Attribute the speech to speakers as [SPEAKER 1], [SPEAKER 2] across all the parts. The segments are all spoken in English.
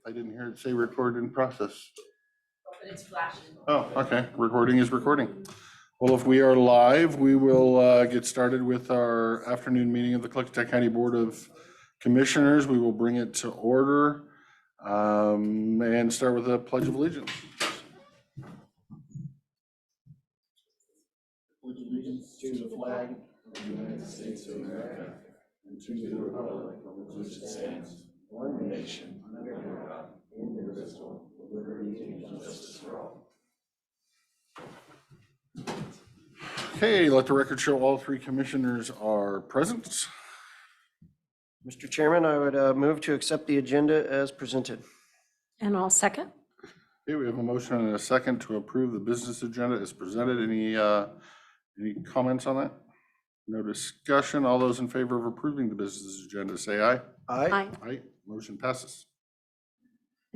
[SPEAKER 1] I didn't hear it say record in process.
[SPEAKER 2] But it's flashing.
[SPEAKER 1] Oh, okay. Recording is recording. Well, if we are live, we will get started with our afternoon meeting of the Klickitat County Board of Commissioners. We will bring it to order and start with a Pledge of Allegiance. Pledge allegiance to the flag of the United States of America and to the republic for which it stands, one nation, under God, indivisible, with liberty and justice for all. Okay, let the record show all three commissioners are present.
[SPEAKER 3] Mr. Chairman, I would move to accept the agenda as presented.
[SPEAKER 2] And I'll second.
[SPEAKER 1] Okay, we have a motion and a second to approve the business agenda as presented. Any comments on that? No discussion. All those in favor of approving the business agenda, say aye.
[SPEAKER 3] Aye.
[SPEAKER 1] Aye. Motion passes.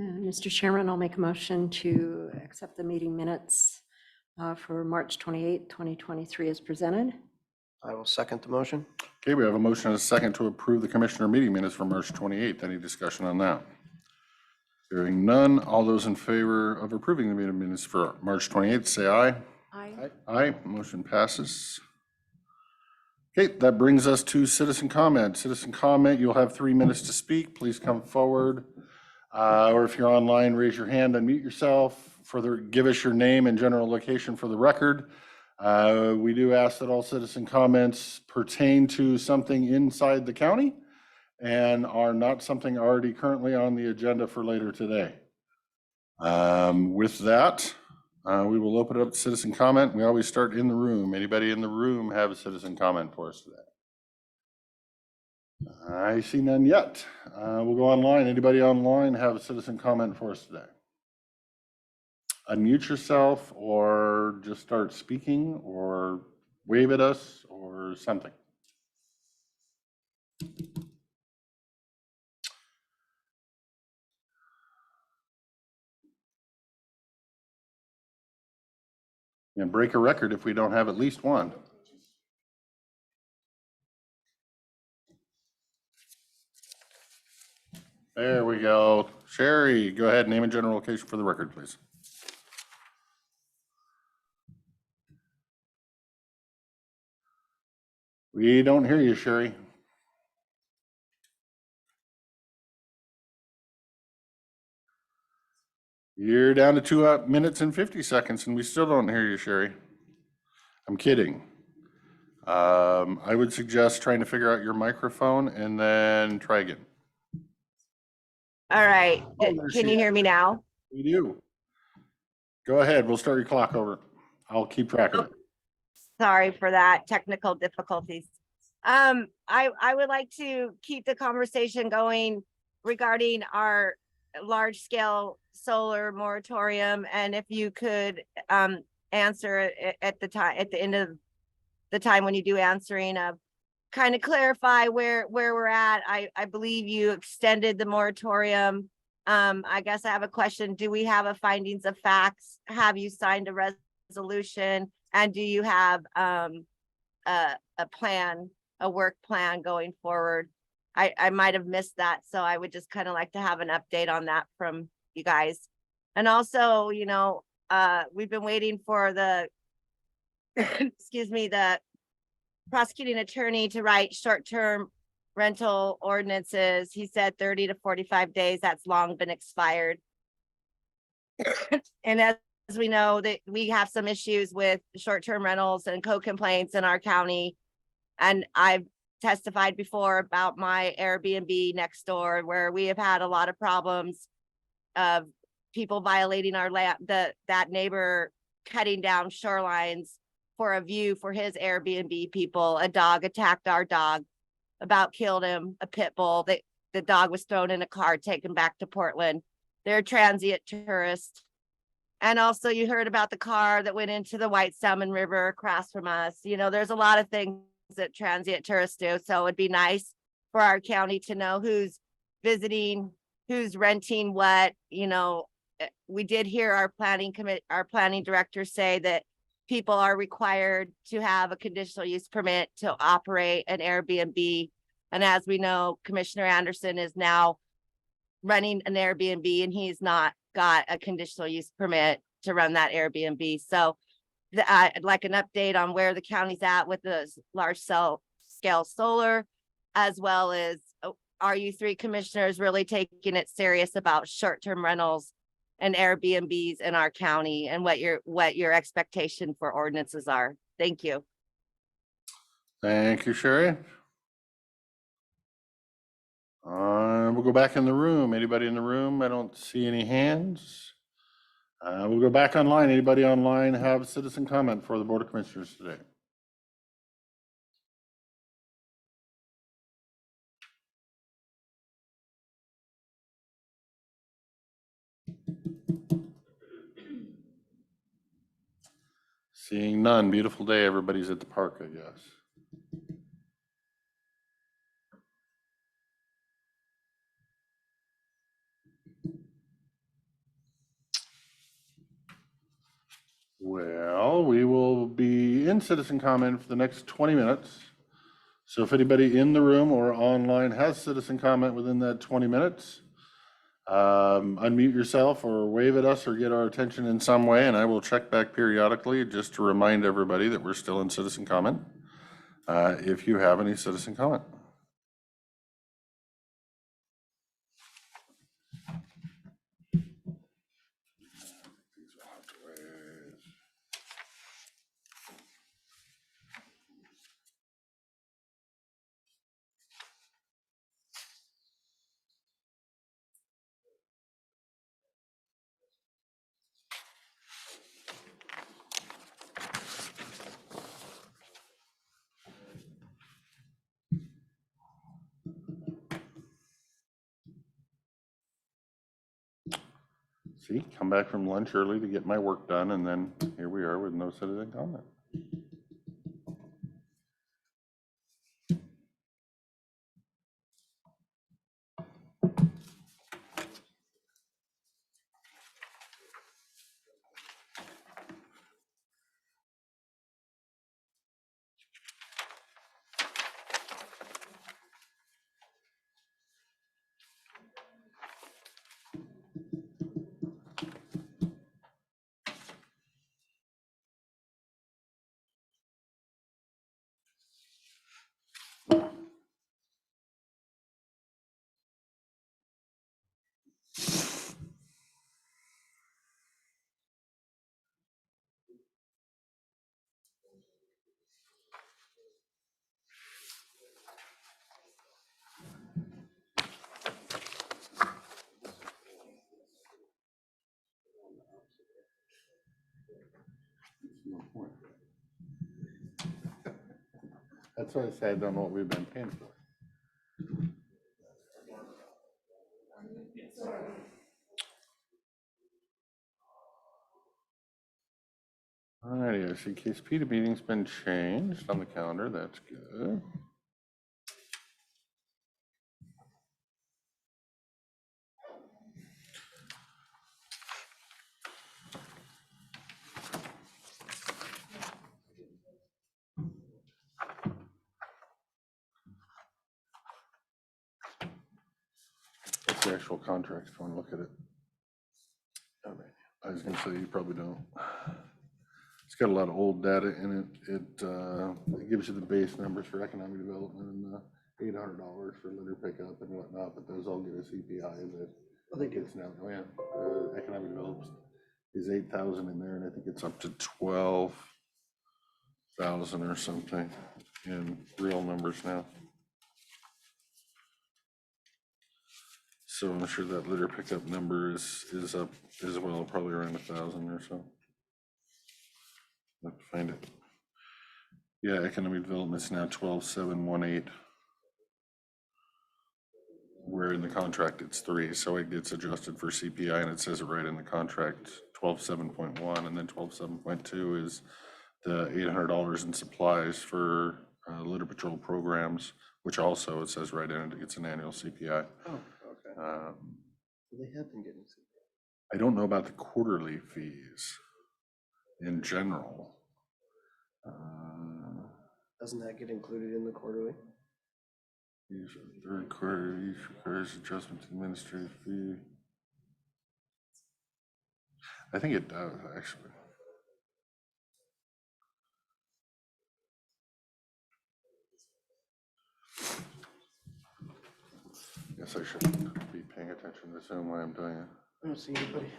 [SPEAKER 2] Mr. Chairman, I'll make a motion to accept the meeting minutes for March 28, 2023 as presented.
[SPEAKER 3] I will second the motion.
[SPEAKER 1] Okay, we have a motion and a second to approve the commissioner meeting minutes for March 28th. Any discussion on that? Hearing none, all those in favor of approving the meeting minutes for March 28th, say aye.
[SPEAKER 2] Aye.
[SPEAKER 1] Aye, motion passes. Okay, that brings us to citizen comment. Citizen comment, you'll have 3 minutes to speak. Please come forward. Or if you're online, raise your hand, unmute yourself. Give us your name and general location for the record. We do ask that all citizen comments pertain to something inside the county and are not something already currently on the agenda for later today. With that, we will open it up to citizen comment. We always start in the room. Anybody in the room have a citizen comment for us today? I see none yet. We'll go online. Anybody online have a citizen comment for us today? Unmute yourself or just start speaking or wave at us or something. And break a record if we don't have at least one. There we go. Sherry, go ahead, name and general location for the record, please. We don't hear you, Sherry. You're down to 2 minutes and 50 seconds and we still don't hear you, Sherry. I'm kidding. I would suggest trying to figure out your microphone and then try again.
[SPEAKER 4] All right.
[SPEAKER 1] Oh,
[SPEAKER 4] Can you hear me now?
[SPEAKER 1] We do. Go ahead. We'll start your clock over. I'll keep track of it.
[SPEAKER 4] Sorry for that technical difficulties. I would like to keep the conversation going regarding our large scale solar moratorium. And if you could answer at the end of the time when you do answering of kind of clarify where we're at. I believe you extended the moratorium. I guess I have a question. Do we have a findings of facts? Have you signed a resolution? And do you have a plan, a work plan going forward? I might have missed that. So I would just kind of like to have an update on that from you guys. And also, you know, we've been waiting for the, excuse me, the prosecuting attorney to write short-term rental ordinances. He said 30 to 45 days. That's long been expired. And as we know, that we have some issues with short-term rentals and co-complaints in our county. And I've testified before about my Airbnb next door, where we have had a lot of problems of people violating our land, that neighbor cutting down shorelines for a view for his Airbnb people. A dog attacked our dog, about killed him, a pit bull. The dog was thrown in a car, taken back to Portland. They're transient tourists. And also you heard about the car that went into the White Salmon River across from us. You know, there's a lot of things that transient tourists do. So it'd be nice for our county to know who's visiting, who's renting what. You know, we did hear our planning director say that people are required to have a conditional use permit to operate an Airbnb. And as we know, Commissioner Anderson is now running an Airbnb and he's not got a conditional use permit to run that Airbnb. So I'd like an update on where the county's at with the large scale solar, as well as are you three commissioners really taking it serious about short-term rentals and Airbnbs in our county, and what your expectation for ordinances are? Thank you.
[SPEAKER 1] Thank you, Sherry. We'll go back in the room. Anybody in the room? I don't see any hands. We'll go back online. Anybody online have citizen comment for the Board of Commissioners today? Seeing none. Beautiful day. Everybody's at the park, I guess. Well, we will be in citizen comment for the next 20 minutes. So if anybody in the room or online has citizen comment within that 20 minutes, unmute yourself or wave at us or get our attention in some way, and I will check back periodically just to remind everybody that we're still in citizen comment. If you have any citizen comment. See, come back from lunch early to get my work done, and then here we are with no citizen comment. That's why I say I don't know what we've been paying for. Alrighty, I see case P, the meeting's been changed on the calendar. That's good. It's the actual contract, if you want to look at it. Okay. I was gonna say, you probably don't. It's got a lot of old data in it. It gives you the base numbers for economic development and $800 for litter pickup and whatnot, but those all get a CPI that I think it's now, oh yeah, economic development is 8,000 in there, and I think it's up to 12,000 or something in real numbers now. So I'm sure that litter pickup number is up as well, probably around 1,000 or so. I'll have to find it. Yeah, economic development's now 12,718. Where in the contract it's 3, so it gets adjusted for CPI, and it says it right in the contract, 12,7.1, and then 12,7.2 is the $800 in supplies for litter patrol programs, which also it says right in it, it's an annual CPI.
[SPEAKER 3] Oh, okay. They have been getting CPI.
[SPEAKER 1] I don't know about the quarterly fees in general.
[SPEAKER 3] Doesn't that get included in the quarterly?
[SPEAKER 1] Third quarter, each requires adjustment to administrative fee. I think it does, actually. Guess I should be paying attention to Zoom while I'm doing it.
[SPEAKER 3] I don't see anybody.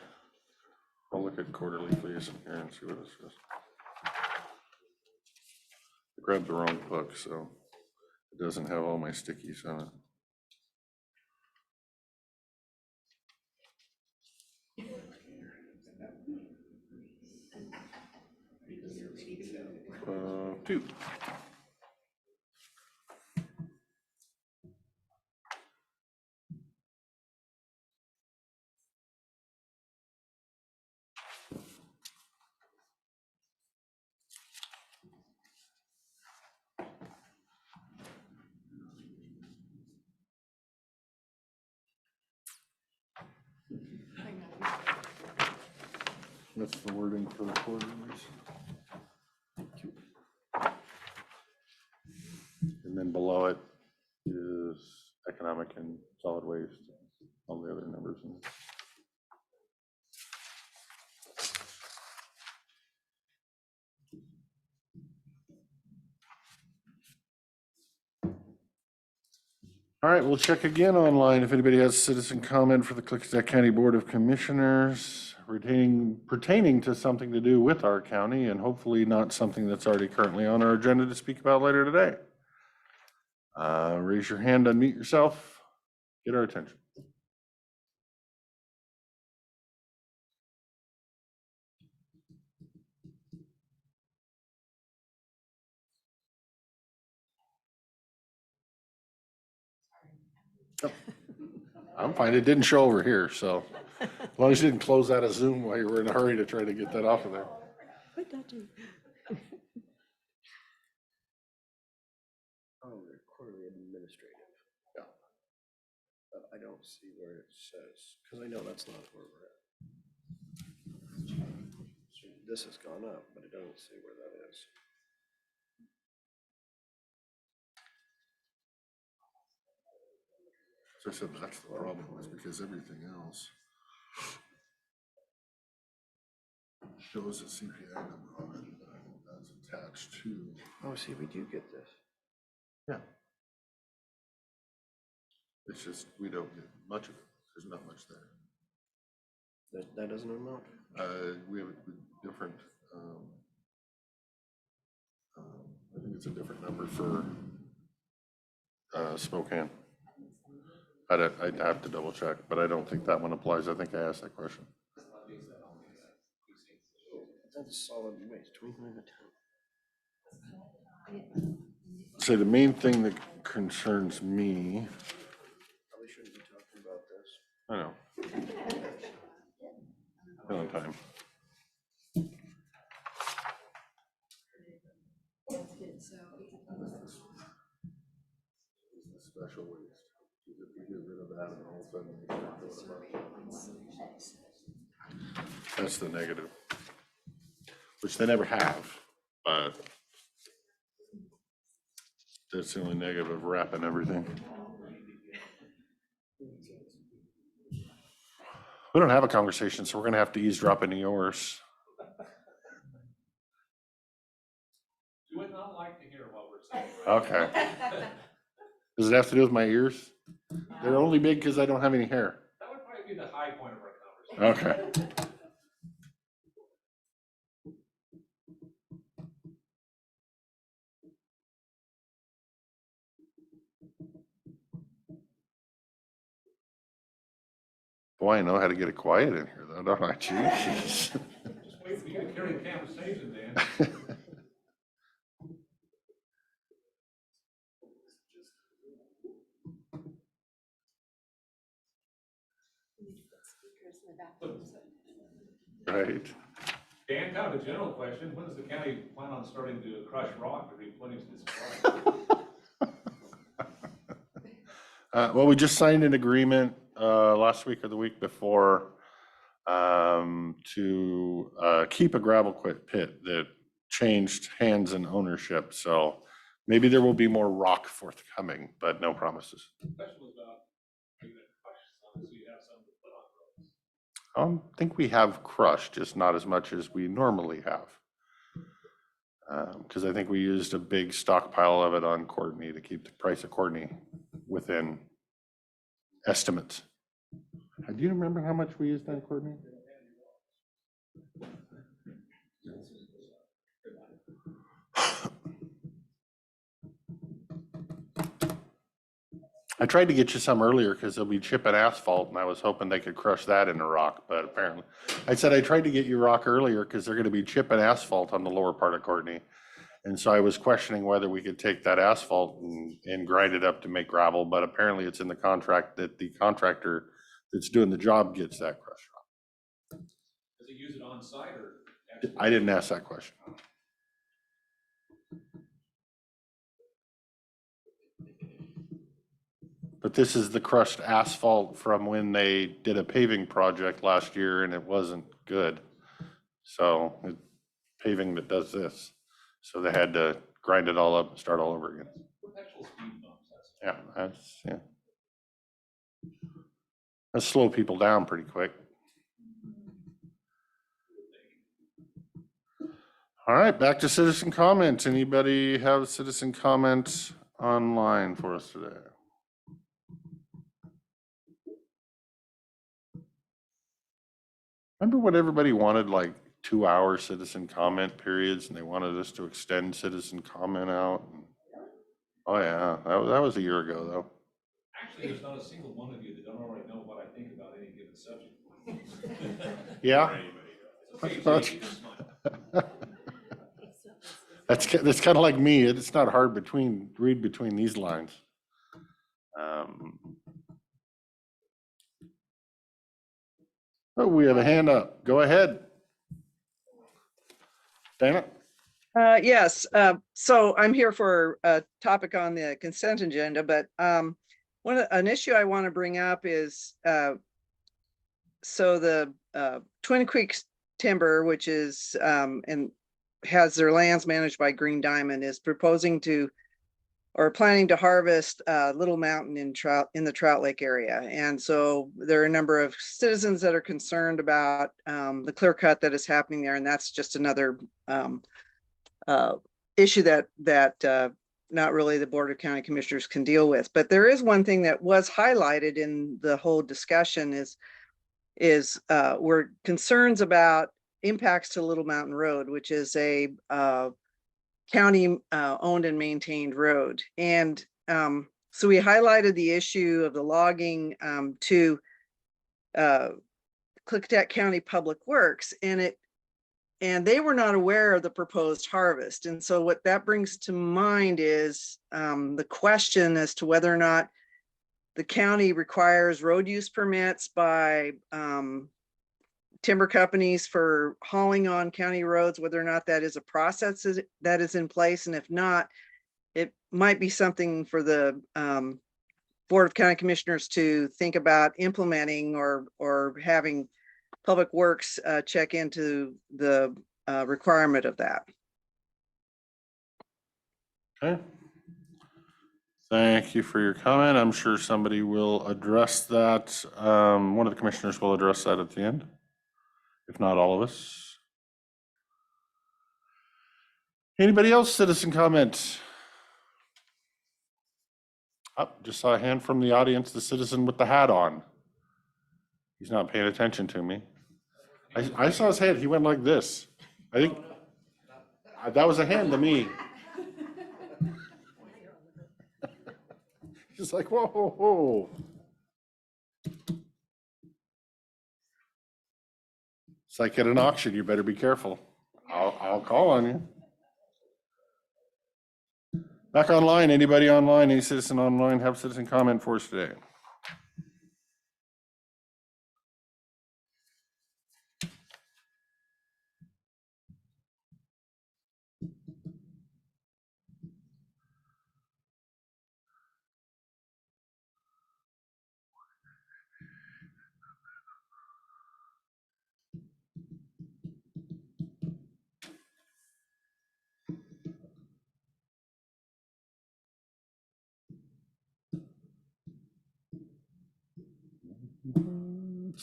[SPEAKER 1] I'll look at quarterly fees here and see what it says. I grabbed the wrong book, so it doesn't have all my stickies on it. Two. That's the wording for the quarterlies. And then below it is economic and solid waste, all the other numbers. All right, we'll check again online if anybody has citizen comment for the Klickitat County Board of Commissioners pertaining to something to do with our county and hopefully not something that's already currently on our agenda to speak about later today. Raise your hand, unmute yourself, get our attention. I'm fine. It didn't show over here, so as long as you didn't close out of Zoom while you were in a hurry to try to get that off of there.
[SPEAKER 2] What did I do?
[SPEAKER 3] Oh, they're quarterly administrative.
[SPEAKER 1] Yeah.
[SPEAKER 3] But I don't see where it says, because I know that's not where we're at. So this has gone up, but I don't see where that is.
[SPEAKER 1] So I said that's the problem, is because everything else shows a CPI number on it that's attached to.
[SPEAKER 3] Oh, see, we do get this.
[SPEAKER 1] Yeah. It's just, we don't get much of it. There's not much there.
[SPEAKER 3] That doesn't amount?
[SPEAKER 1] We have a different, I think it's a different number for Spokane. I'd have to double check, but I don't think that one applies. I think I asked that question.
[SPEAKER 3] That's solid waste, 29 to 10.
[SPEAKER 1] So the main thing that concerns me.
[SPEAKER 3] Probably shouldn't be talking about this.
[SPEAKER 1] I know. Still on time. Special waste. If we get rid of that, and all of a sudden we start doing about. That's the negative, which they never have, but that's the only negative of wrapping everything. We don't have a conversation, so we're gonna have to eavesdrop into yours.
[SPEAKER 5] You would not like to hear what we're saying.
[SPEAKER 1] Okay. Does it have to do with my ears? They're only big because I don't have any hair.
[SPEAKER 5] That would probably be the high point of our conversation.
[SPEAKER 1] Okay. Boy, I know how to get it quiet in here, though, don't I? Jeez.
[SPEAKER 5] Just wait for you to carry the conversation, Dan.
[SPEAKER 1] Right.
[SPEAKER 5] Dan, kind of a general question. When does the county plan on starting to crush rock to replenish this supply?
[SPEAKER 1] Well, we just signed an agreement last week or the week before to keep a gravel pit that changed hands and ownership. So Maybe there will be more rock forthcoming, but no promises.
[SPEAKER 5] The question was about, are you gonna crush some so you have some to put on roads?
[SPEAKER 1] I think we have crushed, just not as much as we normally have. Because I think we used a big stockpile of it on Courtney to keep the price of Courtney within estimates. Do you remember how much we used on Courtney? I tried to get you some earlier because they'll be chipping asphalt and I was hoping they could crush that into rock, but apparently, I said I tried to get you rock earlier because they're going to be chipping asphalt on the lower part of Courtney. And so I was questioning whether we could take that asphalt and grind it up to make gravel, but apparently it's in the contract that the contractor that's doing the job gets that crushed rock.
[SPEAKER 5] Does he use it on site or?
[SPEAKER 1] I didn't ask that question. But this is the crushed asphalt from when they did a paving project last year and it wasn't good. So paving that does this. So they had to grind it all up and start all over again.
[SPEAKER 5] Perpetual speed bumps, that's.
[SPEAKER 1] Yeah. That'll slow people down pretty quick. All right, back to citizen comments. Anybody have citizen comments online for us today? Remember what everybody wanted, like 2-hour citizen comment periods, and they wanted us to extend citizen comment out? Oh yeah, that was a year ago though.
[SPEAKER 5] Actually, there's not a single one of you that don't already know what I think about any given subject.
[SPEAKER 1] Yeah.
[SPEAKER 5] It's okay, Jake, you can smile.
[SPEAKER 1] That's kind of like me. It's not hard read between these lines. Oh, we have a hand up. Go ahead. Dana?
[SPEAKER 6] Yes, so I'm here for a topic on the consent agenda, but an issue I want to bring up is so the Twin Creeks Timber, which is and has their lands managed by Green Diamond, is proposing to or planning to harvest Little Mountain in the Trout Lake area. And so there are a number of citizens that are concerned about the clear cut that is happening there, and that's just another issue that not really the Board of County Commissioners can deal with. But there is one thing that was highlighted in the whole discussion is were concerns about impacts to Little Mountain Road, which is a county owned and maintained road. And so we highlighted the issue of the logging to Klickitat County Public Works, and they were not aware of the proposed harvest. And so what that brings to mind is the question as to whether or not the county requires road use permits by timber companies for hauling on county roads, whether or not that is a process that is in place. And if not, it might be something for the Board of County Commissioners to think about implementing or having Public Works check into the requirement of that.
[SPEAKER 1] Okay. Thank you for your comment. I'm sure somebody will address that. One of the commissioners will address that at the end, if not all of us. Anybody else citizen comment? Oh, just saw a hand from the audience, the citizen with the hat on. He's not paying attention to me. I saw his hand. He went like this. I think that was a hand to me. He's like, whoa, whoa, whoa. It's like at an auction, you better be careful. I'll call on you. Back online, anybody online, any citizen online have citizen comment for us today?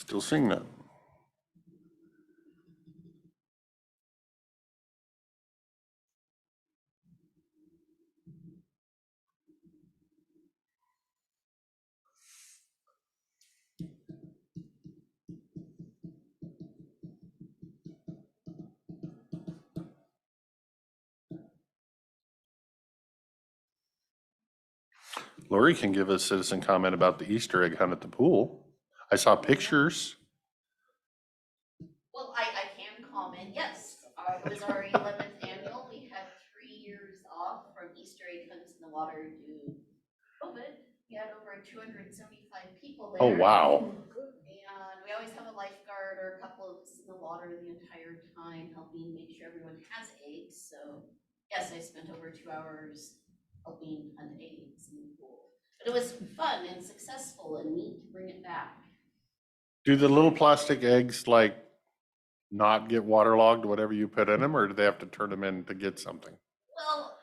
[SPEAKER 1] Still seeing that. Lori can give a citizen comment about the Easter egg hunt at the pool. I saw pictures.
[SPEAKER 7] Well, I can comment, yes, it was our 11th annual, we had 3 years off from Easter egg hunts in the water due to COVID. We had over 275 people there.
[SPEAKER 1] Oh, wow.
[SPEAKER 7] And we always have a lifeguard or a couple of us in the water the entire time, helping make sure everyone has eggs. So yes, I spent over 2 hours helping hunt eggs in the pool. But it was fun and successful and neat to bring it back.
[SPEAKER 1] Do the little plastic eggs like not get waterlogged, whatever you put in them, or do they have to turn them in to get something?
[SPEAKER 7] Well,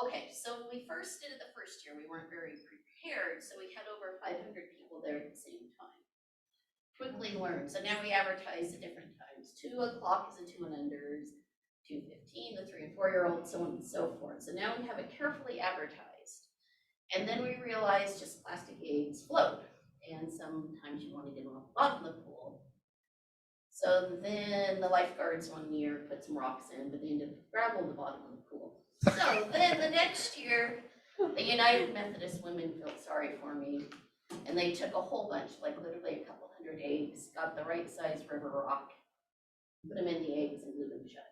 [SPEAKER 7] okay, so when we first did it the first year, we weren't very prepared, so we had over 500 people there at the same time. Quickly learned, so now we advertise at different times. 2 o'clock is the 2 and unders, 2:15, the 3 and 4-year-olds, so on and so forth. So now we have it carefully advertised. And then we realized just plastic eggs float, and sometimes you want to get them off the bottom of the pool. So then the lifeguards one year put some rocks in, but they ended up gravel at the bottom of the pool. So then the next year, the United Methodist Women felt sorry for me, and they took a whole bunch, like literally a couple hundred eggs, got the right size river rock, put them in the eggs and glued them shut.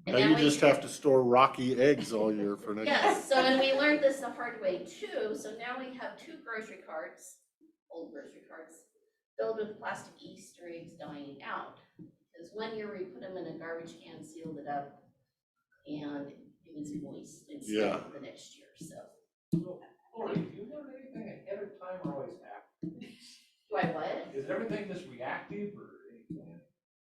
[SPEAKER 7] And
[SPEAKER 1] Now
[SPEAKER 7] then
[SPEAKER 1] you
[SPEAKER 7] we-
[SPEAKER 1] just have to store rocky eggs all year for next year.
[SPEAKER 7] Yes, so and we learned this the hard way too, so now we have 2 grocery carts, old grocery carts, filled with plastic Easter eggs dying out. Because one year we put them in a garbage can, sealed it up, and it was moist and
[SPEAKER 1] Yeah.
[SPEAKER 7] stale the next year, so.
[SPEAKER 5] Lori, do you learn anything ahead of time or always after?
[SPEAKER 7] Do I what?
[SPEAKER 5] Is everything just reactive or anything?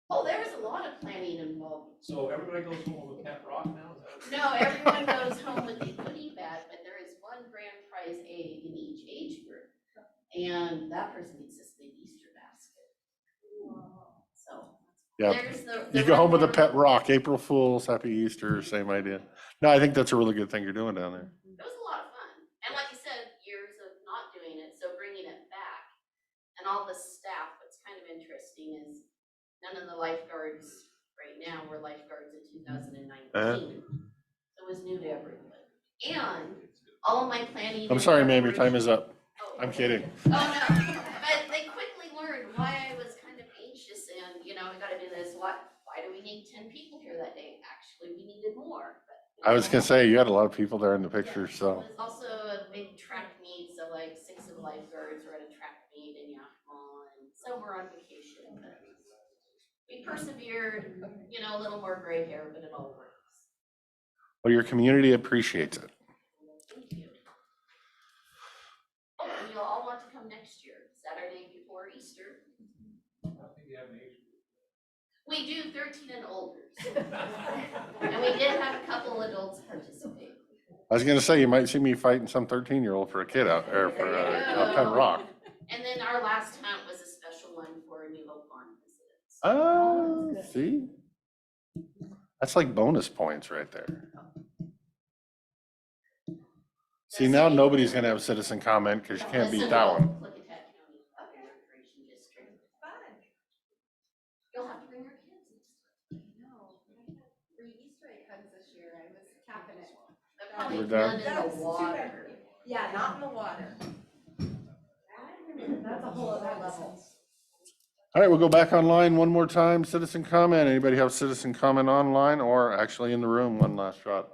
[SPEAKER 7] Oh, there was a lot of planning involved.
[SPEAKER 5] So everybody goes home with a pet rock now? Is that
[SPEAKER 7] No, everyone goes home with a goodie bag, but there is one grand prize egg in each age group. And that person gets this big Easter basket. So.
[SPEAKER 1] Yeah.
[SPEAKER 7] There's the.
[SPEAKER 1] You go home with a pet rock, April Fools, Happy Easter, same idea. No, I think that's a really good thing you're doing down there.
[SPEAKER 7] It was a lot of fun. And like you said, years of not doing it, so bringing it back. And all the staff, what's kind of interesting is none of the lifeguards right now were lifeguards in 2019. So it was new to everyone. And all of my planning.
[SPEAKER 1] I'm sorry, ma'am, your time is up.
[SPEAKER 7] Oh,
[SPEAKER 1] I'm kidding.
[SPEAKER 7] Oh, no, but they quickly learned why I was kind of anxious and, we gotta do this. Why do we need 10 people here that day? Actually, we needed more. But,
[SPEAKER 1] I was gonna say, you had a lot of people there in the pictures,
[SPEAKER 7] It
[SPEAKER 1] so.
[SPEAKER 7] was also a big track meet, so like 6 of the lifeguards were at a track meet in Yakima, and some were on vacation, but we persevered, a little more gray hair, but it all works.
[SPEAKER 1] Well, your community appreciates it.
[SPEAKER 7] Thank you. Oh, and you'll all want to come next year, Saturday before Easter.
[SPEAKER 5] I think you have an age group.
[SPEAKER 7] We do 13 and older. And we did have a couple adults participate.
[SPEAKER 1] I was gonna say, you might see me fighting some 13-year-old for a kid out there for a pet rock.
[SPEAKER 7] And then our last hunt was a special one for New Hope Farm visitors.
[SPEAKER 1] Oh, see? That's like bonus points right there. See, now nobody's gonna have citizen comment because you can't beat that one.
[SPEAKER 7] Klickitat County Recreation District. You'll have to bring your kids next time.
[SPEAKER 8] No, I had 3 Easter egg hunts this year. I was capping it.
[SPEAKER 7] They're probably
[SPEAKER 1] We're
[SPEAKER 7] done
[SPEAKER 1] done.
[SPEAKER 7] in the water.
[SPEAKER 8] Yeah, not in the water. That's a whole other level.
[SPEAKER 1] All right, we'll go back online one more time. Citizen comment. Anybody have citizen comment online or actually in the room? One last shot.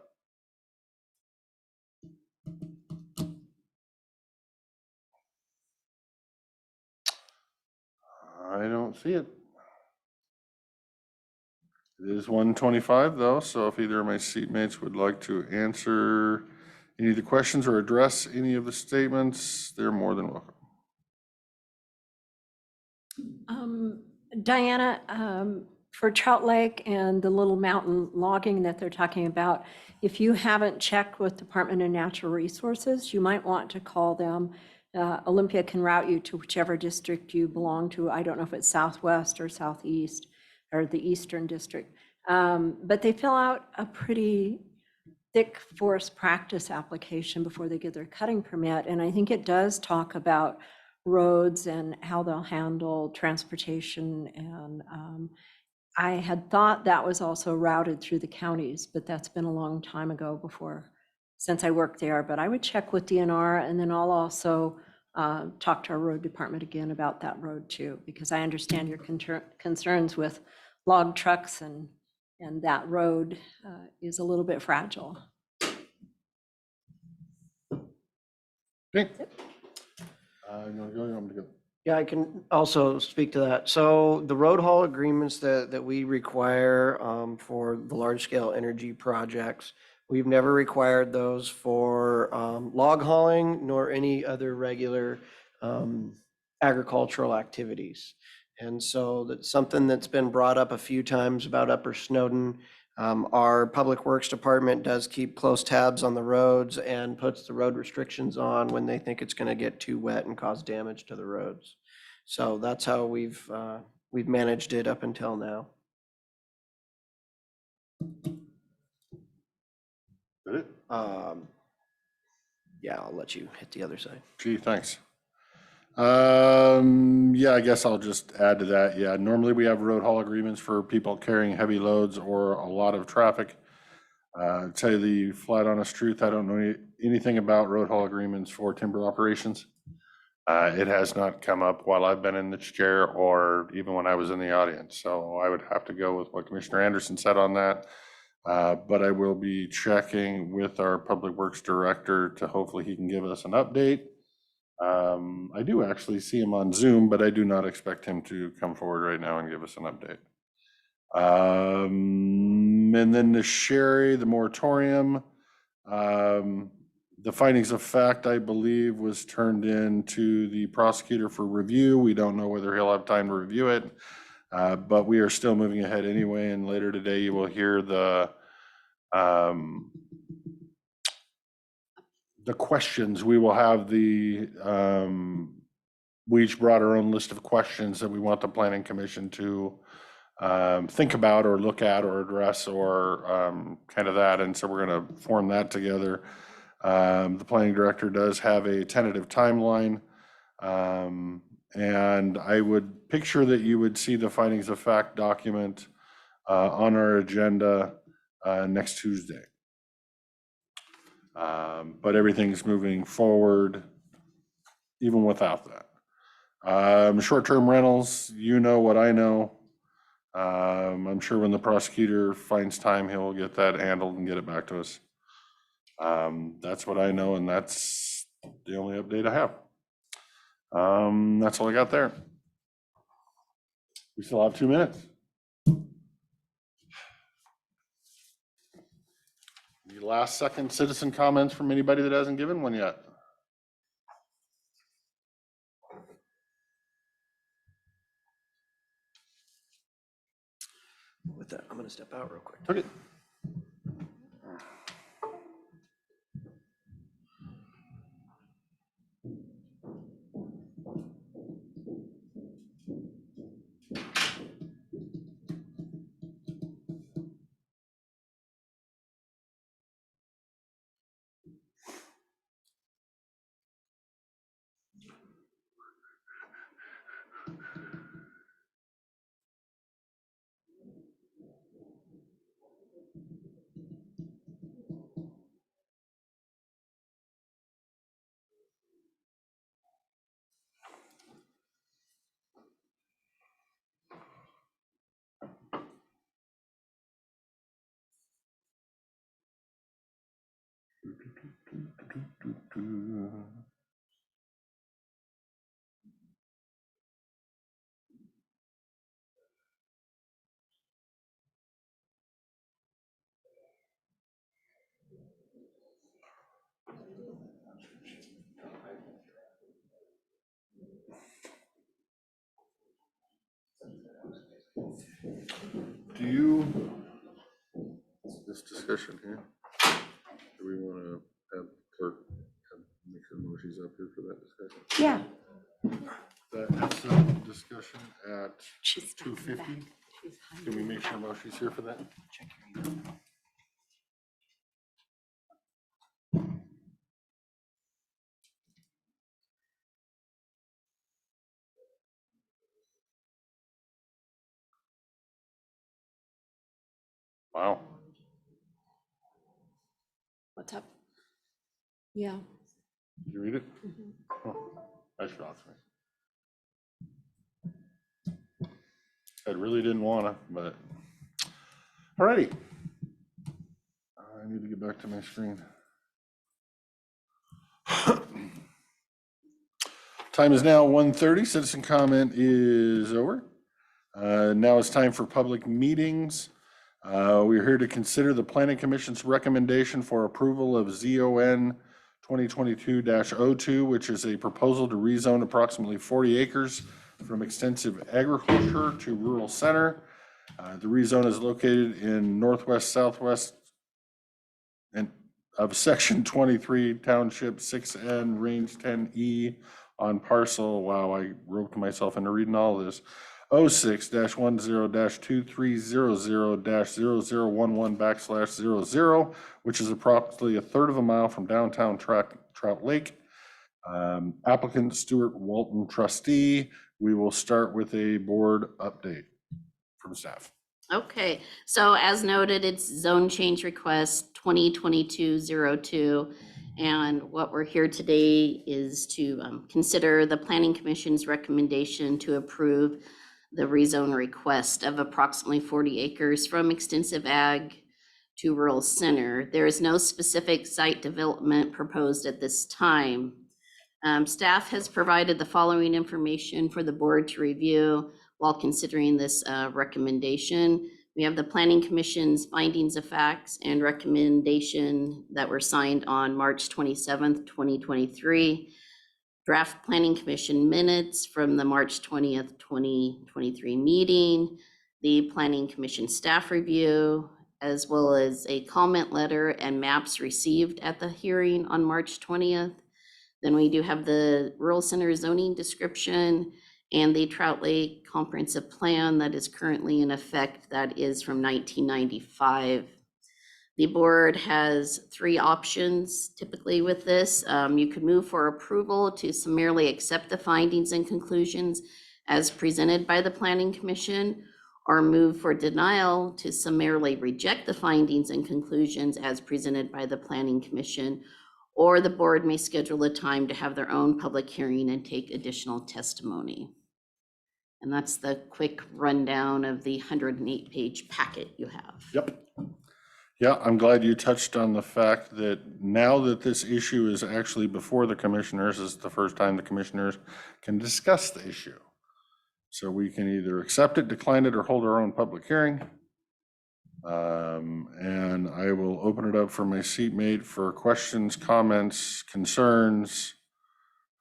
[SPEAKER 1] I don't see it. It is 1:25 though, so if either of my seatmates would like to answer any of the questions or address any of the statements, they're more than welcome.
[SPEAKER 2] Diana, for Trout Lake and the Little Mountain logging that they're talking about, if you haven't checked with Department of Natural Resources, you might want to call them Olympia can route you to whichever district you belong to. I don't know if it's Southwest or Southeast or the Eastern District. But they fill out a pretty thick forest practice application before they get their cutting permit. And I think it does talk about roads and how they'll handle transportation. And I had thought that was also routed through the counties, but that's been a long time ago since I worked there. But I would check with DNR, and then I'll also talk to our road department again about that road too, because I understand your concerns with log trucks and that road is a little bit fragile.
[SPEAKER 1] Okay. You want to go? You want me to go?
[SPEAKER 3] Yeah, I can also speak to that. So the road haul agreements that we require for the large scale energy projects, we've never required those for log hauling nor any other regular agricultural activities. And so that's something that's been brought up a few times about Upper Snowden. Our Public Works Department does keep close tabs on the roads and puts the road restrictions on when they think it's going to get too wet and cause damage to the roads. So that's how we've managed it up until now.
[SPEAKER 1] Did it?
[SPEAKER 3] Yeah, I'll let you hit the other side.
[SPEAKER 1] Gee, thanks. Yeah, I guess I'll just add to that. Yeah, normally we have road haul agreements for people carrying heavy loads or a lot of traffic. To tell you the flat honest truth, I don't know anything about road haul agreements for timber operations. It has not come up while I've been in this chair or even when I was in the audience. So I would have to go with what Commissioner Anderson said on that. But I will be checking with our Public Works Director to hopefully he can give us an update. I do actually see him on Zoom, but I do not expect him to come forward right now and give us an update. And then the Sherry, the moratorium, the findings of fact, I believe, was turned in to the prosecutor for review. We don't know whether he'll have time to review it, but we are still moving ahead anyway. And later today, you will hear the questions. We will have we each brought our own list of questions that we want the Planning Commission to think about or look at or address or kind of that. And so we're going to form that together. The planning director does have a tentative timeline. And I would picture that you would see the findings of fact document on our agenda next Tuesday. But everything's moving forward even without that. Short-term rentals, you know what I know. I'm sure when the prosecutor finds time, he'll get that handled and get it back to us. That's what I know, and that's the only update I have. That's all I got there. We still have 2 minutes. Any last second citizen comments from anybody that hasn't given one yet?
[SPEAKER 3] With that, I'm going to step out real quick.
[SPEAKER 1] Okay. Do you, this discussion here, do we want to have clerk make sure she's up here for that discussion.
[SPEAKER 2] Yeah.
[SPEAKER 1] That's a discussion at
[SPEAKER 2] She's back in the
[SPEAKER 1] 2:50.
[SPEAKER 2] back. She's
[SPEAKER 1] Can we
[SPEAKER 2] hiding.
[SPEAKER 1] make sure Moshe's here for that? Wow.
[SPEAKER 2] What's up? Yeah.
[SPEAKER 1] Did you read it?
[SPEAKER 2] Mhm.
[SPEAKER 1] Oh, I shocked me. I really didn't wanna, but. Alrighty. I need to get back to my screen. Time is now 1:30. Citizen comment is over. Now it's time for public meetings. We're here to consider the Planning Commission's recommendation for approval of ZON 2022-02, which is a proposal to rezone approximately 40 acres from extensive agriculture to rural center. The rezone is located in northwest southwest and of section 23, township 6N, range 10E on parcel, wow, I roped myself into reading all this, 06-10-2300-0011/00, which is approximately a third of a mile from downtown Trout Lake. Applicant Stuart Walton, trustee. We will start with a board update from staff.
[SPEAKER 7] Okay, so as noted, it's zone change request 2022-02. And what we're here today is to consider the Planning Commission's recommendation to approve the rezone request of approximately 40 acres from extensive ag to rural center. There is no specific site development proposed at this time. Staff has provided the following information for the board to review while considering this recommendation. We have the Planning Commission's findings of facts and recommendation that were signed on March 27th, 2023. Draft Planning Commission minutes from the March 20th, 2023 meeting, the Planning Commission staff review, as well as a comment letter and maps received at the hearing on March 20th. Then we do have the rural center zoning description and the Trout Lake comprehensive plan that is currently in effect, that is from 1995. The board has three options typically with this. You could move for approval to summarily accept the findings and conclusions as presented by the Planning Commission, or move for denial to summarily reject the findings and conclusions as presented by the Planning Commission, or the board may schedule a time to have their own public hearing and take additional testimony. And that's the quick rundown of the 108-page packet you have.
[SPEAKER 1] Yep. Yeah, I'm glad you touched on the fact that now that this issue is actually before the commissioners, this is the first time the commissioners can discuss the issue. So we can either accept it, decline it, or hold our own public hearing. And I will open it up for my seatmate for questions, comments, concerns,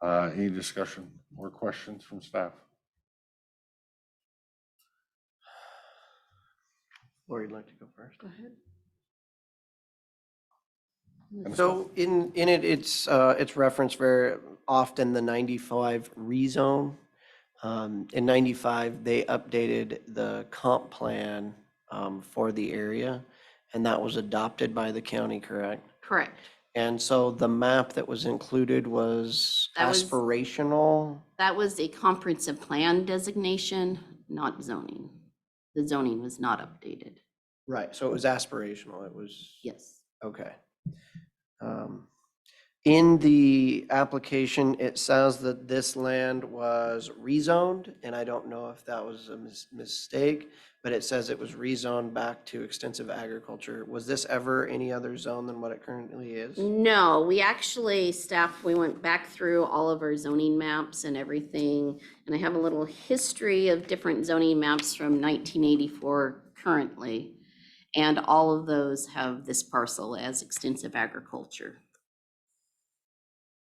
[SPEAKER 1] any discussion or questions from staff.
[SPEAKER 3] Lori, you'd like to go first?
[SPEAKER 2] Go ahead.
[SPEAKER 3] So in it, it's referenced very often the 95 rezone. In 95, they updated the comp plan for the area, and that was adopted by the county, correct?
[SPEAKER 7] Correct.
[SPEAKER 3] And so the map that was included was
[SPEAKER 7] That was-
[SPEAKER 3] aspirational.
[SPEAKER 7] That was a comprehensive plan designation, not zoning. The zoning was not updated.
[SPEAKER 3] Right, so it was aspirational. It was.
[SPEAKER 7] Yes.
[SPEAKER 3] Okay. In the application, it says that this land was rezoned, and I don't know if that was a mistake, but it says it was rezoned back to extensive agriculture. Was this ever any other zone than what it currently is?
[SPEAKER 7] No, we actually, staff, we went back through all of our zoning maps and everything. And I have a little history of different zoning maps from 1984 currently. And all of those have this parcel as extensive agriculture.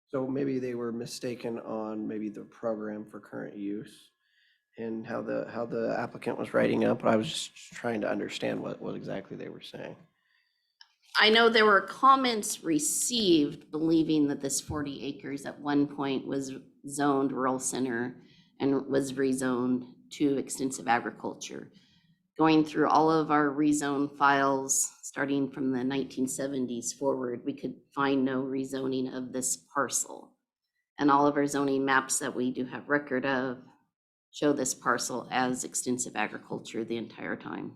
[SPEAKER 3] So maybe they were mistaken on maybe the program for current use and how the applicant was writing up. I was just trying to understand what exactly they were saying.
[SPEAKER 7] I know there were comments received believing that this 40 acres at one point was zoned rural center and was rezoned to extensive agriculture. Going through all of our rezone files, starting from the 1970s forward, we could find no rezoning of this parcel. And all of our zoning maps that we do have record of show this parcel as extensive agriculture the entire time.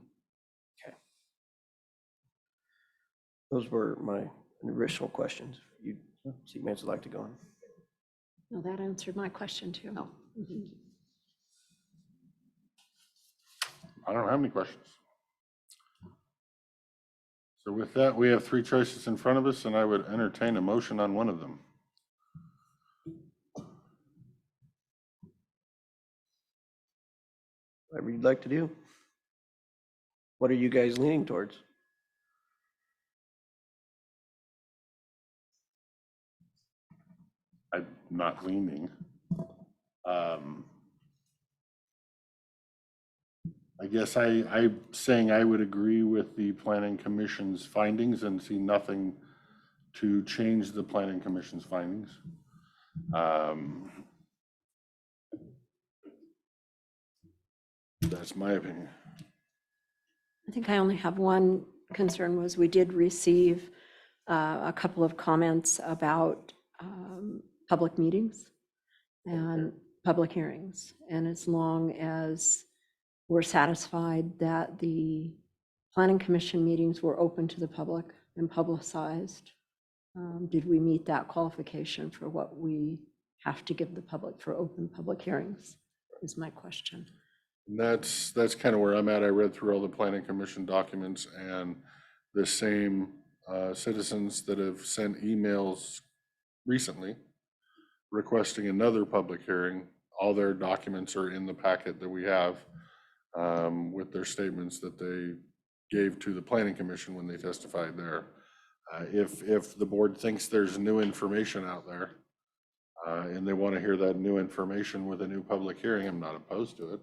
[SPEAKER 3] Those were my original questions. You, Seaman's would like to go on.
[SPEAKER 2] No, that answered my question too.
[SPEAKER 7] Oh,
[SPEAKER 1] I don't have any questions. So with that, we have three choices in front of us, and I would entertain a motion on one of them.
[SPEAKER 3] Whatever you'd like to do. What are you guys leaning towards?
[SPEAKER 1] I'm not leaning. I guess I'm saying I would agree with the planning commission's findings and see nothing to change the planning commission's findings. That's my opinion.
[SPEAKER 2] I think I only have one concern was we did receive a couple of comments about public meetings and public hearings. And as long as we're satisfied that the planning commission meetings were open to the public and publicized, did we meet that qualification for what we have to give the public for open public hearings is my question.
[SPEAKER 1] And that's kind of where I'm at. I read through all the planning commission documents, and the same citizens that have sent emails recently requesting another public hearing, all their documents are in the packet that we have with their statements that they gave to the planning commission when they testified there. If the board thinks there's new information out there and they want to hear that new information with a new public hearing, I'm not opposed to it.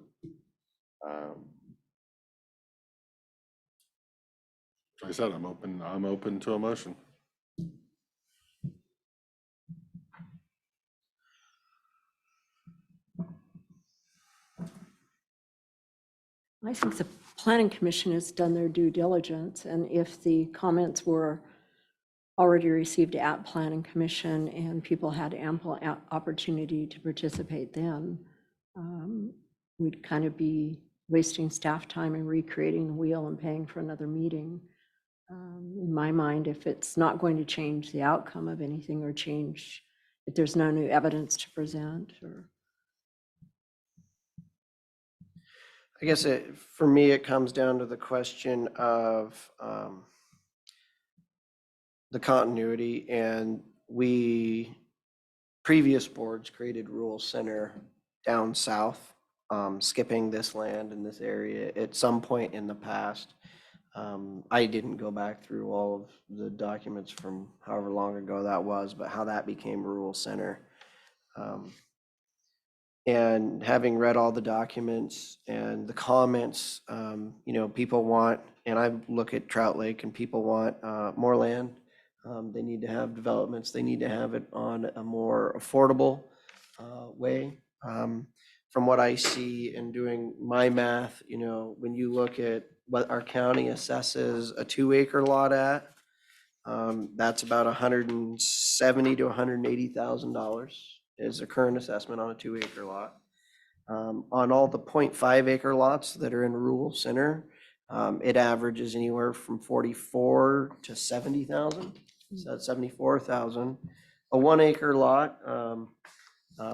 [SPEAKER 1] Like I said, I'm open to a motion.
[SPEAKER 2] I think the planning commission has done their due diligence, and if the comments were already received at planning commission and people had ample opportunity to participate then, we'd kind of be wasting staff time and recreating the wheel and paying for another meeting. In my mind, if it's not going to change the outcome of anything or change, if there's no new evidence to present or.
[SPEAKER 3] I guess for me, it comes down to the question of the continuity, and previous boards created rural center down south, skipping this land in this area at some point in the past. I didn't go back through all of the documents from however long ago that was, but how that became rural center. And having read all the documents and the comments, people want, and I look at Trout Lake and people want more land. They need to have developments. They need to have it on a more affordable way. From what I see and doing my math, when you look at what our county assesses a 2-acre lot at, that's about $170,000 to $180,000 is the current assessment on a 2-acre lot. On all the 0.5 acre lots that are in rural center, it averages anywhere from 44 to 70,000. So that's 74,000. A 1-acre lot,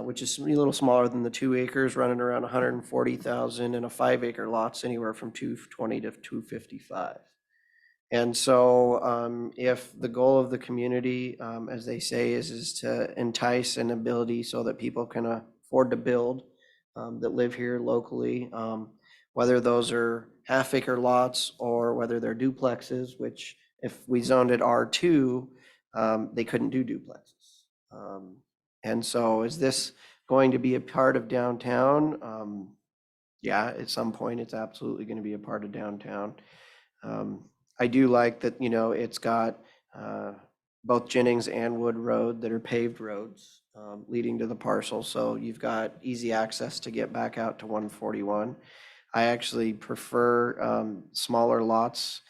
[SPEAKER 3] which is a little smaller than the 2 acres, running around 140,000, and a 5-acre lot's anywhere from 220 to 255. And so if the goal of the community, as they say, is to entice an ability so that people can afford to build that live here locally, whether those are half-acre lots or whether they're duplexes, which if we zoned it R2, they couldn't do duplexes. And so is this going to be a part of downtown? Yeah, at some point it's absolutely going to be a part of downtown. I do like that, you know, it's got both Jennings and Wood Road that are paved roads leading to the parcel. So you've got easy access to get back out to 141. I actually prefer smaller lots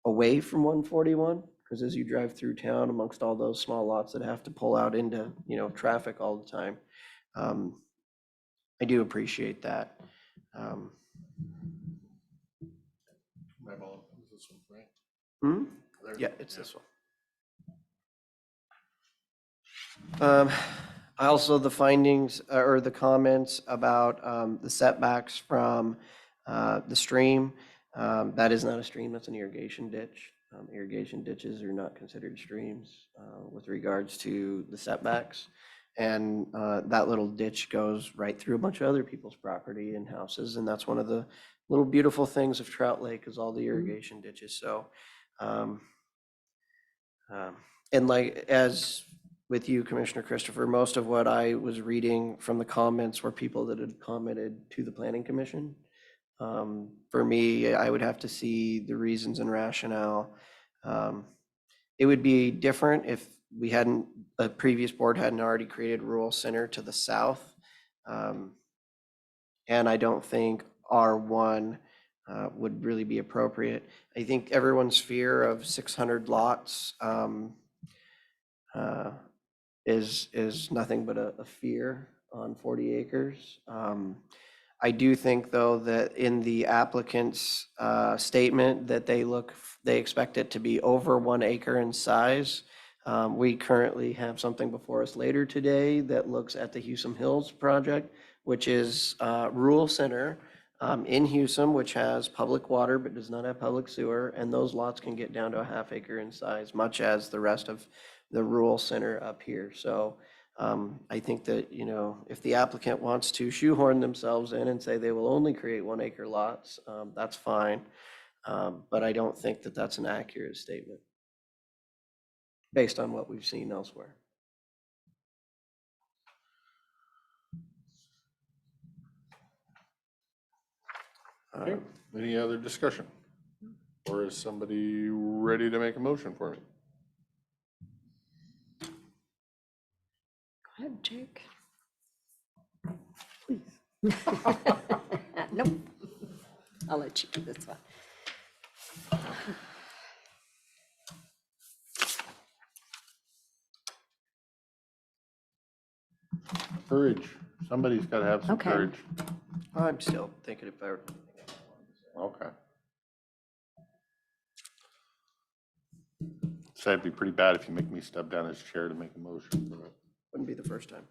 [SPEAKER 3] away from 141 because as you drive through town amongst all those small lots that have to pull out into, you know, traffic all the time, I do appreciate that. Um,
[SPEAKER 1] My ball is this one, right?
[SPEAKER 3] hmm?
[SPEAKER 1] There.
[SPEAKER 3] Yeah, it's this one. Also, the findings or the comments about the setbacks from the stream. That is not a stream, that's an irrigation ditch. Irrigation ditches are not considered streams with regards to the setbacks. And that little ditch goes right through a bunch of other people's property and houses. And that's one of the little beautiful things of Trout Lake is all the irrigation ditches. So, and like, as with you, Commissioner Christopher, most of what I was reading from the comments were people that had commented to the Planning Commission. For me, I would have to see the reasons and rationale. It would be different if we hadn't, a previous board hadn't already created rural center to the south. And I don't think R1 would really be appropriate. I think everyone's fear of 600 lots is nothing but a fear on 40 acres. I do think, though, that in the applicant's statement that they expect it to be over 1 acre in size. We currently have something before us later today that looks at the Hewsome Hills project, which is rural center in Hewsome, which has public water but does not have public sewer. And those lots can get down to a ½ acre in size, much as the rest of the rural center up here. So I think that, you know, if the applicant wants to shoehorn themselves in and say they will only create 1 acre lots, that's fine. But I don't think that that's an accurate statement based on what we've seen elsewhere.
[SPEAKER 1] Okay, any other discussion? Or is somebody ready to make a motion for me?
[SPEAKER 2] Go ahead, Jake. Please. Nope. I'll let you do this one.
[SPEAKER 1] Courage. Somebody's got to have some
[SPEAKER 2] Okay.
[SPEAKER 1] courage.
[SPEAKER 3] I'm still thinking about.
[SPEAKER 1] Okay. So it'd be pretty bad if you make me step down his chair to make a motion. but-
[SPEAKER 3] Wouldn't be the first time.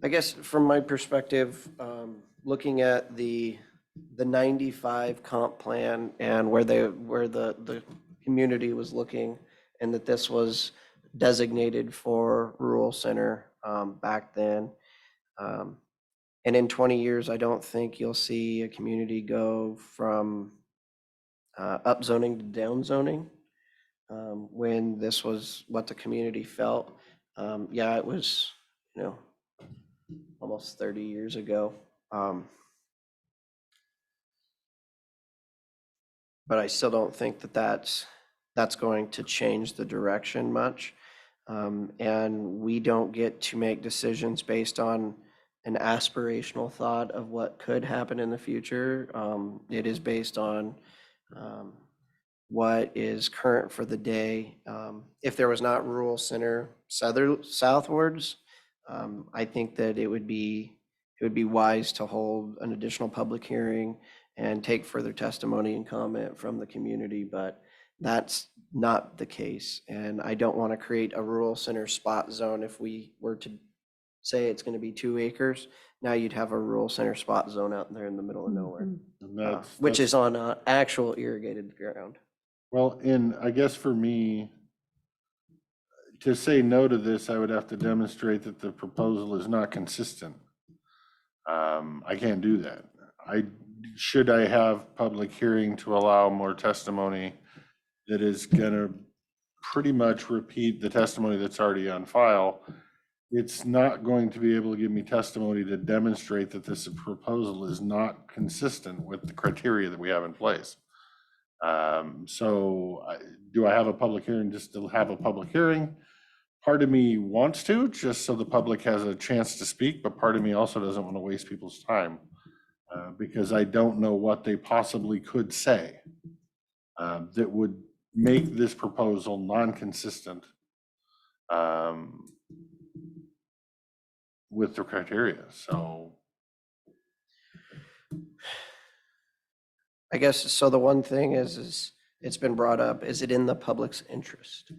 [SPEAKER 3] I guess from my perspective, looking at the 95 comp plan and where the community was looking, and that this was designated for rural center back then. And in 20 years, I don't think you'll see a community go from upzoning to downzoning. When this was what the community felt. Yeah, it was, you know, almost 30 years ago. But I still don't think that that's going to change the direction much. And we don't get to make decisions based on an aspirational thought of what could happen in the future. It is based on what is current for the day. If there was not rural center southwards, I think that it would be wise to hold an additional public hearing and take further testimony and comment from the community, but that's not the case. And I don't want to create a rural center spot zone. If we were to say it's going to be 2 acres, now you'd have a rural center spot zone out there in the middle of nowhere,
[SPEAKER 1] And
[SPEAKER 3] which is on actual irrigated ground.
[SPEAKER 1] Well, and I guess for me, to say no to this, I would have to demonstrate that the proposal is not consistent. I can't do that. Should I have public hearing to allow more testimony that is gonna pretty much repeat the testimony that's already on file? it's not going to be able to give me testimony to demonstrate that this proposal is not consistent with the criteria that we have in place. Do I have a public hearing just to have a public hearing? Part of me wants to, just so the public has a chance to speak, but part of me also doesn't want to waste people's time because I don't know what they possibly could say that would make this proposal non-consistent with the criteria. So
[SPEAKER 3] I guess, so the one thing is it's been brought up, is it in the public's interest?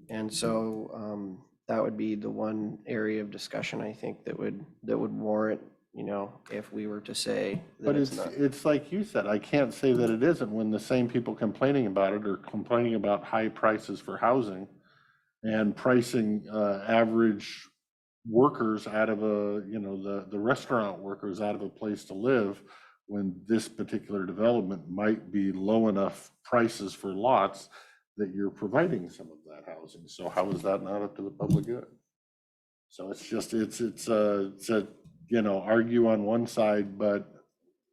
[SPEAKER 3] And so that would be the one area of discussion, I think, that would warrant, if we were to say that
[SPEAKER 1] but
[SPEAKER 3] it's not.
[SPEAKER 1] it's like you said, I can't say that it isn't when the same people complaining about it are complaining about high prices for housing and pricing average workers out of the restaurant workers out of a place to live, when this particular development might be low enough prices for lots that you're providing some of that housing. So how is that not up to the public good? So it's just, it's a argue on one side, but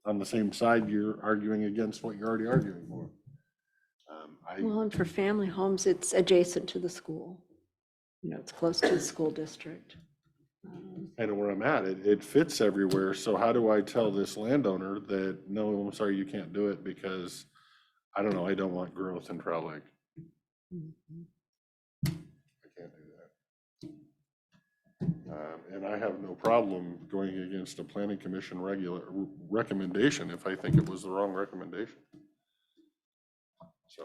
[SPEAKER 1] on the same side, you're arguing against what you're already arguing for.
[SPEAKER 2] Well, and for family homes, it's adjacent to the school. It's close to the school district.
[SPEAKER 1] And where I'm at, it fits everywhere. So how do I tell this landowner that, no, I'm sorry, you can't do it because, I don't know, I don't want growth in Trout Lake. I can't do that. And I have no problem going against a planning commission recommendation if I think it was the wrong recommendation. So.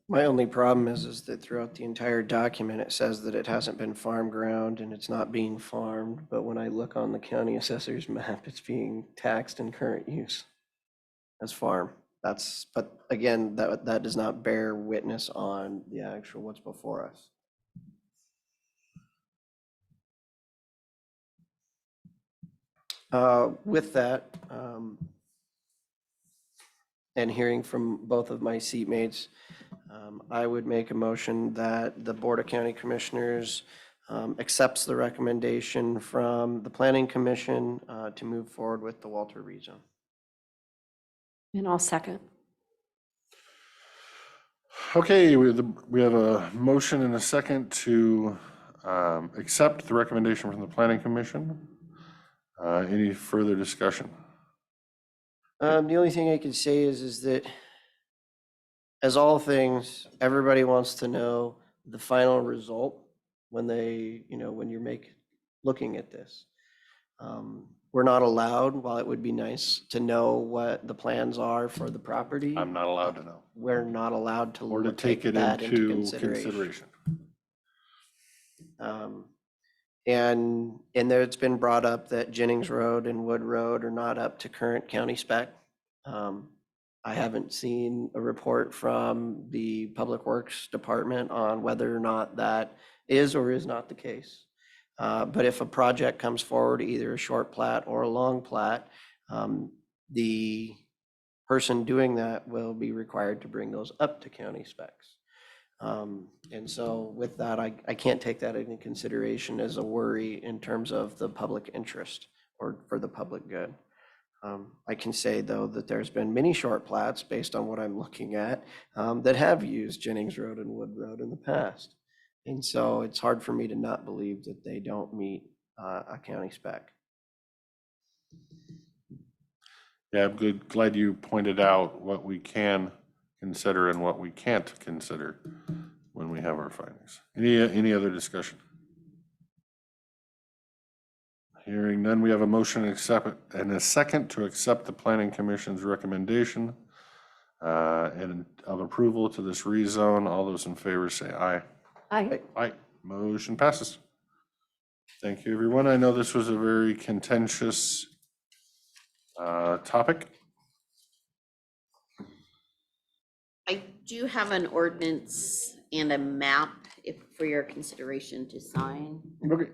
[SPEAKER 3] My only problem is that throughout the entire document, it says that it hasn't been farm ground and it's not being farmed. But when I look on the county assessor's map, it's being taxed in current use as farm. But again, that does not bear witness on the actual what's before us. With that, and hearing from both of my seatmates, I would make a motion that the Board of County Commissioners accepts the recommendation from the Planning Commission to move forward with the Walter rezone.
[SPEAKER 2] And I'll second.
[SPEAKER 1] Okay, we have a motion and a second to accept the recommendation from the Planning Commission. Any further discussion?
[SPEAKER 3] The only thing I can say is that, as all things, everybody wants to know the final result when when you're looking at this. We're not allowed, while it would be nice to know what the plans are for the property.
[SPEAKER 1] I'm not allowed to know.
[SPEAKER 3] We're not allowed to
[SPEAKER 1] Or to take it
[SPEAKER 3] that
[SPEAKER 1] into
[SPEAKER 3] consideration.
[SPEAKER 1] consideration.
[SPEAKER 3] And there it's been brought up that Jennings Road and Wood Road are not up to current county spec. I haven't seen a report from the Public Works Department on whether or not that is or is not the case. But if a project comes forward, either a short plat or a long plat, the person doing that will be required to bring those up to county specs. And so with that, I can't take that into consideration as a worry in terms of the public interest or for the public good. I can say, though, that there's been many short plats based on what I'm looking at that have used Jennings Road and Wood Road in the past. And so it's hard for me to not believe that they don't meet a county spec.
[SPEAKER 1] Yeah, I'm glad you pointed out what we can consider and what we can't consider when we have our findings. Any other discussion? Hearing none, we have a motion and a second to accept the Planning Commission's recommendation and of approval to this rezone. All those in favor say aye.
[SPEAKER 2] Aye.
[SPEAKER 1] Aye. Motion passes. Thank you, everyone. I know this was a very contentious topic.
[SPEAKER 9] I do have an ordinance and a map for your consideration to sign.
[SPEAKER 1] Okay.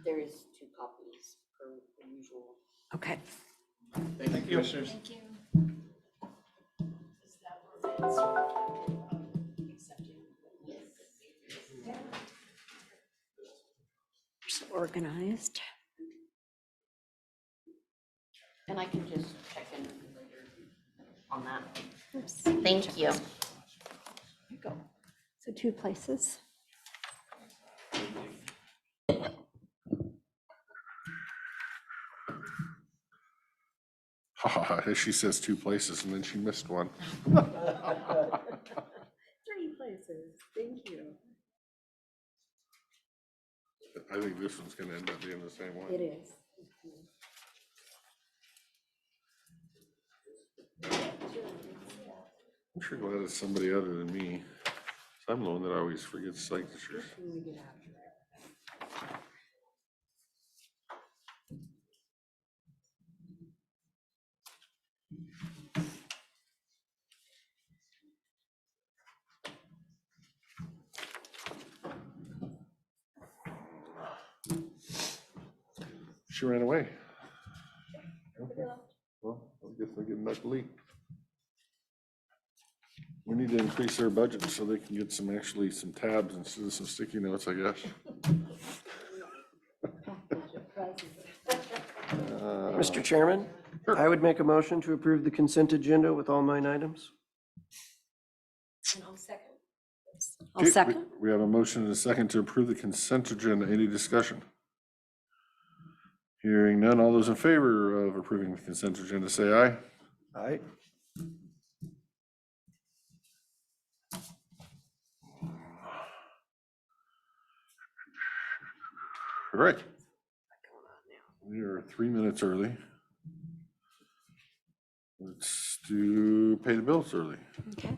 [SPEAKER 9] There is 2 copies per usual.
[SPEAKER 2] Okay.
[SPEAKER 5] Thank you, Commissioners.
[SPEAKER 8] Thank you.
[SPEAKER 9] Is that where it's accepting?
[SPEAKER 2] organized.
[SPEAKER 9] And I can just check in later on that.
[SPEAKER 2] Oops.
[SPEAKER 9] Thank you.
[SPEAKER 2] There you go. So 2 places.
[SPEAKER 1] She says 2 places and then she missed one.
[SPEAKER 2] 3 places. Thank you.
[SPEAKER 1] I think this one's gonna end up being the same one.
[SPEAKER 2] It is.
[SPEAKER 1] I'm sure glad it's somebody other than me. I'm the one that always forgets signatures. She ran away. Okay. Well, I guess they're getting lucky. We need to increase their budget so they can get some tabs instead of some sticky notes, I guess.
[SPEAKER 3] Mr. Chairman, I would make a motion to approve the consent agenda with all 9 items.
[SPEAKER 2] And I'll second.
[SPEAKER 1] Okay,
[SPEAKER 2] I'll second.
[SPEAKER 1] We have a motion and a second to approve the consent agenda. Any discussion? Hearing none, all those in favor of approving the consent agenda, say aye.
[SPEAKER 3] Aye.
[SPEAKER 1] All right. We are 3 minutes early. Let's do pay the bills early.
[SPEAKER 2] Okay.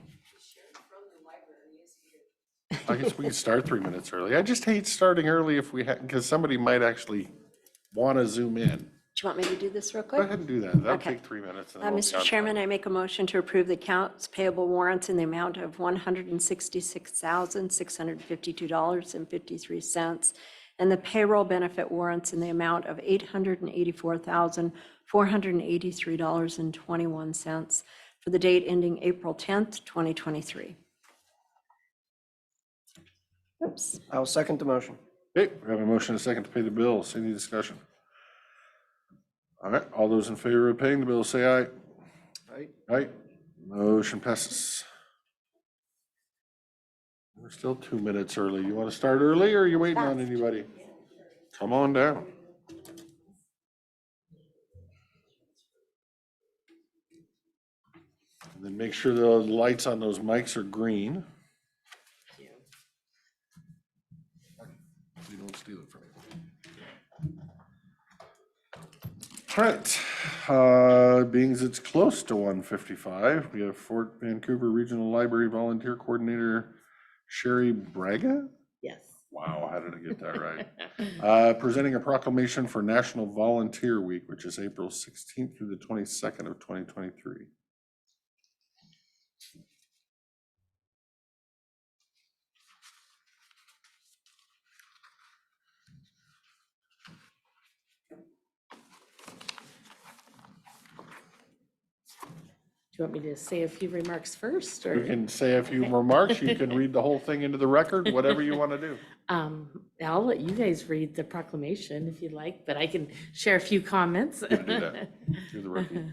[SPEAKER 1] I guess we can start 3 minutes early. I just hate starting early if we because somebody might actually want to zoom in.
[SPEAKER 2] Do you want me to do this real
[SPEAKER 1] Go
[SPEAKER 2] quick?
[SPEAKER 1] ahead and do that. That'll
[SPEAKER 2] Okay.
[SPEAKER 1] take 3 minutes. and then we'll be
[SPEAKER 2] Mr.
[SPEAKER 1] on
[SPEAKER 2] Chairman,
[SPEAKER 1] time.
[SPEAKER 2] I make a motion to approve the accounts payable warrants in the amount of $166,652.53 and the payroll benefit warrants in the amount of $884,483.21 for the date ending April 10th, 2023. Oops.
[SPEAKER 3] I'll second the motion.
[SPEAKER 1] Okay, we have a motion and a second to pay the bills. Any discussion? All right, all those in favor of paying the bills, say aye.
[SPEAKER 3] Aye.
[SPEAKER 1] Aye. Motion passes. We're still 2 minutes early. You want to start early or are you waiting on anybody? Come on down. And then make sure the lights on those mics are green. You don't steal it from me. All right, being as it's close to 1:55, we have Fort Vancouver Regional Library Volunteer Coordinator Sherry Braga.
[SPEAKER 9] Yes.
[SPEAKER 1] Wow, how did I get that right? Presenting a proclamation for National Volunteer Week, which is April 16th through the 22nd of 2023.
[SPEAKER 10] Do you want me to say a few remarks first,
[SPEAKER 1] You
[SPEAKER 10] or?
[SPEAKER 1] can say a few remarks, you can read the whole thing into the record, whatever you want to do.
[SPEAKER 10] I'll let you guys read the proclamation if you'd like, but I can share a few comments.
[SPEAKER 1] You can do that. Do the rookie.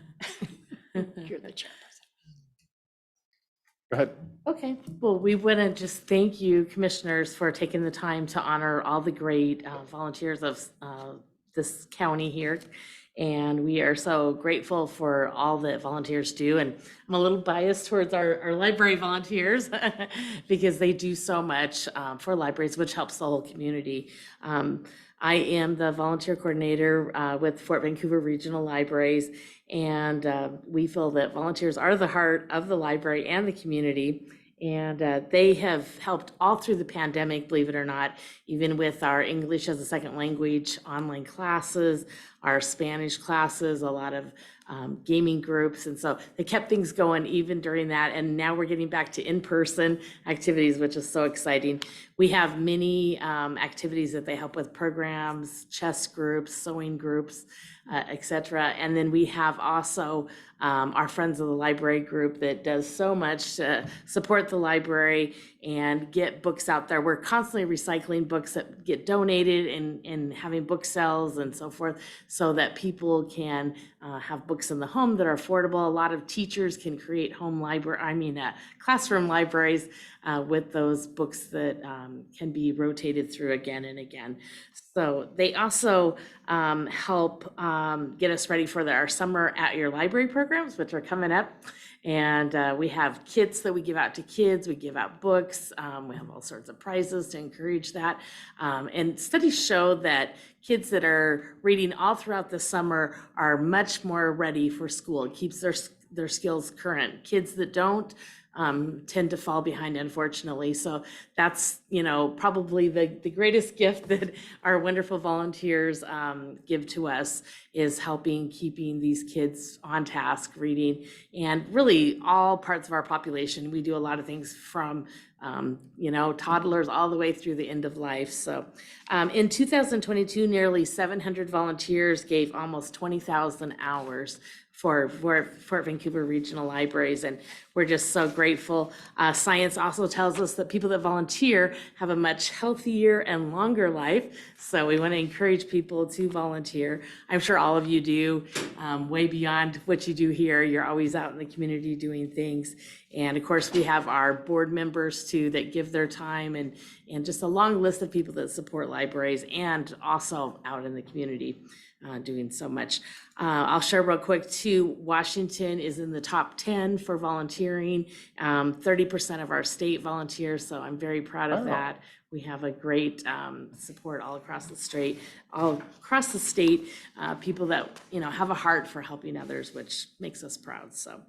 [SPEAKER 2] You're the chairperson.
[SPEAKER 1] Go ahead.
[SPEAKER 10] Okay, well, we want to just thank you, commissioners, for taking the time to honor all the great volunteers of this county here. And we are so grateful for all that volunteers do. And I'm a little biased towards our library volunteers because they do so much for libraries, which helps the whole community. I am the volunteer coordinator with Fort Vancouver Regional Libraries, and we feel that volunteers are the heart of the library and the community. And they have helped all through the pandemic, believe it or not, even with our English as a second language online classes, our Spanish classes, a lot of gaming groups. And so they kept things going even during that. And now we're getting back to in-person activities, which is so exciting. We have many activities that they help with, programs, chess groups, sewing groups, et cetera. And then we have also our Friends of the Library group that does so much to support the library and get books out there. We're constantly recycling books that get donated and having book sales and so forth, so that people can have books in the home that are affordable. A lot of teachers can create classroom libraries with those books that can be rotated through again and again. So they also help get us ready for our summer at your library programs, which are coming up. And we have kits that we give out to kids. We give out books. We have all sorts of prizes to encourage that. And studies show that kids that are reading all throughout the summer are much more ready for school. It keeps their skills current. Kids that don't tend to fall behind, unfortunately. So that's, probably the greatest gift that our wonderful volunteers give to us, is keeping these kids on task reading. And really all parts of our population. We do a lot of things from toddlers all the way through the end of life. So in 2022, nearly 700 volunteers gave almost 20,000 hours for Fort Vancouver Regional Libraries, and we're just so grateful. Science also tells us that people that volunteer have a much healthier and longer life, so we want to encourage people to volunteer. I'm sure all of you do, way beyond what you do here. You're always out in the community doing things. And of course, we have our board members too that give their time, and just a long list of people that support libraries and also out in the community doing so much. I'll share real quick too, Washington is in the top 10 for volunteering, 30% of our state volunteers, so I'm very proud of that. We have a great support all across the state, people that have a heart for helping others, which makes us proud. So,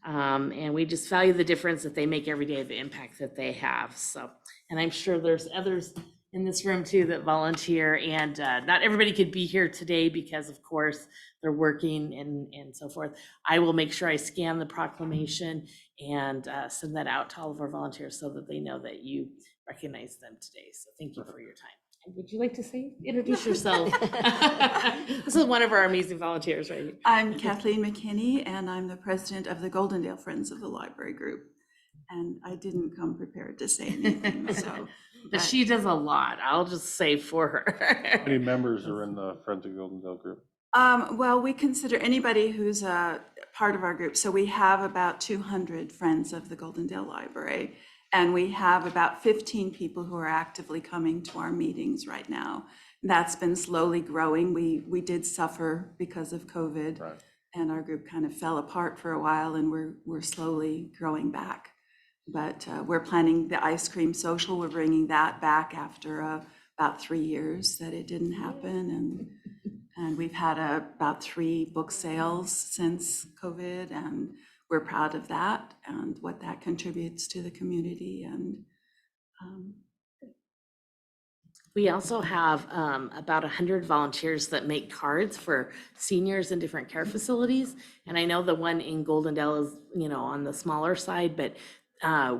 [SPEAKER 10] and we just value the difference that they make every day, the impact that they have. So, and I'm sure there's others in this room too that volunteer, and not everybody could be here today because of course they're working and so forth. I will make sure I scan the proclamation and send that out to all of our volunteers so that they know that you recognize them today. So thank you for your time. And would you like to introduce yourself? This is one of our amazing volunteers, right?
[SPEAKER 11] I'm Kathleen McKinney, and I'm the president of the Goldendale Friends of the Library Group. And I didn't come prepared to say anything, so.
[SPEAKER 10] But she does a lot. I'll just say for her.
[SPEAKER 1] How many members are in the Friends of Goldendale group?
[SPEAKER 11] Well, we consider anybody who's a part of our group. So we have about 200 Friends of the Goldendale Library, and we have about 15 people who are actively coming to our meetings right now. That's been slowly growing. We did suffer because of COVID, right, and our group kind of fell apart for a while, and we're slowly growing back. But we're planning the ice cream social. We're bringing that back after about 3 years that it didn't happen. And we've had about 3 book sales since COVID, and we're proud of that and what that contributes to the community. And
[SPEAKER 10] we also have about 100 volunteers that make cards for seniors in different care facilities. And I know the one in Goldendale is, on the smaller side, but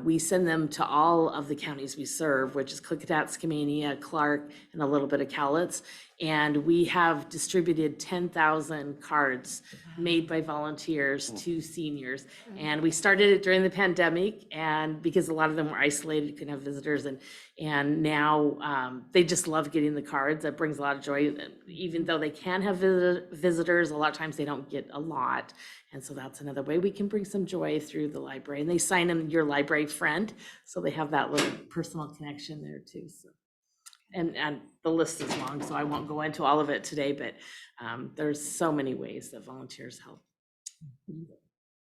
[SPEAKER 10] we send them to all of the counties we serve, which is Klickitat, Skamania, Clark, and a little bit of Cowlitz. And we have distributed 10,000 cards made by volunteers to seniors. And we started it during the pandemic, and because a lot of them were isolated, couldn't have visitors, and now they just love getting the cards. That brings a lot of joy. Even though they can have visitors, a lot of times they don't get a lot. And so that's another way we can bring some joy through the library. And they sign them your library friend, so they have that little personal connection there too. So, and the list is long, so I won't go into all of it today, but there's so many ways that volunteers help.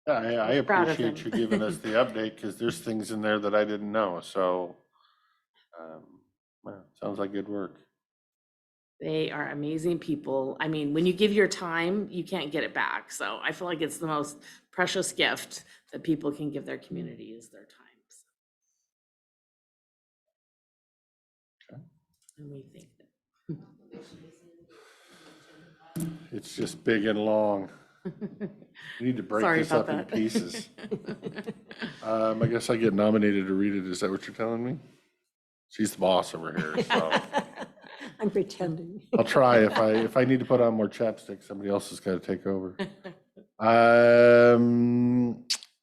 [SPEAKER 1] Yeah, I appreciate you giving us the update, because there's things in there that I didn't know. So well, sounds like good work.
[SPEAKER 10] They are amazing people. I mean, when you give your time, you can't get it back. So I feel like it's the most precious gift that people can give their community is their time.
[SPEAKER 1] Okay.
[SPEAKER 10] And we think that.
[SPEAKER 1] It's just big and long. We need to break this up in pieces. I guess I get nominated to read it. Is that what you're telling me? She's the boss over here, so.
[SPEAKER 2] I'm pretending.
[SPEAKER 1] I'll try. If I need to put on more chapstick, somebody else has got to take over.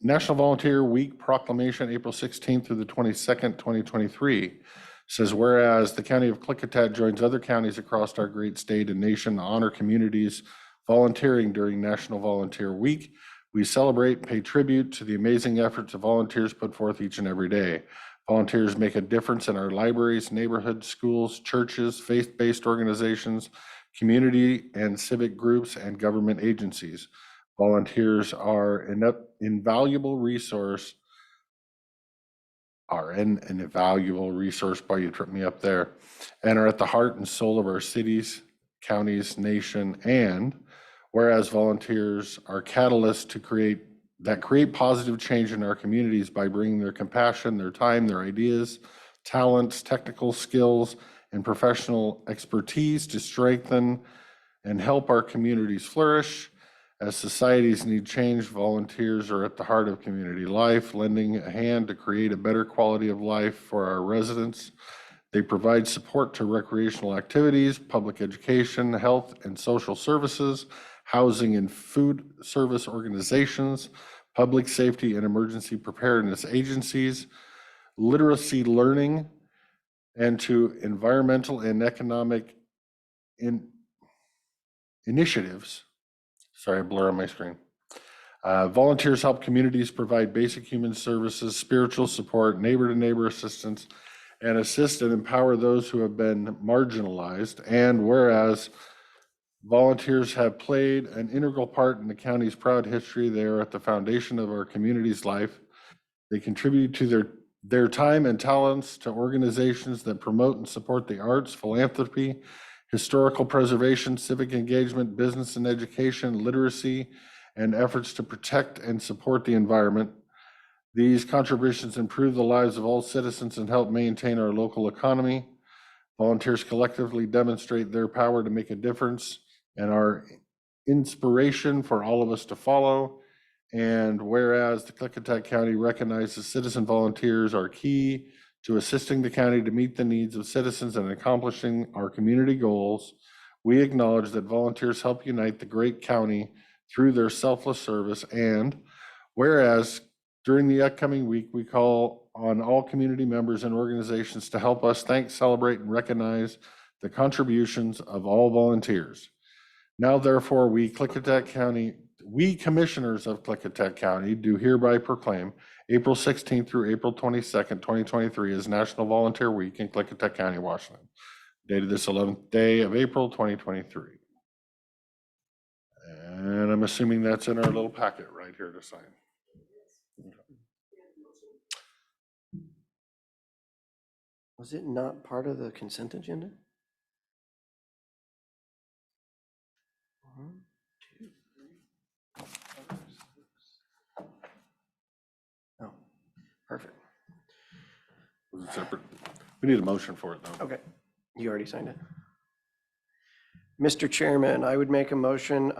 [SPEAKER 1] National Volunteer Week proclamation, April 16th through the 22nd, 2023. Says, whereas the county of Klickitat joins other counties across our great state and nation to honor communities volunteering during National Volunteer Week, we celebrate and pay tribute to the amazing efforts of volunteers put forth each and every day. Volunteers make a difference in our libraries, neighborhoods, schools, churches, faith-based organizations, community and civic groups, and government agencies. Volunteers are an invaluable resource, an invaluable resource, boy, you tripped me up there, and are at the heart and soul of our cities, counties, nation, and whereas volunteers are catalysts to create positive change in our communities by bringing their compassion, their time, their ideas, talents, technical skills, and professional expertise to strengthen and help our communities flourish. As societies need change, volunteers are at the heart of community life, lending a hand to create a better quality of life for our residents. They provide support to recreational activities, public education, health and social services, housing and food service organizations, public safety and emergency preparedness agencies, literacy learning, and to environmental and economic initiatives. Sorry, a blur on my screen. Volunteers help communities provide basic human services, spiritual support, neighbor-to-neighbor assistance, and assist and empower those who have been marginalized. And whereas volunteers have played an integral part in the county's proud history, they are at the foundation of our community's life. They contribute to their time and talents to organizations that promote and support the arts, philanthropy, historical preservation, civic engagement, business and education, literacy, and efforts to protect and support the environment. These contributions improve the lives of all citizens and help maintain our local economy. Volunteers collectively demonstrate their power to make a difference and are inspiration for all of us to follow. And whereas the Klickitat County recognizes citizen volunteers are key to assisting the county to meet the needs of citizens and accomplishing our community goals, we acknowledge that volunteers help unite the great county through their selfless service. And whereas during the upcoming week, we call on all community members and organizations to help us thank, celebrate, and recognize the contributions of all volunteers. Now, therefore, we commissioners of Klickitat County do hereby proclaim April 16th through April 22nd, 2023 as National Volunteer Week in Klickitat County, Washington, dated this 11th day of April, 2023. And I'm assuming that's in our little packet right here to sign.
[SPEAKER 3] Was it not part of the consent agenda? 1, 2, 3, 4, 5, 6. Oh, perfect.
[SPEAKER 1] Was it separate? We need a motion for it though.
[SPEAKER 3] Okay, you already signed it. Mr. Chairman, I would make a motion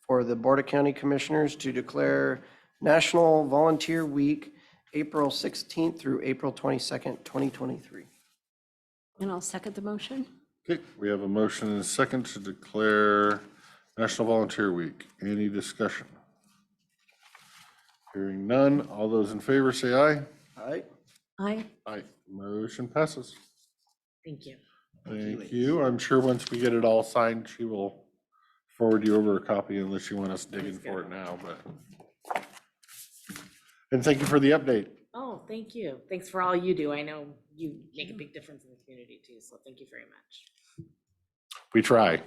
[SPEAKER 3] for the Board of County Commissioners to declare National Volunteer Week, April 16th through April 22nd, 2023.
[SPEAKER 2] And I'll second the motion.
[SPEAKER 1] Okay, we have a motion and a second to declare National Volunteer Week. Any discussion? Hearing none, all those in favor say aye.
[SPEAKER 3] Aye.
[SPEAKER 2] Aye.
[SPEAKER 1] Aye. Motion passes.
[SPEAKER 10] Thank you.
[SPEAKER 1] Thank you. I'm sure once we get it all signed, she will forward you over a copy unless you want us digging for it now, but. And thank you for the update.
[SPEAKER 10] Oh, thank you. Thanks for all you do. I know you make a big difference in the community too, so thank you very much.
[SPEAKER 1] We try.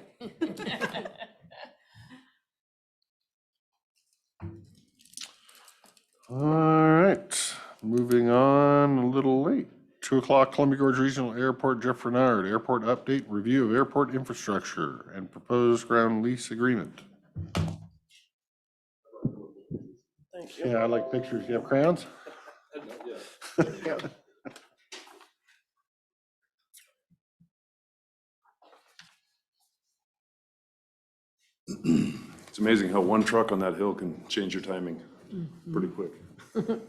[SPEAKER 1] All right, moving on a little late. 2 o'clock, Columbia Gorge Regional Airport, Jeff Renard, airport update, review of airport infrastructure and proposed ground lease agreement.
[SPEAKER 3] Thank you.
[SPEAKER 1] Yeah, I like pictures. You have crayons?
[SPEAKER 3] Yeah.
[SPEAKER 12] It's amazing how one truck on that hill can change your timing pretty quick. The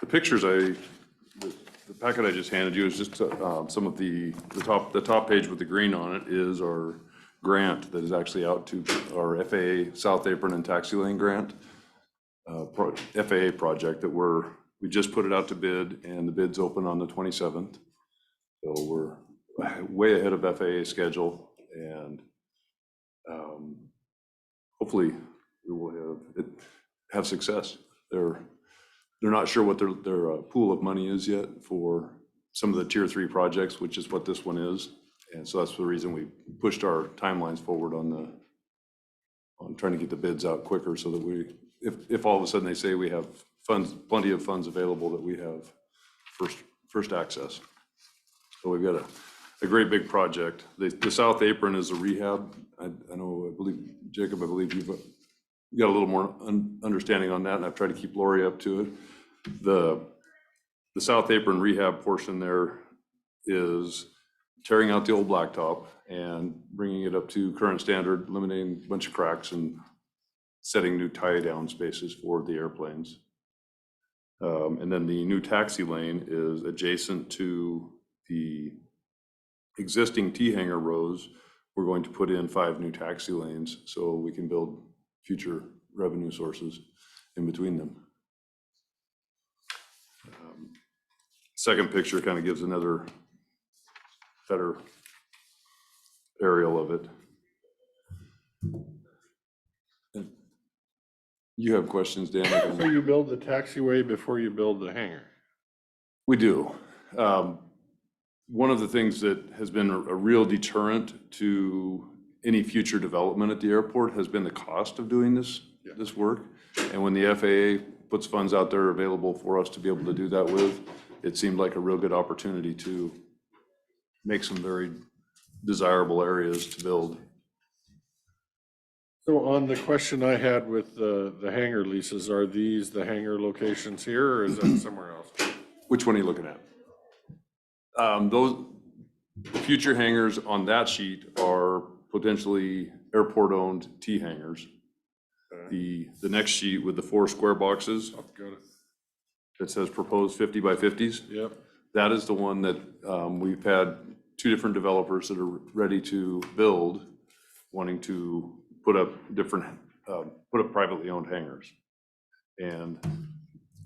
[SPEAKER 12] pictures the packet I just handed you is just some of the top page with the green on it is our grant that is actually out to our FAA South Apron and Taxi Lane grant, FAA project that we just put it out to bid, and the bid's open on the 27th. So we're way ahead of FAA schedule, and hopefully we will have success. They're not sure what their pool of money is yet for some of the tier 3 projects, which is what this one is. And so that's the reason we pushed our timelines forward on trying to get the bids out quicker, so that if all of a sudden they say we have funds, plenty of funds available, that we have first access. So we've got a great big project. The South Apron is a rehab. I believe, Jacob, I believe you've got a little more understanding on that, and I've tried to keep Lori up to it. The South Apron rehab portion there is tearing out the old blacktop and bringing it up to current standard, eliminating a bunch of cracks and setting new tie-down spaces for the airplanes. And then the new taxi lane is adjacent to the existing T-hanger rows. We're going to put in 5 new taxi lanes so we can build future revenue sources in between them. Second picture kind of gives another better aerial of it. And you have questions, Dan?
[SPEAKER 1] So you build the taxiway before you build the hangar?
[SPEAKER 12] We do. One of the things that has been a real deterrent to any future development at the airport has been the cost of doing this work. And when the FAA puts funds out there available for us to be able to do that with, it seemed like a real good opportunity to make some very desirable areas to build.
[SPEAKER 1] So on the question I had with the hangar leases, are these the hangar locations here, or is that somewhere else?
[SPEAKER 12] Which one are you looking at? Those future hangars on that sheet are potentially airport-owned T hangars. The next sheet with the 4 square boxes that says proposed 50 by 50s.
[SPEAKER 1] Yep.
[SPEAKER 12] That is the one that we've had 2 different developers that are ready to build, wanting to put up privately owned hangars. And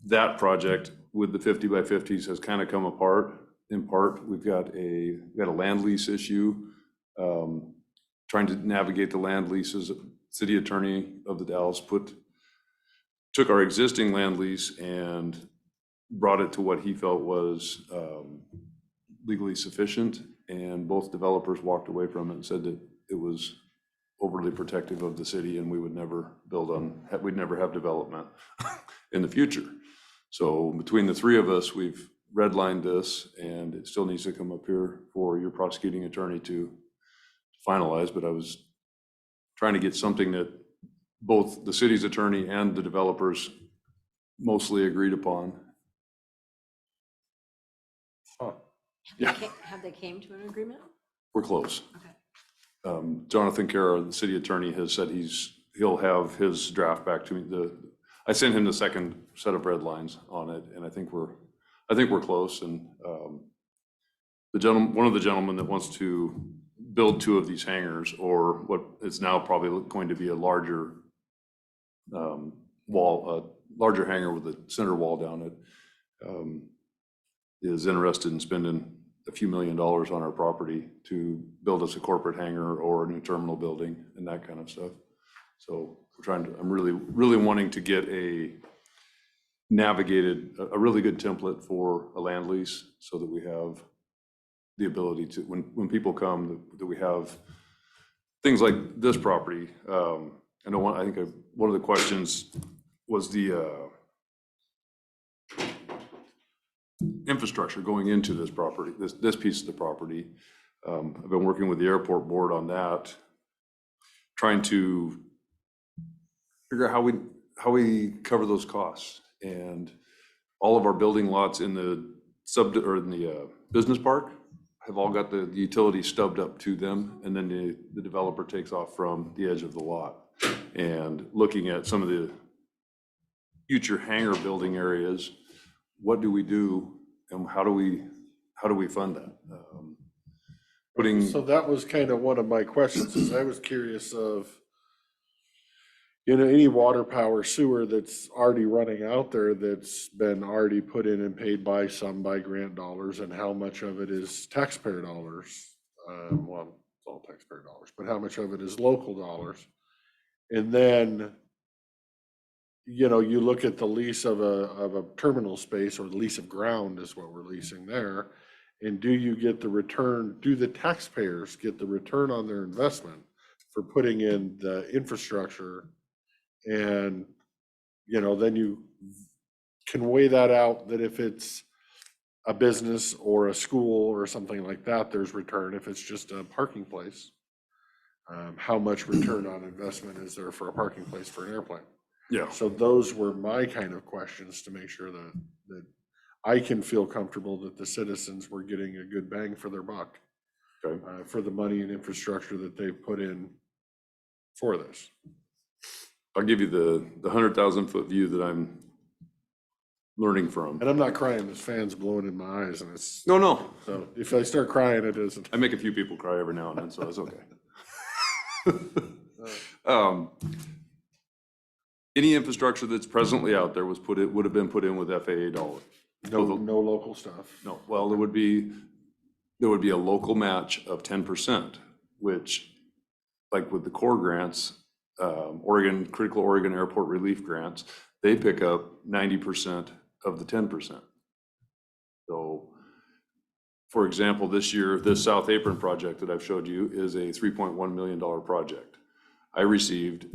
[SPEAKER 12] that project with the 50 by 50s has kind of come apart. In part, we've got a land lease issue, trying to navigate the land leases. City attorney of the Dalles took our existing land lease and brought it to what he felt was legally sufficient, and both developers walked away from it and said that it was overly protective of the city, and we would never we'd never have development in the future. So between the 3 of us, we've redlined this, and it still needs to come up here for your prosecuting attorney to finalize. But I was trying to get something that both the city's attorney and the developers mostly agreed upon.
[SPEAKER 1] Oh.
[SPEAKER 12] Yeah,
[SPEAKER 2] Have they came to an agreement?
[SPEAKER 12] we're close.
[SPEAKER 2] Okay.
[SPEAKER 12] Jonathan Carr, the city attorney, has said he'll have his draft back to me. I sent him the second set of red lines on it, and I think we're close. And one of the gentlemen that wants to build 2 of these hangars, or what is now probably going to be a larger larger hangar with a center wall down it, is interested in spending a few $1 million on our property to build us a corporate hangar or a new terminal building and that kind of stuff. So I'm really wanting to get a really good template for a land lease, so that we have the ability to, when people come, that we have things like this property. I think one of the questions was the infrastructure going into this property, this piece of the property. I've been working with the airport board on that, trying to figure out how we cover those costs. And all of our building lots in the business park have all got the utilities stubbed up to them, and then the developer takes off from the edge of the lot. And looking at some of the future hangar building areas, what do we do, and how do we how do we fund that? Putting,
[SPEAKER 1] So that was kind of one of my questions, is I was curious of, any water, power, sewer that's already running out there that's been already put in and paid by grant dollars, and how much of it is taxpayer dollars? Well, it's all taxpayer dollars, but how much of it is local dollars? And then, you look at the lease of a terminal space, or the lease of ground is what we're leasing there. And do you get the return, do the taxpayers get the return on their investment for putting in the infrastructure? And, then you can weigh that out, that if it's a business or a school or something like that, there's return. If it's just a parking place, how much return on investment is there for a parking place for an airplane?
[SPEAKER 12] yeah,
[SPEAKER 1] So those were my kind of questions, to make sure that I can feel comfortable that the citizens were getting a good bang for their buck,
[SPEAKER 12] okay.
[SPEAKER 1] for the money and infrastructure that they've put in for this.
[SPEAKER 12] I'll give you the 100,000-foot view that I'm learning from.
[SPEAKER 1] And I'm not crying, this fan's blowing in my eyes, and it's,
[SPEAKER 12] No,
[SPEAKER 1] so if I start crying, it isn't.
[SPEAKER 12] I make a few people cry every now and then, so it's okay. Any infrastructure that's presently out there would have been put in with FAA dollars.
[SPEAKER 1] No local stuff.
[SPEAKER 12] No, well, there would be a local match of 10%, which, like with the core grants, Critical Oregon Airport Relief Grants, they pick up 90% of the 10%. So, for example, this year, this South Apron project that I've showed you is a $3.1 million project. We received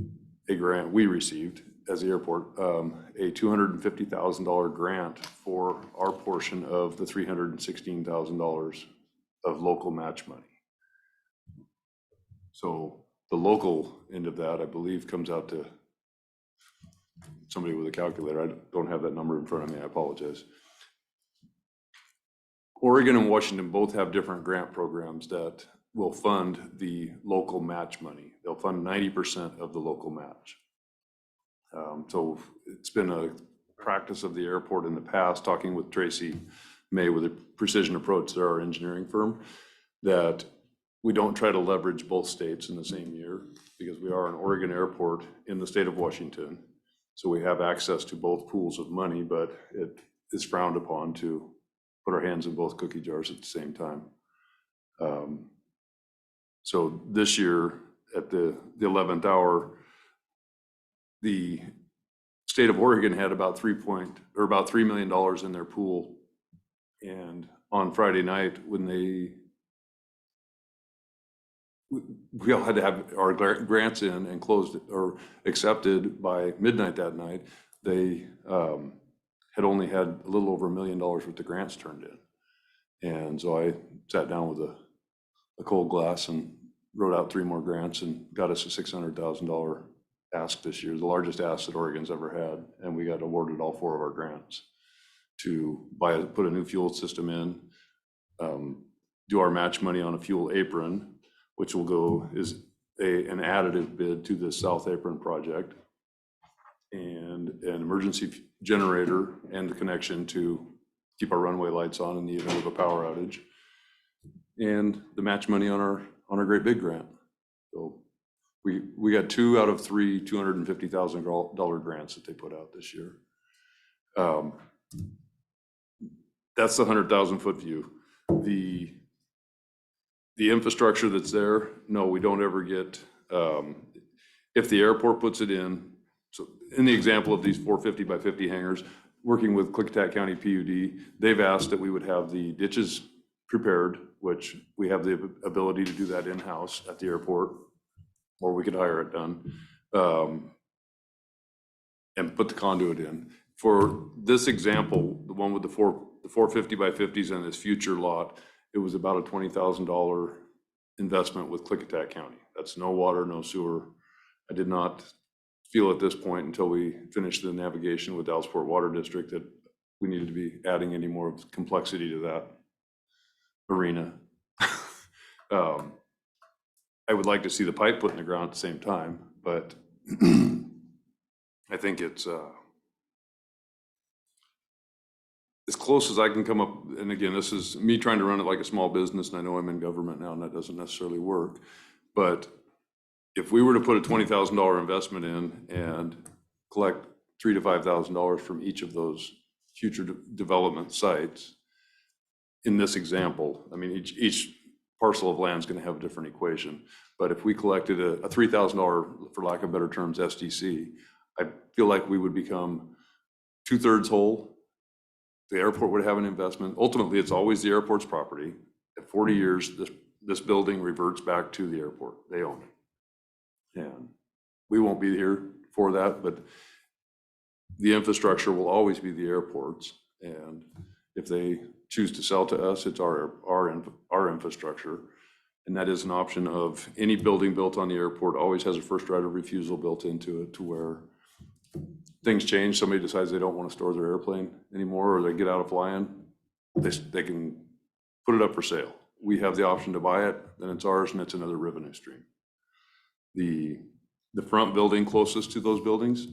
[SPEAKER 12] as the airport, a $250,000 grant for our portion of the $316,000 of local match money. So the local end of that, I believe, comes out to, somebody with a calculator, I don't have that number in front of me, I apologize. Oregon and Washington both have different grant programs that will fund the local match money. They'll fund 90% of the local match. So it's been a practice of the airport in the past, talking with Tracy May with a Precision Approach, they're our engineering firm, that we don't try to leverage both states in the same year, because we are an Oregon airport in the state of Washington. So we have access to both pools of money, but it is frowned upon to put our hands in both cookie jars at the same time. So this year at the 11th hour, the state of Oregon had about $3 million in their pool. And on Friday night, when we all had to have our grants in and closed or accepted by midnight that night, they had only had a little over $1 million worth of grants turned in. And so I sat down with a cold glass and wrote out 3 more grants and got us a $600,000 ask this year, the largest ask that Oregon's ever had. And we got awarded all 4 of our grants to put a new fuel system in, do our match money on a fuel apron, which will go is an additive bid to the South Apron project, and an emergency generator and the connection to keep our runway lights on in the event of a power outage, and the match money on our great big grant. So we got 2 out of 3 $250,000 grants that they put out this year. That's the 100,000-foot view. The infrastructure that's there, no, we don't ever get, if the airport puts it in, so in the example of these 450 by 50 hangars, working with Klickitat County PUD, they've asked that we would have the ditches prepared, which we have the ability to do that in-house at the airport, or we could hire it done, and put the conduit in. For this example, the one with the 450 by 50s and this future lot, it was about a $20,000 investment with Klickitat County. That's no water, no sewer. I did not feel at this point, until we finished the navigation with Dallasport Water District, that we needed to be adding any more complexity to that arena. I would like to see the pipe put in the ground at the same time, but I think it's as close as I can come up, and again, this is me trying to run it like a small business, and I know I'm in government now, and that doesn't necessarily work. But if we were to put a $20,000 investment in and collect $3,000 to $5,000 from each of those future development sites, in this example, I mean, each parcel of land is going to have a different equation. But if we collected a $3,000, for lack of better terms, SDC, I feel like we would become 2/3 whole. The airport would have an investment. Ultimately, it's always the airport's property. At 40 years, this building reverts back to the airport. They own it. And we won't be here for that, but the infrastructure will always be the airport's. And if they choose to sell to us, it's our infrastructure. And that is an option of any building built on the airport always has a first right of refusal built into it, to where things change, somebody decides they don't want to store their airplane anymore, or they get out of flying, they can put it up for sale. We have the option to buy it, then it's ours, and it's another revenue stream. The front building closest to those buildings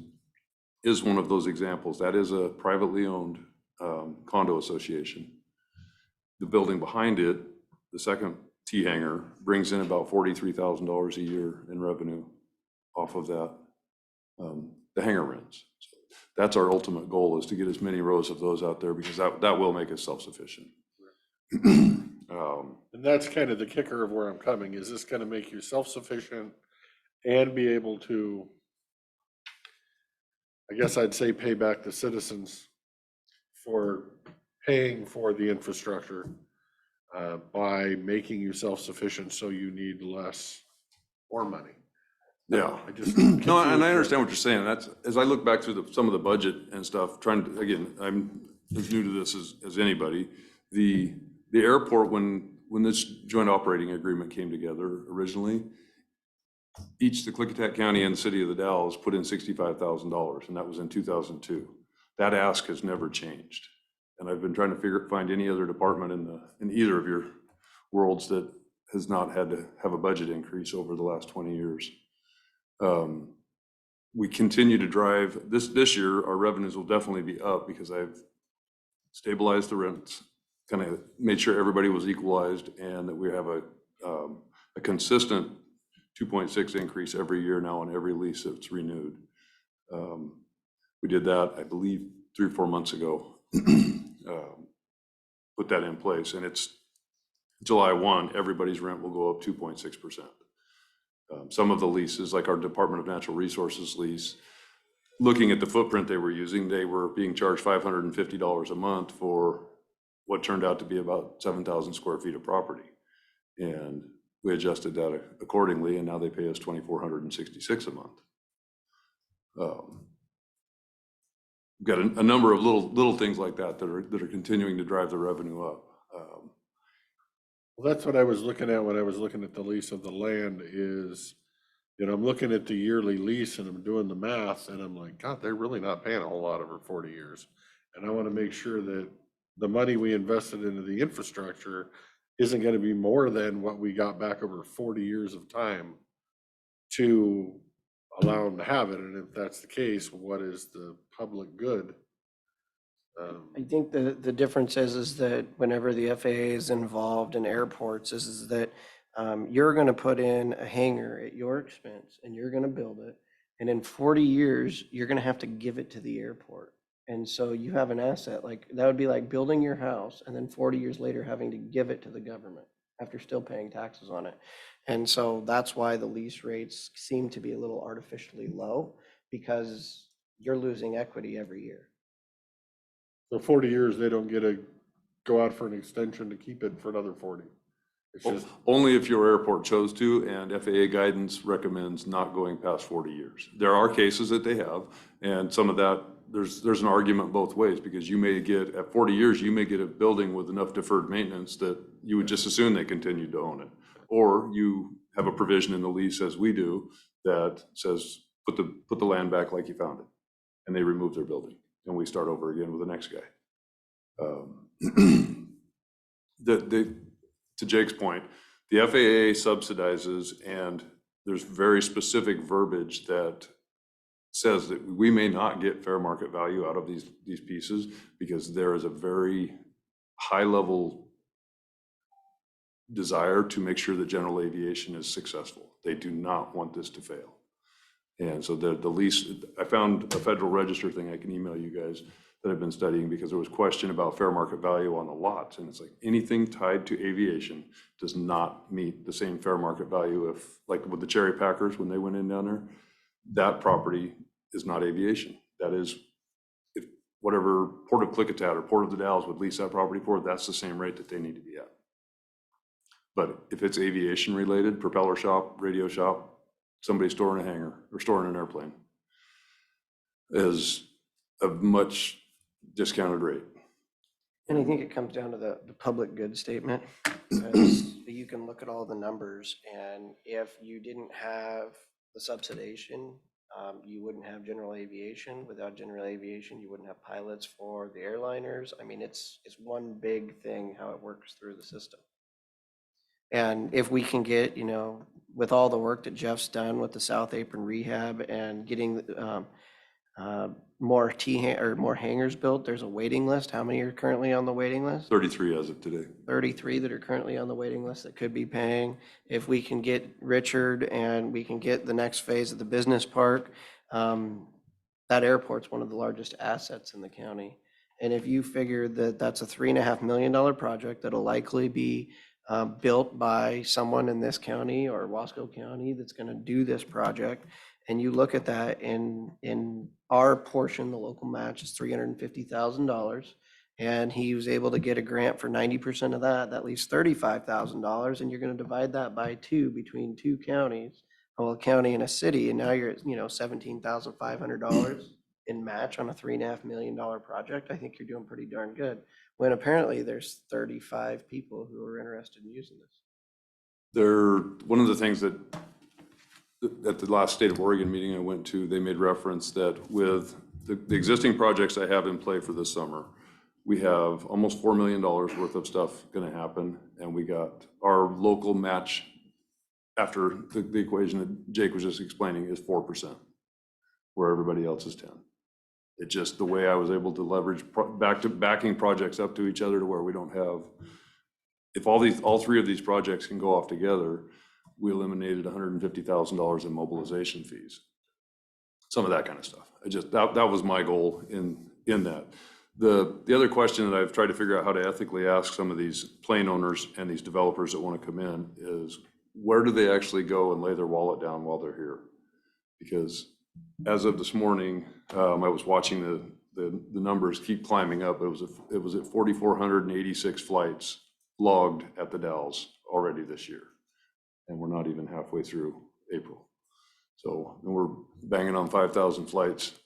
[SPEAKER 12] is one of those examples. That is a privately owned condo association. The building behind it, the second T hangar, brings in about $43,000 a year in revenue off of that, the hangar rents. So that's our ultimate goal, is to get as many rows of those out there, because that will make us self-sufficient.
[SPEAKER 1] And that's kind of the kicker of where I'm coming. Is this going to make you self-sufficient and be able to, I guess I'd say, pay back the citizens for paying for the infrastructure by making you self-sufficient, so you need less or money?
[SPEAKER 12] Yeah.
[SPEAKER 1] I just
[SPEAKER 12] No, and I understand what you're saying. That's, as I look back through some of the budget and stuff, trying to, again, I'm as new to this as anybody. The airport, when this joint operating agreement came together originally, the Klickitat County and the city of the Dalles put in $65,000, and that was in 2002. That ask has never changed. And I've been trying to find any other department in either of your worlds that has not had to have a budget increase over the last 20 years. We continue to drive this year. Our revenues will definitely be up because I've stabilized the rents, kind of made sure everybody was equalized, and that we have a consistent 2.6 increase every year now on every lease that's renewed. We did that, I believe, 3 or 4 months ago. Put that in place, and it's July 1, everybody's rent will go up 2.6%. Some of the leases, like our Department of Natural Resources lease, looking at the footprint they were using, they were being charged $550 a month for what turned out to be about 7,000 square feet of property. And we adjusted that accordingly, and now they pay us $2,466 a month. We've got a number of little things like that that are continuing to drive the revenue up.
[SPEAKER 1] Well, that's what I was looking at when I was looking at the lease of the land is, I'm looking at the yearly lease and I'm doing the math, and I'm like, God, they're really not paying a whole lot over 40 years. And I want to make sure that the money we invested into the infrastructure isn't going to be more than what we got back over 40 years of time to allow them to have it. And if that's the case, what is the public good?
[SPEAKER 3] I think the difference is that whenever the FAA is involved in airports is that you're going to put in a hangar at your expense, and you're going to build it. And in 40 years, you're going to have to give it to the airport. And so you have an asset. Like, that would be like building your house and then 40 years later having to give it to the government after still paying taxes on it. And so that's why the lease rates seem to be a little artificially low, because you're losing equity every year.
[SPEAKER 1] So 40 years, they don't get to go out for an extension to keep it for another 40. It's just
[SPEAKER 12] only if your airport chose to, and FAA guidance recommends not going past 40 years. There are cases that they have, and some of that, there's an argument both ways, because you may get, at 40 years, you may get a building with enough deferred maintenance that you would just assume they continued to own it. Or you have a provision in the lease, as we do, that says, put the land back like you found it, and they remove their building, and we start over again with the next guy. To Jake's point, the FAA subsidizes, and there's very specific verbiage that says that we may not get fair market value out of these pieces because there is a very high level desire to make sure that general aviation is successful. They do not want this to fail. And so the lease, I found a Federal Register thing I can email you guys that I've been studying because there was question about fair market value on the lots. And it's like anything tied to aviation does not meet the same fair market value if, like with the Cherry Packers, when they went in down there, that property is not aviation. That is, if whatever Port of Klickitat or Port of the Dalles would lease that property for, that's the same rate that they need to be at. But if it's aviation related, propeller shop, radio shop, somebody storing a hangar or storing an airplane, is a much discounted rate.
[SPEAKER 3] And I think it comes down to the public good statement. Because you can look at all the numbers, and if you didn't have the subsidization, you wouldn't have general aviation. Without general aviation, you wouldn't have pilots for the airliners. I mean, it's one big thing how it works through the system. And if we can get, with all the work that Jeff's done with the South Apron rehab and getting more hangars built, there's a waiting list. How many are currently on the waiting list?
[SPEAKER 12] 33 as of today.
[SPEAKER 3] 33 that are currently on the waiting list that could be paying. If we can get Richard and we can get the next phase of the business park, that airport's one of the largest assets in the county. And if you figure that that's a $3.5 million project that'll likely be built by someone in this county or Wasco County that's going to do this project, and you look at that in our portion, the local match is $350,000, and he was able to get a grant for 90% of that. That leaves $35,000, and you're going to divide that by 2 between 2 counties, well, a county and a city, and now you're at $17,500 in match on a $3.5 million project. I think you're doing pretty darn good. When apparently there's 35 people who are interested in using this.
[SPEAKER 12] One of the things that at the last State of Oregon meeting I went to, they made reference that with the existing projects I have in play for this summer, we have almost $4 million worth of stuff going to happen. And we got our local match after the equation that Jake was just explaining is 4%, where everybody else is 10. It's just the way I was able to leverage backing projects up to each other to where we don't have, if all 3 of these projects can go off together, we eliminated $150,000 in mobilization fees. Some of that kind of stuff. That was my goal in that. The other question that I've tried to figure out how to ethically ask some of these plane owners and these developers that want to come in is, where do they actually go and lay their wallet down while they're here? Because as of this morning, I was watching the numbers keep climbing up. It was at 4,486 flights logged at the Dalles already this year, and we're not even halfway through April. So we're banging on 5,000 flights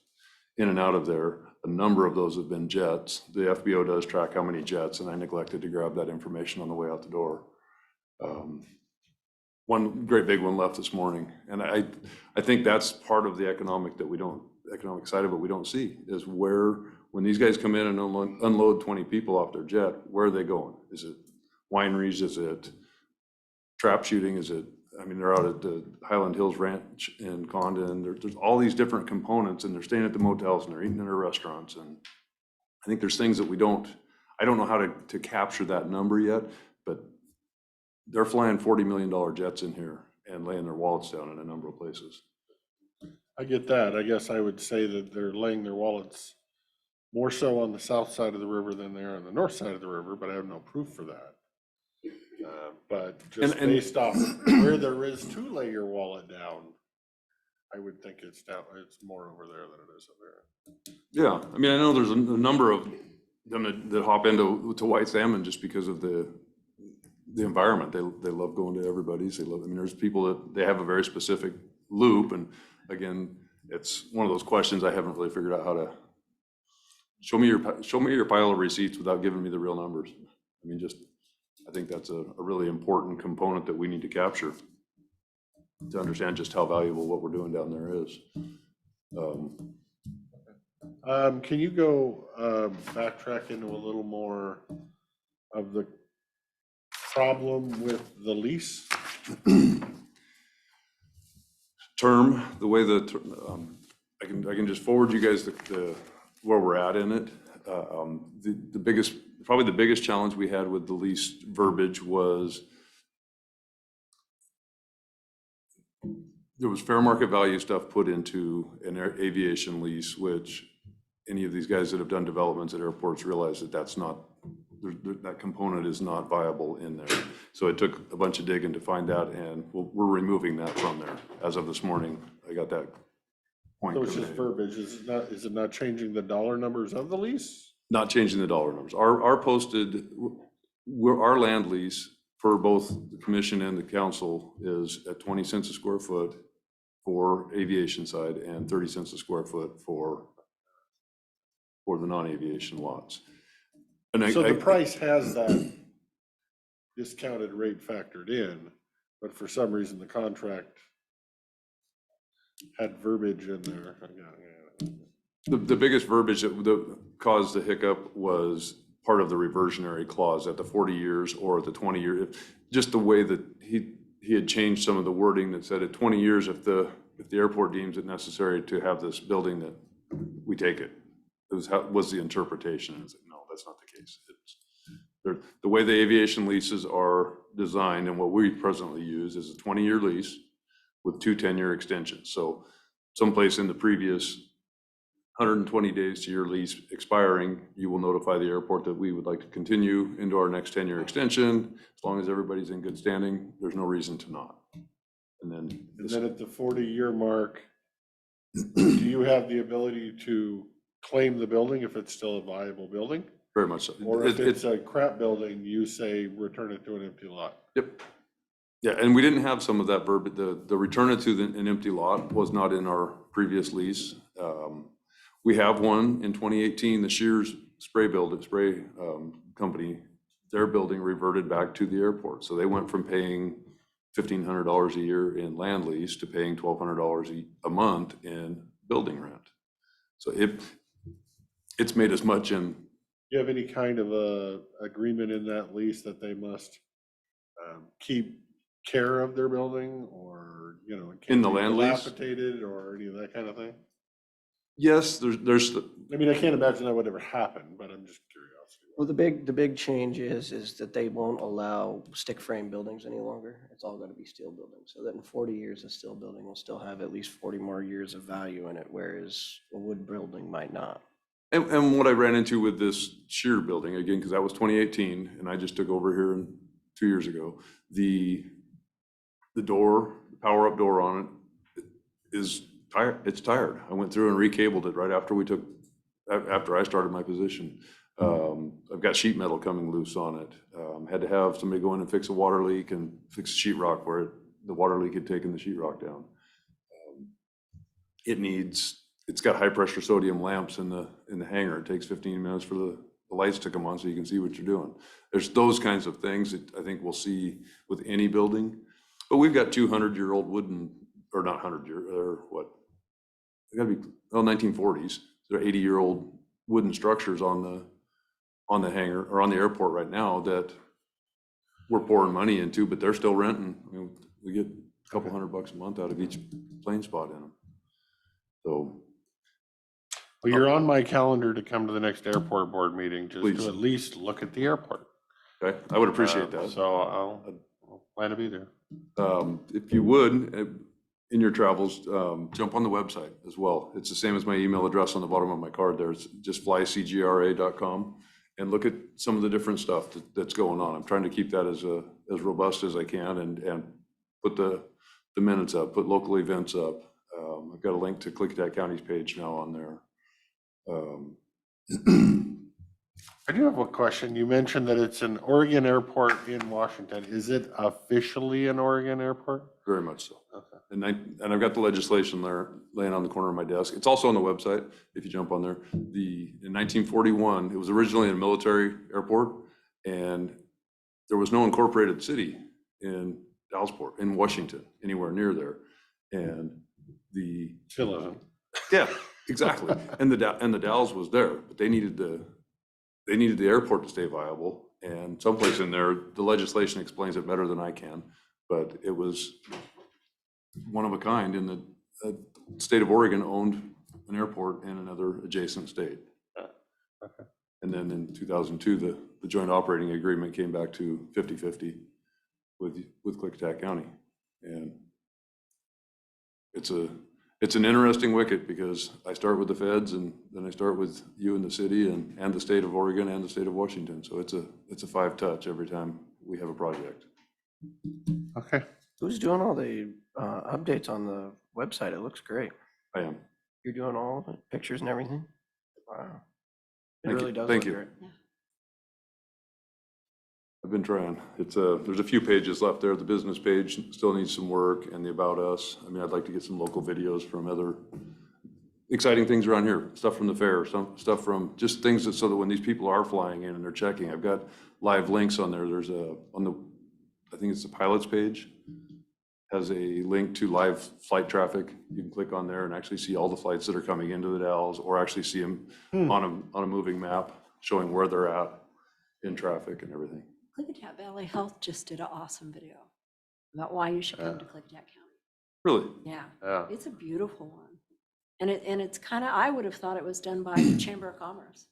[SPEAKER 12] in and out of there. A number of those have been jets. The FBO does track how many jets, and I neglected to grab that information on the way out the door. One great big one left this morning, and I think that's part of the economic side of it we don't see, is when these guys come in and unload 20 people off their jet, where are they going? Is it wineries? Is it trap shooting? They're out at the Highland Hills Ranch in Condon. There's all these different components, and they're staying at the motels and they're eating in their restaurants. And I think there's things that I don't know how to capture that number yet, but they're flying $40 million jets in here and laying their wallets down in a number of places.
[SPEAKER 1] I get that. I guess I would say that they're laying their wallets more so on the south side of the river than they are on the north side of the river, but I have no proof for that. But just based off where there is to lay your wallet down, I would think it's more over there than it is over there.
[SPEAKER 12] Yeah, I know there's a number of them that hop into white salmon just because of the environment. They love going to everybody's. There's people that they have a very specific loop, and again, it's one of those questions I haven't really figured out how to show me your pile of receipts without giving me the real numbers. I think that's a really important component that we need to capture to understand just how valuable what we're doing down there is.
[SPEAKER 1] Can you go backtrack into a little more of the problem with the lease?
[SPEAKER 12] Term, the way I can just forward you guys where we're at in it. Probably the biggest challenge we had with the lease verbiage was there was fair market value stuff put into an aviation lease, which any of these guys that have done developments at airports realize that that's not, that component is not viable in there. So it took a bunch of digging to find that, and we're removing that from there. As of this morning, I got that point.
[SPEAKER 1] So it's just verbiage, is it not changing the dollar numbers of the lease?
[SPEAKER 12] Not changing the dollar numbers. Our land lease for both the commission and the council is at 20 cents a square foot for aviation side and 30 cents a square foot for the non-aviation lots. And
[SPEAKER 1] So the price has that discounted rate factored in, but for some reason the contract had verbiage in there.
[SPEAKER 12] The biggest verbiage that caused the hiccup was part of the reversionary clause at the 40 years or the 20 year, just the way that he had changed some of the wording that said at 20 years, if the airport deems it necessary to have this building, that we take it. It was the interpretation. And I said, no, that's not the case. The way the aviation leases are designed and what we presently use is a 20-year lease with 2 10-year extensions. So someplace in the previous 120 days to your lease expiring, you will notify the airport that we would like to continue into our next 10-year extension. As long as everybody's in good standing, there's no reason to not. And then
[SPEAKER 1] at the 40-year mark, do you have the ability to claim the building if it's still a viable building?
[SPEAKER 12] Very much so.
[SPEAKER 1] Or if it's a crap building, you say return it to an empty lot?
[SPEAKER 12] Yep. Yeah, and we didn't have some of that verb, the return it to an empty lot was not in our previous lease. We have one in 2018, the Shears spray company, their building reverted back to the airport. So they went from paying $1,500 a year in land lease to paying $1,200 a month in building rent. So it's made as much in.
[SPEAKER 1] Do you have any kind of a agreement in that lease that they must keep care of their building, or, you know, it can't
[SPEAKER 12] In the
[SPEAKER 1] be
[SPEAKER 12] land lease?
[SPEAKER 1] dilapidated or any of that kind of thing?
[SPEAKER 12] Yes, there's.
[SPEAKER 1] I mean, I can't imagine that would ever happen, but I'm just curious.
[SPEAKER 3] Well, the big change is that they won't allow stick frame buildings any longer. It's all going to be steel buildings. So that in 40 years, a steel building will still have at least 40 more years of value in it, whereas a wood building might not.
[SPEAKER 12] And what I ran into with this sheer building, again, because that was 2018, and I just took over here 2 years ago, the door, the power-up door on it is tired. It's tired. I went through and recabled it right after I started my position. I've got sheet metal coming loose on it. Had to have somebody go in and fix a water leak and fix the sheetrock where the water leak had taken the sheetrock down. It's got high pressure sodium lamps in the hangar. It takes 15 minutes for the lights to come on so you can see what you're doing. There's those kinds of things that I think we'll see with any building. But we've got 200-year-old wooden, or not 100-year, or what? They gotta be, 1940s. They're 80-year-old wooden structures on the hangar or on the airport right now that we're pouring money into, but they're still renting. I mean, we get a couple $100 a month out of each plane spot in them. So.
[SPEAKER 1] Well, you're on my calendar to come to the next airport board meeting, just
[SPEAKER 12] Please.
[SPEAKER 1] to at least look at the airport.
[SPEAKER 12] Okay, I would appreciate that.
[SPEAKER 1] So I'll plan to be there.
[SPEAKER 12] If you would, in your travels, jump on the website as well. It's the same as my email address on the bottom of my card there. It's just flycgra.com and look at some of the different stuff that's going on. I'm trying to keep that as robust as I can and put the minutes up, put local events up. I've got a link to Klickitat County's page now on there.
[SPEAKER 1] I do have a question. You mentioned that it's an Oregon airport in Washington. Is it officially an Oregon airport?
[SPEAKER 12] Very much so.
[SPEAKER 1] Okay.
[SPEAKER 12] And I've got the legislation there laying on the corner of my desk. It's also on the website if you jump on there. In 1941, it was originally a military airport, and there was no incorporated city in Dallasport, in Washington, anywhere near there. And
[SPEAKER 1] Still isn't.
[SPEAKER 12] Yeah, exactly. And the Dalles was there, but they needed the airport to stay viable. And someplace in there, the legislation explains it better than I can, but it was one of a kind in the state of Oregon owned an airport in another adjacent state.
[SPEAKER 1] Okay.
[SPEAKER 12] And then in 2002, the joint operating agreement came back to 50-50 with Klickitat County. And it's an interesting wicket because I start with the feds and then I start with you and the city and the state of Oregon and the state of Washington. So it's a 5-touch every time we have a project.
[SPEAKER 1] Okay.
[SPEAKER 3] Who's doing all the updates on the website? It looks great.
[SPEAKER 12] I am.
[SPEAKER 3] You're doing all the pictures and everything? Wow. It
[SPEAKER 12] Thank you.
[SPEAKER 3] really does
[SPEAKER 12] Thank
[SPEAKER 3] look
[SPEAKER 12] you.
[SPEAKER 3] great.
[SPEAKER 12] I've been trying. There's a few pages left there. The business page still needs some work and the About Us. I mean, I'd like to get some local videos from other exciting things around here, stuff from the fair, some stuff from just things so that when these people are flying in and they're checking, I've got live links on there. There's I think it's the pilots page, has a link to live flight traffic. You can click on there and actually see all the flights that are coming into the Dalles, or actually see them on a moving map showing where they're at in traffic and everything.
[SPEAKER 2] Klickitat Valley Health just did an awesome video about why you should come to Klickitat County.
[SPEAKER 12] Really?
[SPEAKER 2] Yeah,
[SPEAKER 1] Yeah.
[SPEAKER 2] it's a beautiful one. And it's kind of, I would have thought it was done by the Chamber of Commerce.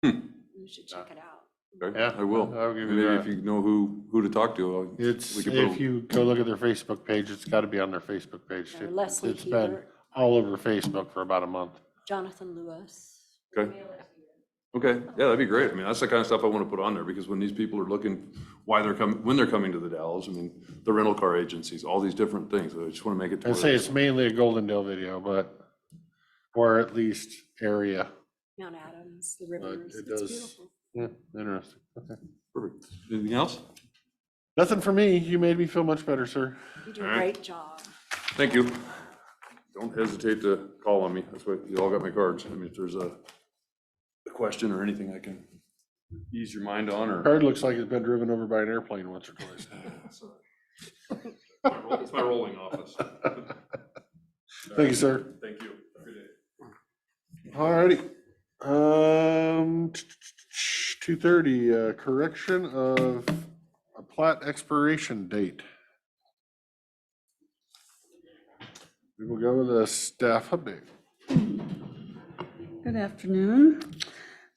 [SPEAKER 2] You should check it out.
[SPEAKER 12] Okay,
[SPEAKER 1] Yeah,
[SPEAKER 12] I will.
[SPEAKER 1] I'll give you
[SPEAKER 12] Maybe
[SPEAKER 1] that.
[SPEAKER 12] if you know who to talk to.
[SPEAKER 1] It's,
[SPEAKER 12] we could
[SPEAKER 1] if
[SPEAKER 12] put a-
[SPEAKER 1] you go look at their Facebook page, it's got to be on their Facebook page.
[SPEAKER 2] Or Leslie
[SPEAKER 1] It's been
[SPEAKER 2] Hebert,
[SPEAKER 1] all over Facebook for about a month.
[SPEAKER 2] Jonathan Lewis.
[SPEAKER 12] Okay. Okay, yeah, that'd be great. I mean, that's the kind of stuff I want to put on there, because when these people are looking, when they're coming to the Dalles, I mean, the rental car agencies, all these different things. I just want to make it. to
[SPEAKER 1] I'd
[SPEAKER 12] where
[SPEAKER 1] say
[SPEAKER 12] it's-
[SPEAKER 1] it's mainly a Goldendale video, or at least area.
[SPEAKER 2] Mount Adams, the
[SPEAKER 1] But
[SPEAKER 2] rivers.
[SPEAKER 1] it
[SPEAKER 2] It's
[SPEAKER 1] does,
[SPEAKER 2] beautiful.
[SPEAKER 1] yeah, interesting. Okay.
[SPEAKER 12] Perfect. Anything else?
[SPEAKER 1] Nothing for me. You made me feel much better, sir.
[SPEAKER 2] You do a
[SPEAKER 12] All right.
[SPEAKER 2] great job.
[SPEAKER 12] Thank you. Don't hesitate to call on me. That's why you all got my cards. I mean, if there's a question or anything I can ease your mind on, or.
[SPEAKER 1] Card looks like it's been driven over by an airplane once or twice.
[SPEAKER 12] It's my rolling office.
[SPEAKER 1] Thank you, sir.
[SPEAKER 12] Thank you. Have a good day.
[SPEAKER 1] All righty. 2:30, correction of a plat expiration date. We will go with a staff update.
[SPEAKER 13] Good afternoon.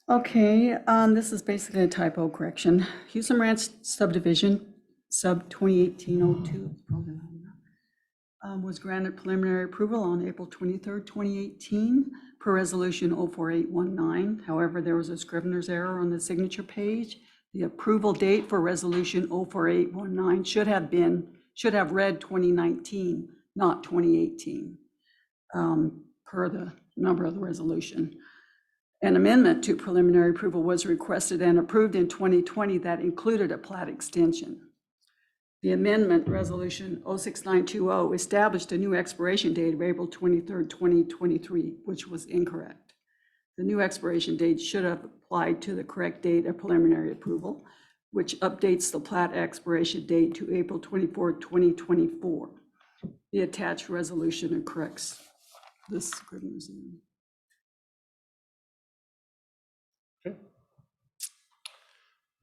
[SPEAKER 13] Okay, this is basically a typo correction. Houston Ranch subdivision, sub 2018-02, was granted preliminary approval on April 23rd, 2018, per resolution 04819. However, there was a scrivener's error on the signature page. The approval date for resolution 04819 should have read 2019, not 2018, per the number of the resolution. An amendment to preliminary approval was requested and approved in 2020 that included a plat extension. The amendment, resolution 06920, established a new expiration date of April 23rd, 2023, which was incorrect. The new expiration date should have applied to the correct date of preliminary approval, which updates the plat expiration date to April 24th, 2024. The attached resolution corrects this scrivener's error.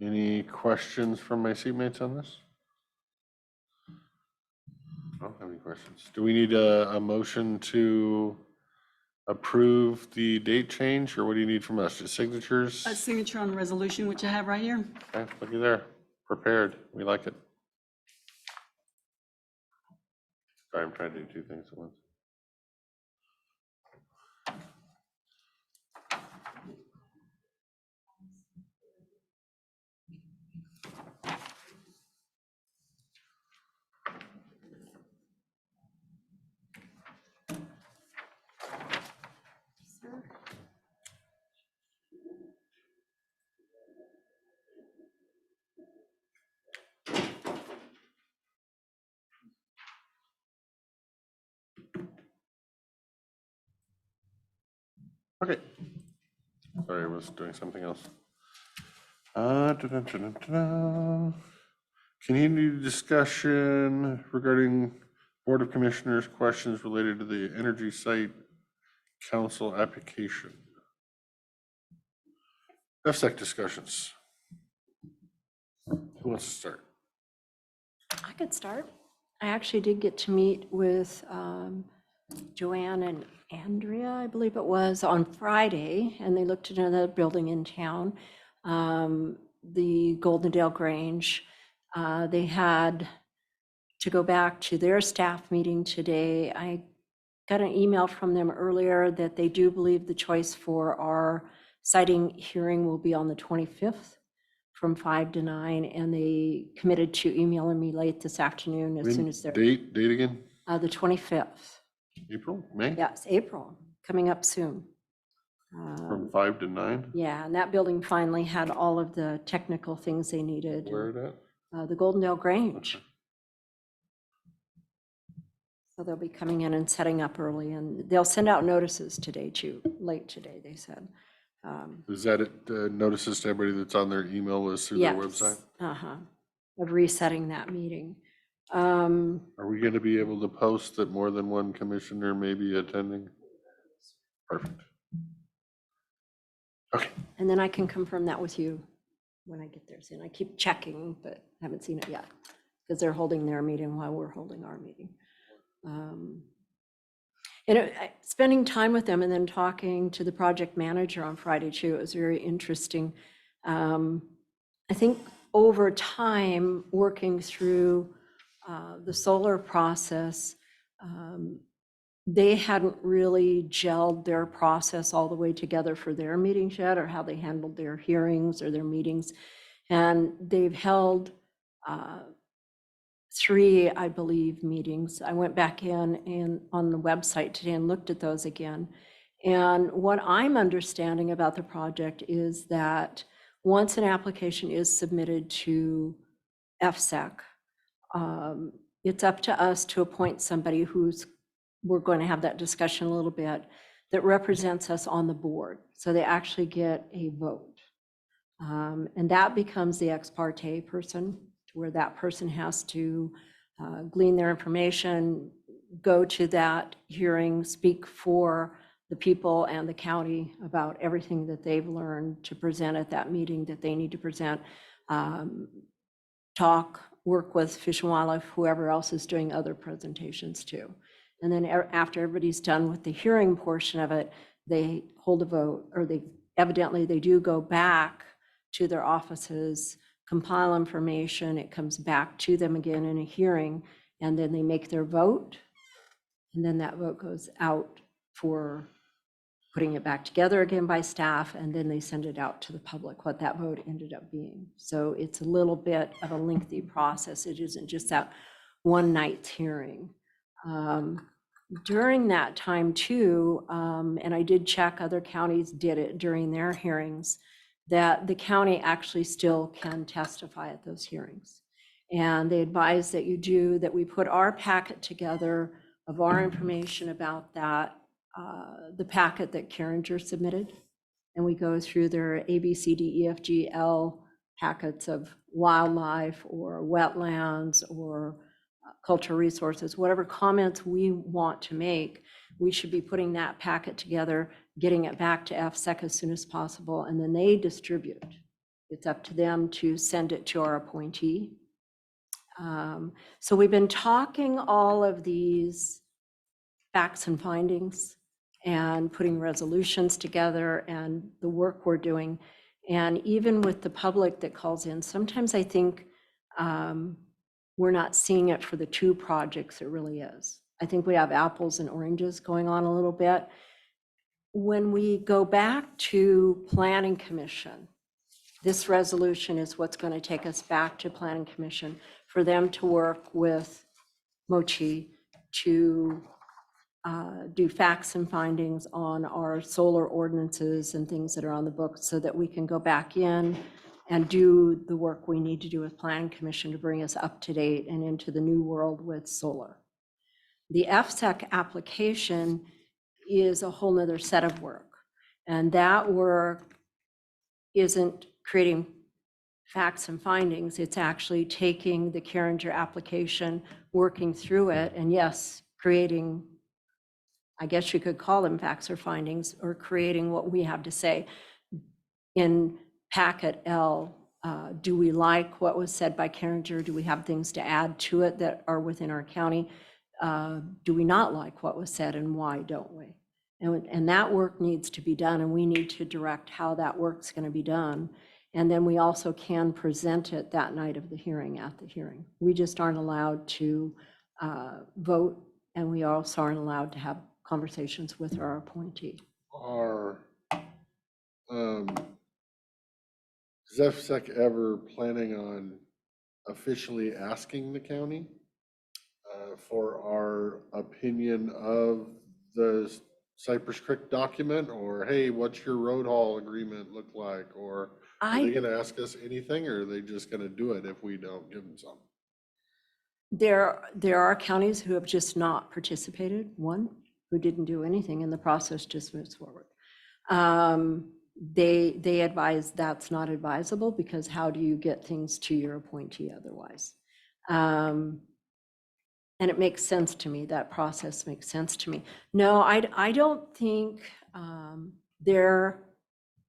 [SPEAKER 1] Any questions from my seatmates on this? I don't have any questions. Do we need a motion to approve the date change, or what do you need from us? Just signatures?
[SPEAKER 13] A signature on the resolution, which I have right here.
[SPEAKER 1] Okay, looky there. Prepared. We like it. Sorry, I'm trying to do two things at once. Okay. Sorry, I was doing something else. Continued discussion regarding Board of Commissioners questions related to the Energy Site Council application. FSEC discussions. Who wants to start?
[SPEAKER 2] I could start. I actually did get to meet with Joanne and Andrea, I believe it was, on Friday, and they looked at another building in town, the Goldendale Grange. They had to go back to their staff meeting today. I got an email from them earlier that they do believe the choice for our citing hearing will be on the 25th from 5 to 9, and they committed to emailing me late this afternoon as soon as they're.
[SPEAKER 1] Date again?
[SPEAKER 2] The 25th.
[SPEAKER 1] April, May?
[SPEAKER 2] Yes, April, coming up soon.
[SPEAKER 1] From 5 to 9?
[SPEAKER 2] Yeah, and that building finally had all of the technical things they needed.
[SPEAKER 1] Where at?
[SPEAKER 2] The Goldendale Grange. So they'll be coming in and setting up early, and they'll send out notices today too, late today, they said.
[SPEAKER 1] Is that notices to everybody that's on their email list through their website?
[SPEAKER 2] Of resetting that meeting.
[SPEAKER 1] Are we going to be able to post that more than one commissioner may be attending? Perfect. Okay.
[SPEAKER 2] And then I can confirm that with you when I get there soon. I keep checking, but haven't seen it yet because they're holding their meeting while we're holding our meeting. Spending time with them and then talking to the project manager on Friday too, it was very interesting. I think over time, working through the solar process, they hadn't really gelled their process all the way together for their meetings yet, or how they handled their hearings or their meetings. And they've held 3, I believe, meetings. I went back in and on the website today and looked at those again. And what I'm understanding about the project is that once an application is submitted to FSEC, it's up to us to appoint somebody we're going to have that discussion a little bit, that represents us on the board. So they actually get a vote. And that becomes the ex parte person, where that person has to glean their information, go to that hearing, speak for the people and the county about everything that they've learned to present at that meeting that they need to present, talk, work with Fish and Wildlife, whoever else is doing other presentations too. And then after everybody's done with the hearing portion of it, they hold a vote, or they do go back to their offices, compile information, it comes back to them again in a hearing, and then they make their vote. And then that vote goes out for putting it back together again by staff, and then they send it out to the public, what that vote ended up being. So it's a little bit of a lengthy process. It isn't just that one night's hearing. During that time too, and I did check, other counties did it during their hearings, that the county actually still can testify at those hearings. And they advise that we put our packet together of our information about that, the packet that Carringer submitted. And we go through their A, B, C, D, E, F, G, L packets of wildlife or wetlands or cultural resources, whatever comments we want to make, we should be putting that packet together, getting it back to FSEC as soon as possible, and then they distribute. It's up to them to send it to our appointee. So we've been talking all of these facts and findings and putting resolutions together and the work we're doing. And even with the public that calls in, sometimes I think we're not seeing it for the 2 projects it really is. I think we have apples and oranges going on a little bit. When we go back to Planning Commission, this resolution is what's going to take us back to Planning Commission for them to work with Mochi to do facts and findings on our solar ordinances and things that are on the books, so that we can go back in and do the work we need to do with Planning Commission to bring us up to date and into the new world with solar. The FSEC application is a whole nother set of work. And that work isn't creating facts and findings. It's actually taking the Carringer application, working through it, and yes, creating, I guess you could call them facts or findings, or creating what we have to say. In packet L, do we like what was said by Carringer? Do we have things to add to it that are within our county? do we not like what was said and why don't we? And that work needs to be done, and we need to direct how that work's going to be done. And then we also can present it that night of the hearing at the hearing. We just aren't allowed to vote, and we also aren't allowed to have conversations with our appointee.
[SPEAKER 1] Is FSEC ever planning on officially asking the county for our opinion of the Cypress Creek document? Or, hey, what's your road haul agreement look like? Or are they gonna ask us anything, or are they just gonna do it if we don't give them some?
[SPEAKER 2] There are counties who have just not participated, one who didn't do anything, and the process just moves forward. They advise that's not advisable, because how do you get things to your appointee otherwise? And it makes sense to me, that process makes sense to me. No, I don't think they're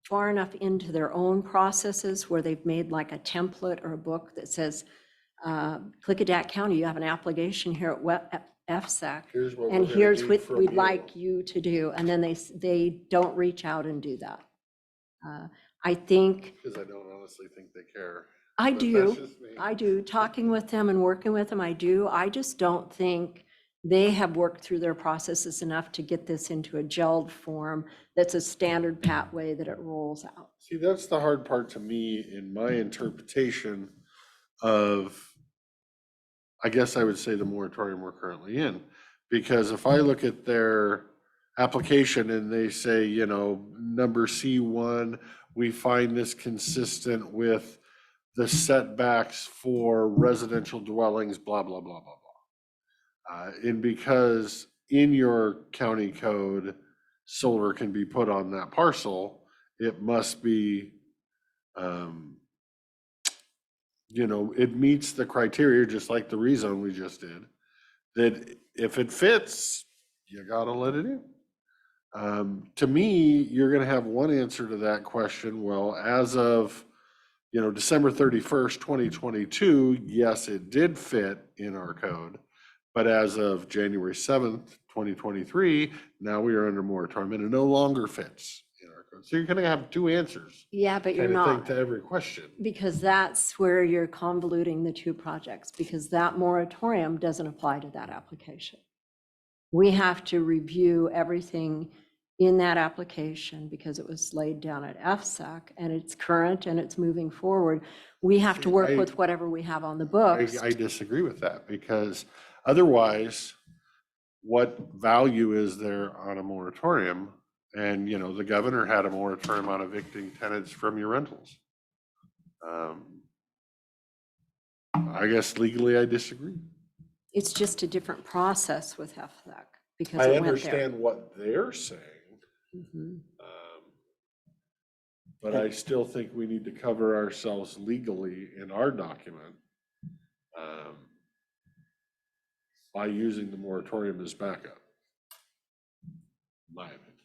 [SPEAKER 2] far enough into their own processes where they've made like a template or a book that says, Klickitat County, you have an application here at FSEC,
[SPEAKER 1] Here's what
[SPEAKER 2] and
[SPEAKER 1] we're gonna
[SPEAKER 2] here's
[SPEAKER 1] need
[SPEAKER 2] what
[SPEAKER 1] from
[SPEAKER 2] we'd
[SPEAKER 1] you.
[SPEAKER 2] like you to do. And then they don't reach out and do that. I think,
[SPEAKER 1] Because I don't honestly think they care.
[SPEAKER 2] I
[SPEAKER 1] But
[SPEAKER 2] do,
[SPEAKER 1] that's just me.
[SPEAKER 2] I do, talking with them and working with them, I do. I just don't think they have worked through their processes enough to get this into a gelled form that's a standard pathway that it rolls out.
[SPEAKER 1] See, that's the hard part to me in my interpretation of, I guess I would say, the moratorium we're currently in. Because if I look at their application and they say, you know, number C1, we find this consistent with the setbacks for residential dwellings, blah, blah, blah, blah, blah. And because in your county code, solar can be put on that parcel, it must be, you know, it meets the criteria, just like the rezone we just did, that if it fits, you gotta let it in. To me, you're gonna have one answer to that question. Well, as of, you know, December 31st, 2022, yes, it did fit in our code. But as of January 7th, 2023, now we are under moratorium and it no longer fits in our code. So you're gonna have two answers.
[SPEAKER 2] Yeah, but you're
[SPEAKER 1] kind of thing
[SPEAKER 2] not.
[SPEAKER 1] to every question.
[SPEAKER 2] Because that's where you're convoluting the two projects, because that moratorium doesn't apply to that application. We have to review everything in that application because it was laid down at FSEC and it's current and it's moving forward. We have to work with whatever we have on the books.
[SPEAKER 1] I disagree with that, because otherwise, what value is there on a moratorium? And, you know, the governor had a moratorium on evicting tenants from your rentals. I guess legally I disagree.
[SPEAKER 2] It's just a different process with FSEC because
[SPEAKER 1] I
[SPEAKER 2] it went there.
[SPEAKER 1] understand what they're saying.
[SPEAKER 2] Mhm.
[SPEAKER 1] But I still think we need to cover ourselves legally in our document by using the moratorium as backup. My opinion.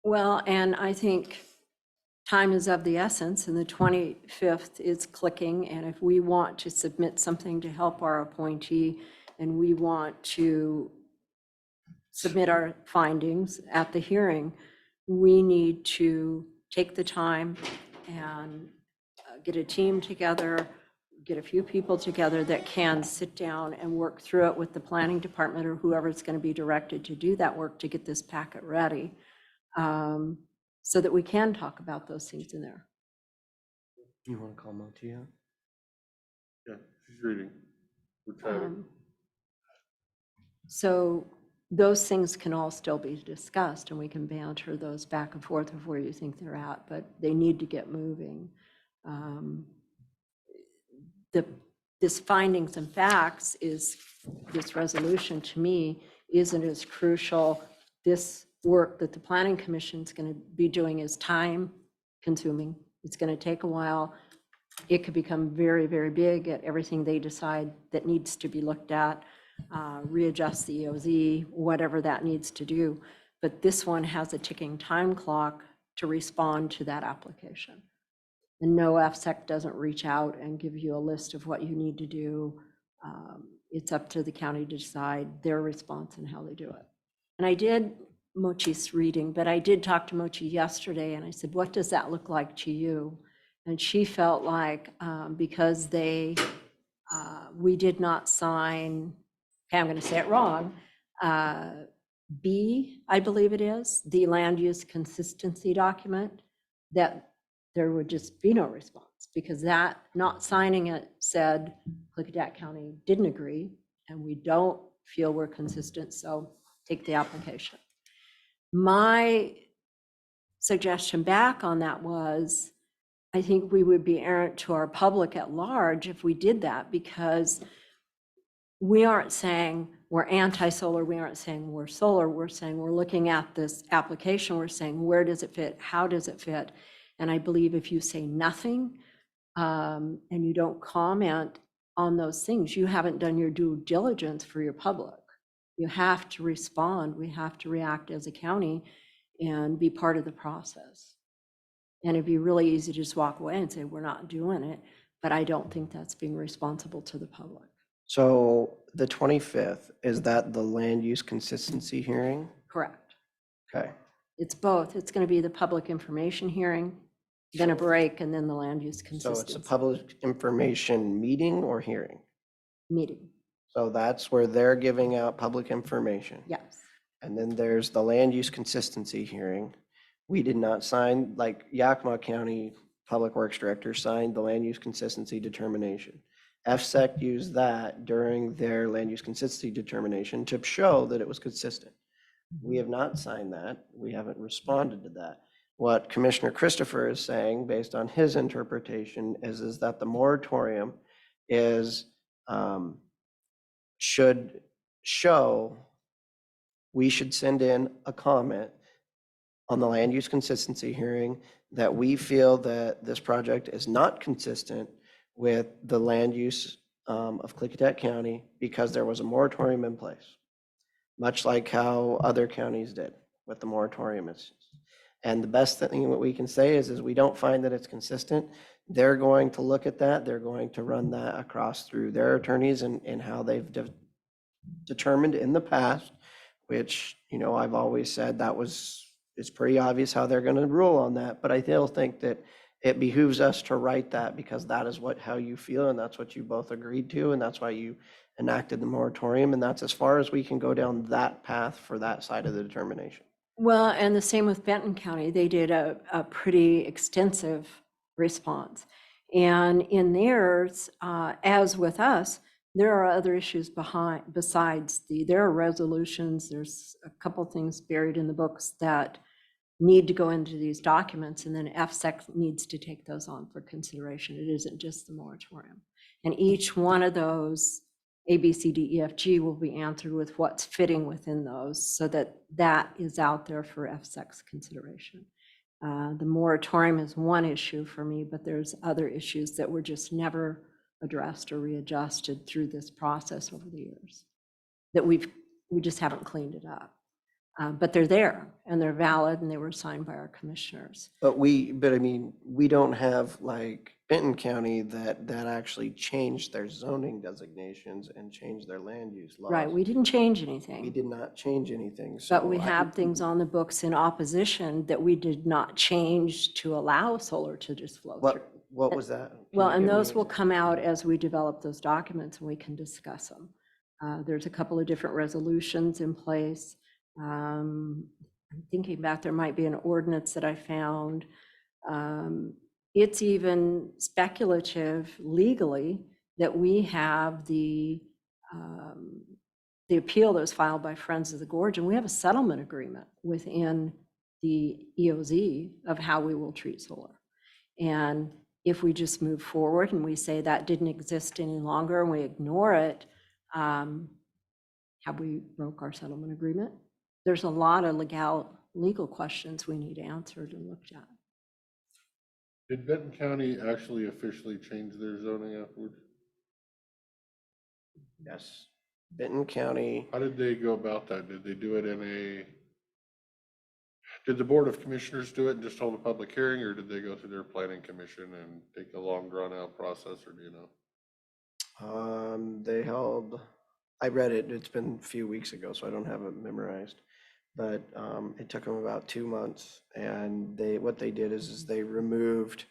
[SPEAKER 2] Well, and I think time is of the essence, and the 25th is clicking, and if we want to submit something to help our appointee, and we want to submit our findings at the hearing, we need to take the time and get a team together, get a few people together that can sit down and work through it with the planning department or whoever's going to be directed to do that work to get this packet ready, so that we can talk about those things in there.
[SPEAKER 3] You want to call Monty out?
[SPEAKER 1] Yeah, she's reading. We're chatting.
[SPEAKER 2] So those things can all still be discussed, and we can banter those back and forth of where you think they're at, but they need to get moving. This findings and facts is, this resolution to me isn't as crucial. This work that the Planning Commission is going to be doing is time consuming. It's going to take a while. It could become very, very big at everything they decide that needs to be looked at. Readjust the EOZ, whatever that needs to do. But this one has a ticking time clock to respond to that application. And no, FSEC doesn't reach out and give you a list of what you need to do It's up to the county to decide their response and how they do it. And I did Mochi's reading, but I did talk to Mochi yesterday and I said, what does that look like to you? And she felt like because we did not sign, okay, I'm going to say it wrong, B, I believe it is, the land use consistency document, that there would just be no response because that not signing it said Klickitat County didn't agree and we don't feel we're consistent, so take the application. My suggestion back on that was, I think we would be errant to our public at large if we did that, because we aren't saying we're anti-solar, we aren't saying we're solar, we're saying we're looking at this application, we're saying where does it fit, how does it fit? And I believe if you say nothing and you don't comment on those things, you haven't done your due diligence for your public. You have to respond, we have to react as a county and be part of the process. And it'd be really easy to just walk away and say, we're not doing it, but I don't think that's being responsible to the public.
[SPEAKER 3] So the 25th, is that the land use consistency hearing?
[SPEAKER 2] Correct.
[SPEAKER 3] Okay.
[SPEAKER 2] It's both. It's going to be the public information hearing, then a break, and then the land use
[SPEAKER 3] So
[SPEAKER 2] consistency.
[SPEAKER 3] it's a public information meeting or hearing?
[SPEAKER 2] Meeting.
[SPEAKER 3] So that's where they're giving out public information.
[SPEAKER 2] Yes.
[SPEAKER 3] And then there's the land use consistency hearing. We did not sign, like Yakima County Public Works Director signed the land use consistency determination. FSEC used that during their land use consistency determination to show that it was consistent. We have not signed that. We haven't responded to that. What Commissioner Christopher is saying, based on his interpretation, is that the moratorium is, should show, we should send in a comment on the land use consistency hearing that we feel that this project is not consistent with the land use of Klickitat County because there was a moratorium in place, much like how other counties did with the moratorium. And the best thing that we can say is we don't find that it's consistent. They're going to look at that. They're going to run that across through their attorneys and how they've determined in the past, which, you know, I've always said it's pretty obvious how they're going to rule on that. But I still think that it behooves us to write that because that is how you feel and that's what you both agreed to. And that's why you enacted the moratorium. And that's as far as we can go down that path for that side of the determination.
[SPEAKER 2] Well, and the same with Benton County. They did a pretty extensive response. And in theirs, as with us, there are other issues besides there are resolutions. There's a couple things buried in the books that need to go into these documents, and then FSEC needs to take those on for consideration. It isn't just the moratorium. And each one of those, A, B, C, D, E, F, G, will be answered with what's fitting within those so that that is out there for FSEC's consideration. The moratorium is one issue for me, but there's other issues that were just never addressed or readjusted through this process over the years that we just haven't cleaned it up. But they're there and they're valid and they were signed by our commissioners.
[SPEAKER 3] But I mean, we don't have like Benton County that actually changed their zoning designations and changed their land use laws.
[SPEAKER 2] Right, we didn't change
[SPEAKER 3] We
[SPEAKER 2] anything,
[SPEAKER 3] did not change anything.
[SPEAKER 2] but we have things on the books in opposition that we did not change to allow solar to just flow through.
[SPEAKER 3] What was that? Can
[SPEAKER 2] Well,
[SPEAKER 3] you
[SPEAKER 2] and
[SPEAKER 3] give me
[SPEAKER 2] those will
[SPEAKER 3] an
[SPEAKER 2] come out as we develop those documents and we can discuss them. There's a couple of different resolutions in place. I'm thinking back, there might be an ordinance that I found. It's even speculative legally that we have the appeal that was filed by Friends of the Gorge, and we have a settlement agreement within the EOZ of how we will treat solar. And if we just move forward and we say that didn't exist any longer and we ignore it, have we broke our settlement agreement? There's a lot of legal questions we need answered and looked at.
[SPEAKER 1] Did Benton County actually officially change their zoning afterwards?
[SPEAKER 3] Yes. Benton County,
[SPEAKER 1] How did they go about that? Did they do it did the Board of Commissioners do it and just hold a public hearing, or did they go through their planning commission and take a long drawn out process, or do you know?
[SPEAKER 3] they held, I read it, it's been a few weeks ago, so I don't have it memorized. But it took them about 2 months, and what they did is they removed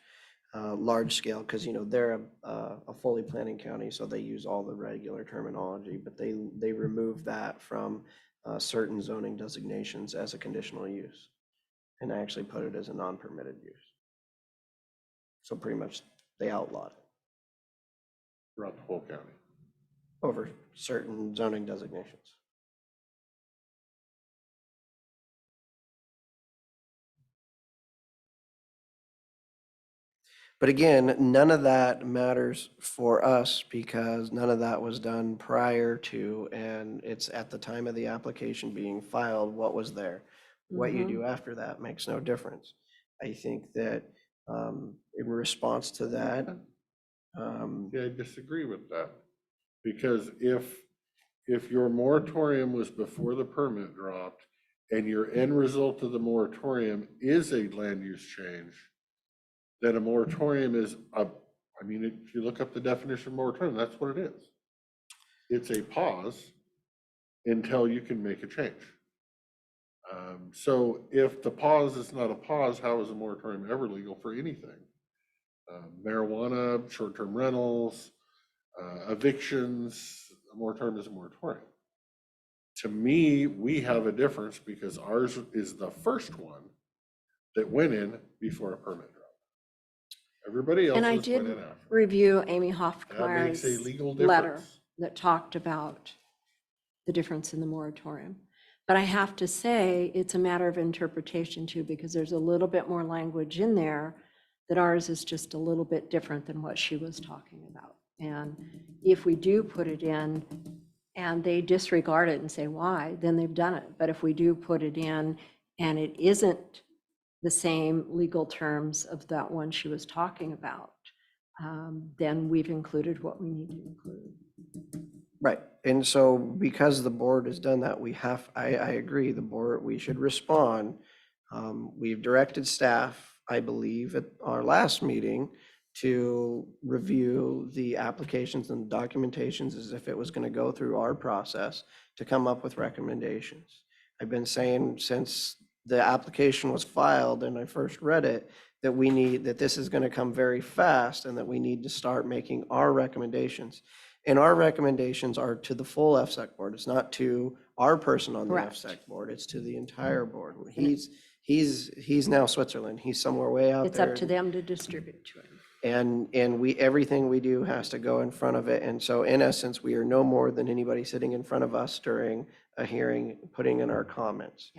[SPEAKER 3] large scale, because they're a fully planning county, so they use all the regular terminology, but they removed that from certain zoning designations as a conditional use, and actually put it as a non-permitted use. So pretty much they outlawed it
[SPEAKER 1] Throughout the whole county.
[SPEAKER 3] over certain zoning designations. But again, none of that matters for us because none of that was done prior to, and it's at the time of the application being filed, what was there. What you do after that makes no difference. I think that in response to that,
[SPEAKER 1] Yeah, I disagree with that. Because if your moratorium was before the permit dropped and your end result of the moratorium is a land use change, then a moratorium is I mean, if you look up the definition of moratorium, that's what it is. It's a pause until you can make a change. So if the pause is not a pause, how is a moratorium ever legal for anything? Marijuana, short-term rentals, evictions, a moratorium is a moratorium. To me, we have a difference because ours is the first one that went in before a permit dropped. Everybody else
[SPEAKER 2] And I
[SPEAKER 1] went in
[SPEAKER 2] did
[SPEAKER 1] after.
[SPEAKER 2] review Amy
[SPEAKER 1] That makes a
[SPEAKER 2] Hoffmeyer's
[SPEAKER 1] legal
[SPEAKER 2] letter
[SPEAKER 1] difference.
[SPEAKER 2] that talked about the difference in the moratorium. But I have to say, it's a matter of interpretation too, because there's a little bit more language in there that ours is just a little bit different than what she was talking about. And if we do put it in and they disregard it and say why, then they've done it. But if we do put it in and it isn't the same legal terms of that one she was talking about, then we've included what we need to include.
[SPEAKER 3] right. And so because the board has done that, I agree, the board, we should respond. We've directed staff, I believe, at our last meeting to review the applications and documentations as if it was going to go through our process to come up with recommendations. I've been saying since the application was filed and I first read it, that this is going to come very fast and that we need to start making our recommendations. And our recommendations are to the full FSEC board. It's not to our person on the
[SPEAKER 2] Correct.
[SPEAKER 3] FSEC board. It's to the entire board. He's now Switzerland. He's somewhere way out
[SPEAKER 2] It's
[SPEAKER 3] there.
[SPEAKER 2] up to them to distribute to him.
[SPEAKER 3] And everything we do has to go in front of it. And so in essence, we are no more than anybody sitting in front of us during a hearing, putting in our comments.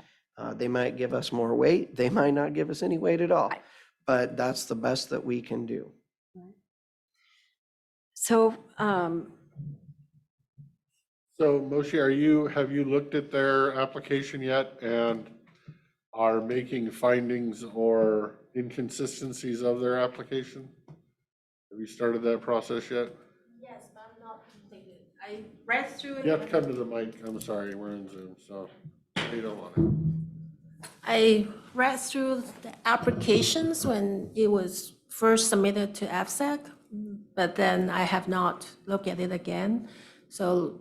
[SPEAKER 3] They might give us more weight. They might not give us any weight at all.
[SPEAKER 2] Right.
[SPEAKER 3] But that's the best that we can do.
[SPEAKER 2] So,
[SPEAKER 1] So Moshe, have you looked at their application yet and are making findings or inconsistencies of their application? Have you started that process yet?
[SPEAKER 14] Yes, but I'm not completed. I read through it.
[SPEAKER 1] You have to come to the mic. I'm sorry, we're in Zoom, so you don't want to.
[SPEAKER 14] I read through the applications when it was first submitted to AFSEC, but then I have not looked at it again. So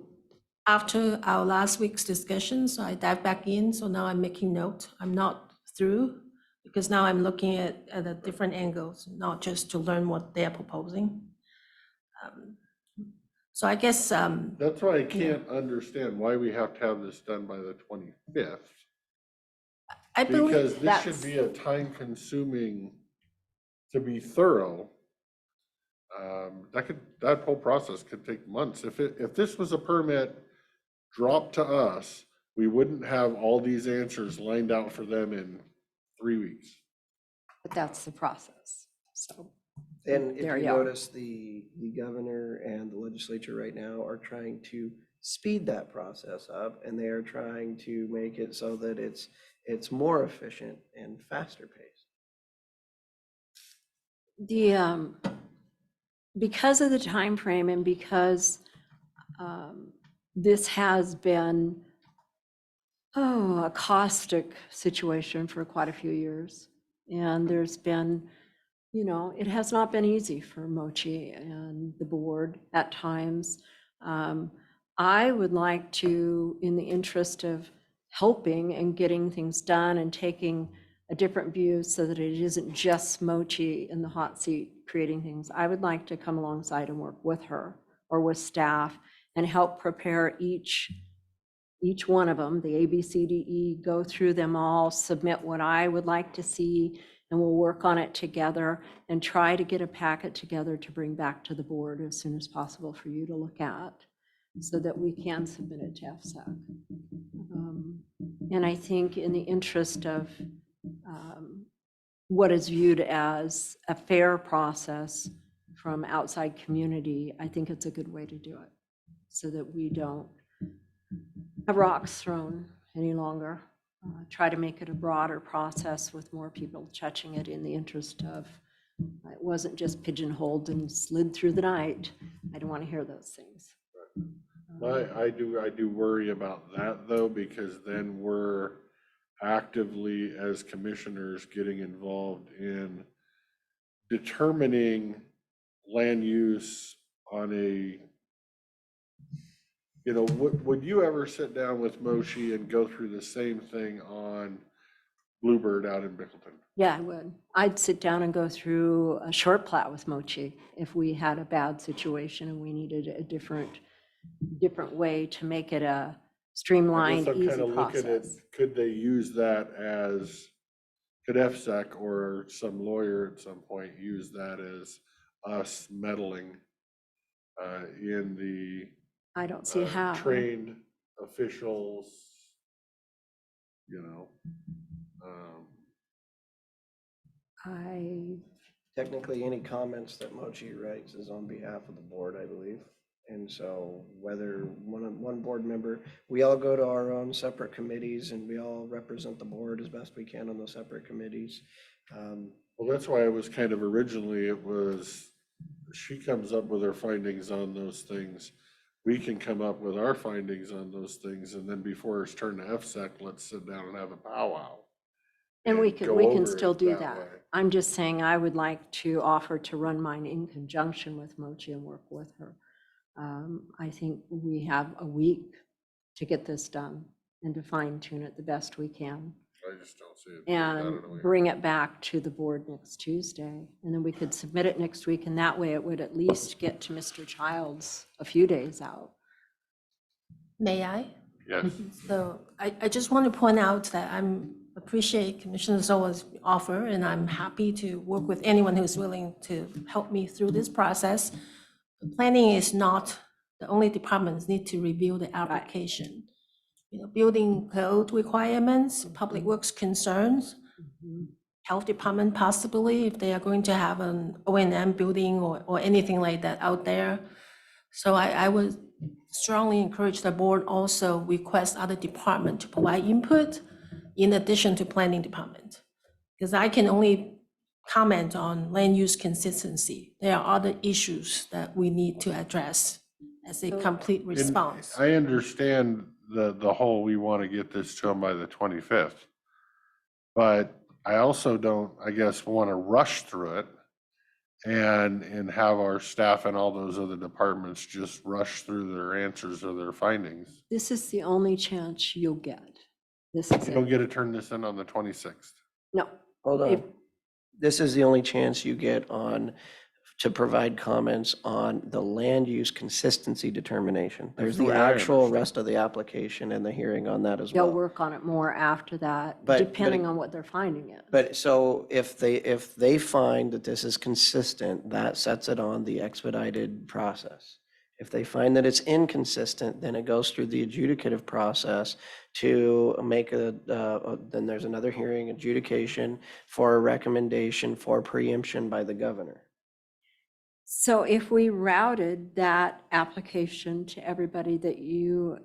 [SPEAKER 14] after our last week's discussion, so I dived back in. So now I'm making note. I'm not through because now I'm looking at the different angles, not just to learn what they are proposing. So I guess
[SPEAKER 1] That's why I can't understand why we have to have this done by the 25th.
[SPEAKER 14] I believe
[SPEAKER 1] Because this
[SPEAKER 14] that's,
[SPEAKER 1] should be a time consuming to be thorough. That whole process could take months. If this was a permit dropped to us, we wouldn't have all these answers lined out for them in 3 weeks.
[SPEAKER 2] but that's the process, so.
[SPEAKER 3] And if
[SPEAKER 2] There
[SPEAKER 3] you
[SPEAKER 2] you are.
[SPEAKER 3] notice, the governor and the legislature right now are trying to speed that process up, and they are trying to make it so that it's more efficient and faster paced.
[SPEAKER 2] Because of the time frame and because this has been a caustic situation for quite a few years. And there's been, it has not been easy for Mochi and the board at times. I would like to, in the interest of helping and getting things done and taking a different view so that it isn't just Mochi in the hot seat creating things, I would like to come alongside and work with her or with staff and help prepare each one of them, the A, B, C, D, E, go through them all, submit what I would like to see, and we'll work on it together and try to get a packet together to bring back to the board as soon as possible for you to look at so that we can submit it to FSAC. And I think in the interest of what is viewed as a fair process from outside community, I think it's a good way to do it so that we don't have rocks thrown any longer. Try to make it a broader process with more people touching it in the interest of, it wasn't just pigeonholed and slid through the night. I don't want to hear those things.
[SPEAKER 1] I do worry about that though, because then we're actively as commissioners getting involved in determining land use on a, you know, would you ever sit down with Moshi and go through the same thing on Bluebird out in Bickleton?
[SPEAKER 2] Yeah, I would. I'd sit down and go through a short plat with Mochi if we had a bad situation and we needed a different way to make it a streamlined,
[SPEAKER 1] I'm
[SPEAKER 2] easy
[SPEAKER 1] kind of looking at,
[SPEAKER 2] process.
[SPEAKER 1] could they use that as, could FSAC or some lawyer at some point use that as us meddling in the
[SPEAKER 2] I don't see how.
[SPEAKER 1] trained officials, you know?
[SPEAKER 3] Technically, any comments that Mochi writes is on behalf of the board, I believe. And so whether one board member, we all go to our own separate committees and we all represent the board as best we can on those separate committees.
[SPEAKER 1] Well, that's why it was kind of originally, it was, she comes up with her findings on those things. We can come up with our findings on those things, and then before it's turned to FSAC, let's sit down and have a powwow.
[SPEAKER 2] And we
[SPEAKER 1] go
[SPEAKER 2] can
[SPEAKER 1] over
[SPEAKER 2] still
[SPEAKER 1] it
[SPEAKER 2] do
[SPEAKER 1] that
[SPEAKER 2] that.
[SPEAKER 1] way.
[SPEAKER 2] I'm just saying I would like to offer to run mine in conjunction with Mochi and work with her. I think we have a week to get this done and to fine tune it the best we can.
[SPEAKER 1] I just don't see it. I
[SPEAKER 2] And
[SPEAKER 1] don't know.
[SPEAKER 2] bring it back to the board next Tuesday. And then we could submit it next week, and that way it would at least get to Mr. Childs a few days out.
[SPEAKER 14] May I?
[SPEAKER 1] Yes.
[SPEAKER 14] So I just want to point out that appreciate Commissioner Zola's offer, and I'm happy to work with anyone who's willing to help me through this process. Planning is not the only departments need to review the application. You know, building code requirements, public works concerns, health department possibly, if they are going to have an O&M building or anything like that out there. So I would strongly encourage the board also request other department to provide input in addition to planning department. Because I can only comment on land use consistency. There are other issues that we need to address as a complete
[SPEAKER 1] And
[SPEAKER 14] response.
[SPEAKER 1] I understand the whole, we want to get this to them by the 25th. But I also don't, I guess, want to rush through it and have our staff and all those other departments just rush through their answers or their findings.
[SPEAKER 2] This is the only chance you'll get. This is
[SPEAKER 1] You don't
[SPEAKER 2] it.
[SPEAKER 1] get to turn this in on the 26th.
[SPEAKER 2] No.
[SPEAKER 3] Hold
[SPEAKER 2] If-
[SPEAKER 3] on. This is the only chance you get to provide comments on the land use consistency determination. There's
[SPEAKER 1] the
[SPEAKER 3] the
[SPEAKER 1] way I
[SPEAKER 3] actual
[SPEAKER 1] understand.
[SPEAKER 3] rest of the application and the hearing on that as
[SPEAKER 2] They'll
[SPEAKER 3] well.
[SPEAKER 2] work on it more after that,
[SPEAKER 3] But-
[SPEAKER 2] depending on what their finding is.
[SPEAKER 3] But so if they find that this is consistent, that sets it on the expedited process. If they find that it's inconsistent, then it goes through the adjudicative process to make then there's another hearing adjudication for a recommendation for preemption by the governor.
[SPEAKER 2] So if we routed that application to everybody that you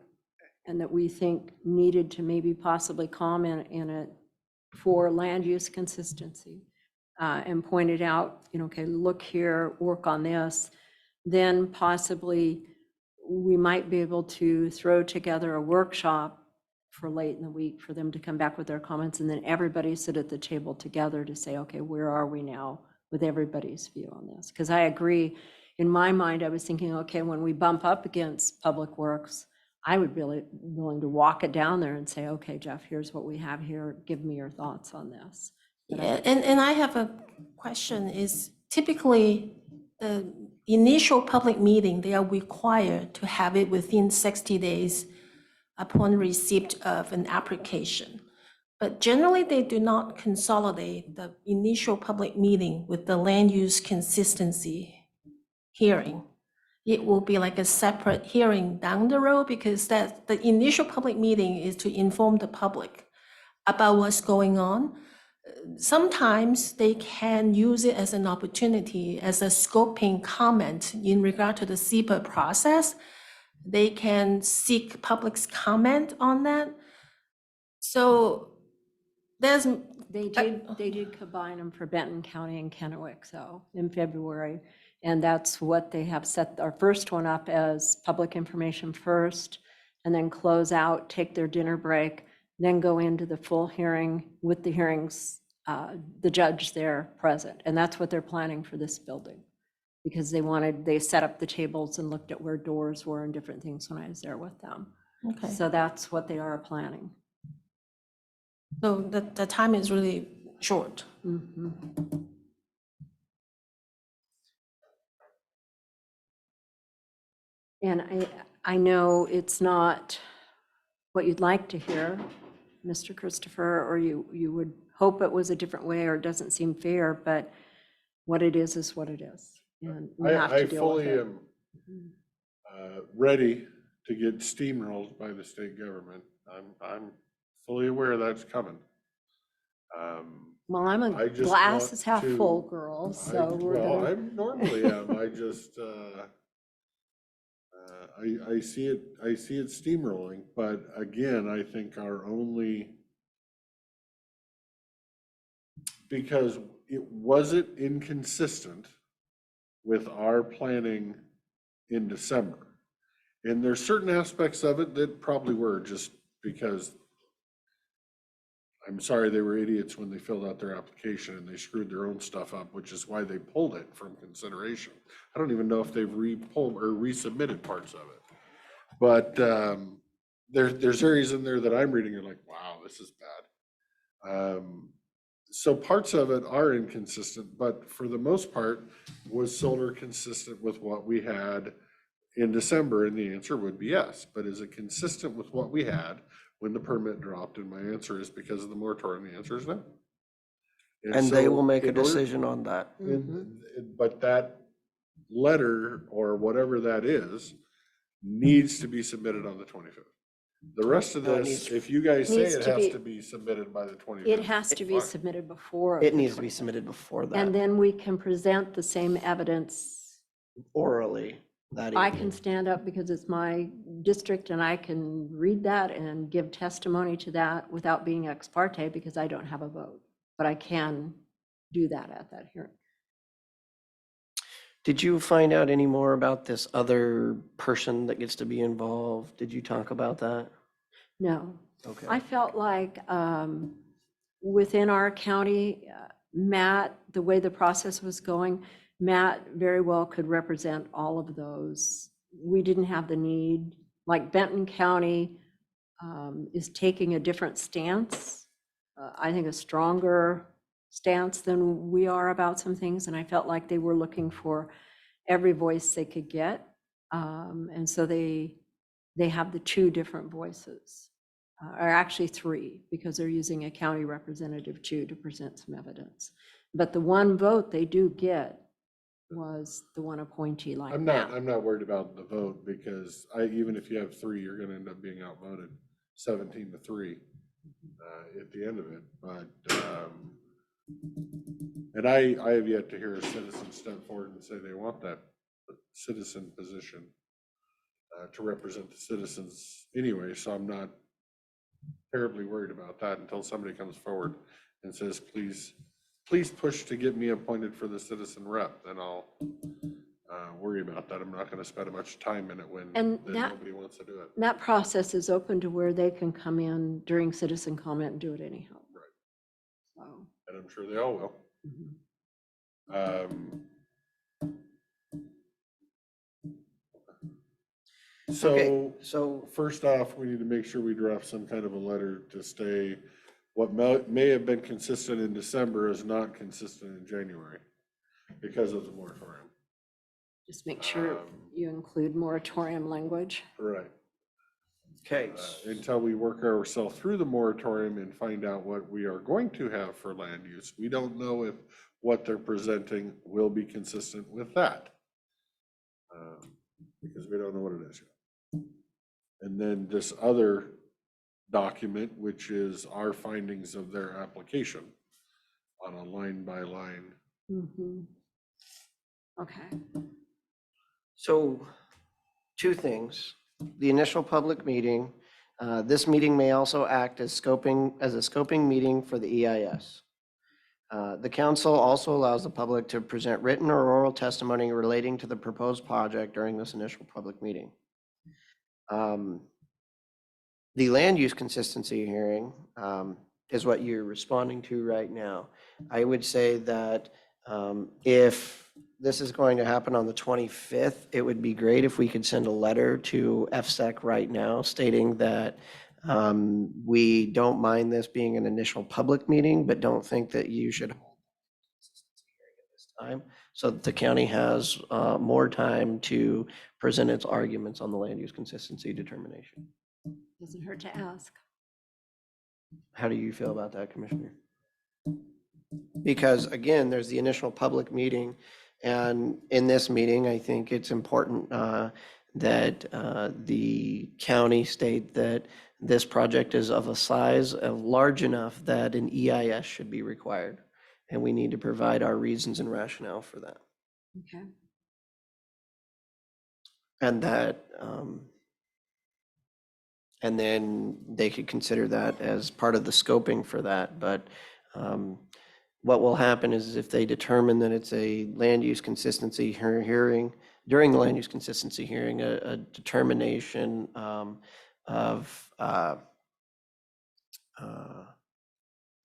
[SPEAKER 2] and that we think needed to maybe possibly comment in it for land use consistency, and pointed out, you know, okay, look here, work on this, then possibly we might be able to throw together a workshop for late in the week for them to come back with their comments, and then everybody sit at the table together to say, okay, where are we now with everybody's view on this? Because I agree, in my mind, I was thinking, okay, when we bump up against Public Works, I would really willing to walk it down there and say, okay, Jeff, here's what we have here. Give me your thoughts on this. But
[SPEAKER 14] Yeah, and I have a question is typically the initial public meeting, they are required to have it within 60 days upon receipt of an application. But generally, they do not consolidate the initial public meeting with the land use consistency hearing. It will be like a separate hearing down the road because that the initial public meeting is to inform the public about what's going on. Sometimes they can use it as an opportunity, as a scoping comment in regard to the SEPA process. They can seek public's comment on that. So there's,
[SPEAKER 2] They did combine them for Benton County and Kennewick, so in February. And that's what they have set our first one up as public information first, and then close out, take their dinner break, then go into the full hearing with the hearings, the judge there present. And that's what they're planning for this building. Because they set up the tables and looked at where doors were and different things when I was there with them.
[SPEAKER 14] okay,
[SPEAKER 2] So that's what they are planning.
[SPEAKER 14] so the time is really short.
[SPEAKER 2] Mhm. And I know it's not what you'd like to hear, Mr. Christopher, or you would hope it was a different way or it doesn't seem fair, but what it is what it is. And we have
[SPEAKER 1] I
[SPEAKER 2] to deal with
[SPEAKER 1] fully
[SPEAKER 2] it.
[SPEAKER 1] am ready to get steamrolled by the state government. I'm fully aware that's coming.
[SPEAKER 2] Well, I'm
[SPEAKER 1] I
[SPEAKER 2] a
[SPEAKER 1] just
[SPEAKER 2] glass
[SPEAKER 1] want
[SPEAKER 2] is half
[SPEAKER 1] to-
[SPEAKER 2] full girl, so we're
[SPEAKER 1] Well,
[SPEAKER 2] gonna.
[SPEAKER 1] I normally am. I just, I see it steamrolling, but again, I think our only, because it wasn't inconsistent with our planning in December. And there's certain aspects of it that probably were just because I'm sorry, they were idiots when they filled out their application and they screwed their own stuff up, which is why they pulled it from consideration. I don't even know if they've re-pulled or resubmitted parts of it. But there's areas in there that I'm reading and like, wow, this is bad. So parts of it are inconsistent, but for the most part, was solar consistent with what we had in December? And the answer would be yes. But is it consistent with what we had when the permit dropped? And my answer is because of the moratorium, the answer is no.
[SPEAKER 3] And they
[SPEAKER 1] so
[SPEAKER 3] will make a
[SPEAKER 1] in order-
[SPEAKER 3] decision on that.
[SPEAKER 1] But that letter or whatever that is needs to be submitted on the 25th. The rest of
[SPEAKER 3] No, it
[SPEAKER 1] this,
[SPEAKER 3] needs-
[SPEAKER 1] if you guys say
[SPEAKER 2] Needs
[SPEAKER 1] it
[SPEAKER 2] to
[SPEAKER 1] has
[SPEAKER 2] be-
[SPEAKER 1] to be submitted by the 25th.
[SPEAKER 2] It has to be
[SPEAKER 1] fine.
[SPEAKER 2] submitted before.
[SPEAKER 3] It
[SPEAKER 2] the
[SPEAKER 3] needs to be
[SPEAKER 2] 20th.
[SPEAKER 3] submitted before
[SPEAKER 2] And
[SPEAKER 3] that,
[SPEAKER 2] then we can present the same evidence.
[SPEAKER 3] orally that
[SPEAKER 2] I
[SPEAKER 3] evening.
[SPEAKER 2] can stand up because it's my district and I can read that and give testimony to that without being ex parte because I don't have a vote. But I can do that at that hearing.
[SPEAKER 3] Did you find out any more about this other person that gets to be involved? Did you talk about that?
[SPEAKER 2] No.
[SPEAKER 3] Okay.
[SPEAKER 2] I felt like within our county, Matt, the way the process was going, Matt very well could represent all of those. We didn't have the need, like Benton County is taking a different stance. I think a stronger stance than we are about some things. And I felt like they were looking for every voice they could get. And so they have the two different voices. Or actually three, because they're using a county representative too to present some evidence. But the one vote they do get was the one appointee like
[SPEAKER 1] I'm
[SPEAKER 2] that.
[SPEAKER 1] not worried about the vote because even if you have three, you're gonna end up being outvoted 17-3 at the end of it. But and I have yet to hear a citizen step forward and say they want that citizen position to represent the citizens anyway. So I'm not terribly worried about that until somebody comes forward and says, please push to get me appointed for the citizen rep. Then I'll worry about that. I'm not going to spend much time in it when nobody wants to do it.
[SPEAKER 2] That process is open to where they can come in during citizen comment and do it anyhow.
[SPEAKER 1] Right.
[SPEAKER 2] So.
[SPEAKER 1] And I'm sure they all will. So
[SPEAKER 3] So
[SPEAKER 1] first off, we need to make sure we draft some kind of a letter to stay, what may have been consistent in December is not consistent in January because of the moratorium.
[SPEAKER 2] Just make sure you include moratorium language.
[SPEAKER 1] Right.
[SPEAKER 3] okay,
[SPEAKER 1] Until we work ourselves through the moratorium and find out what we are going to have for land use. We don't know if what they're presenting will be consistent with that. Because we don't know what it is yet. And then this other document, which is our findings of their application on a line by line.
[SPEAKER 2] Mhm. Okay.
[SPEAKER 3] so two things. The initial public meeting, this meeting may also act as a scoping meeting for the EIS. The council also allows the public to present written or oral testimony relating to the proposed project during this initial public meeting. The land use consistency hearing is what you're responding to right now. I would say that if this is going to happen on the 25th, it would be great if we could send a letter to FSEC right now stating that we don't mind this being an initial public meeting, but don't think that you should hold consistency hearing at this time, so that the county has more time to present its arguments on the land use consistency determination.
[SPEAKER 2] Doesn't hurt to ask.
[SPEAKER 3] How do you feel about that, Commissioner? Because again, there's the initial public meeting, and in this meeting, I think it's important that the county state that this project is of a size of large enough that an EIS should be required, and we need to provide our reasons and rationale for that.
[SPEAKER 2] Okay.
[SPEAKER 3] And that, and then they could consider that as part of the scoping for that. But what will happen is if they determine that it's a land use consistency hearing, during the land use consistency hearing, a determination of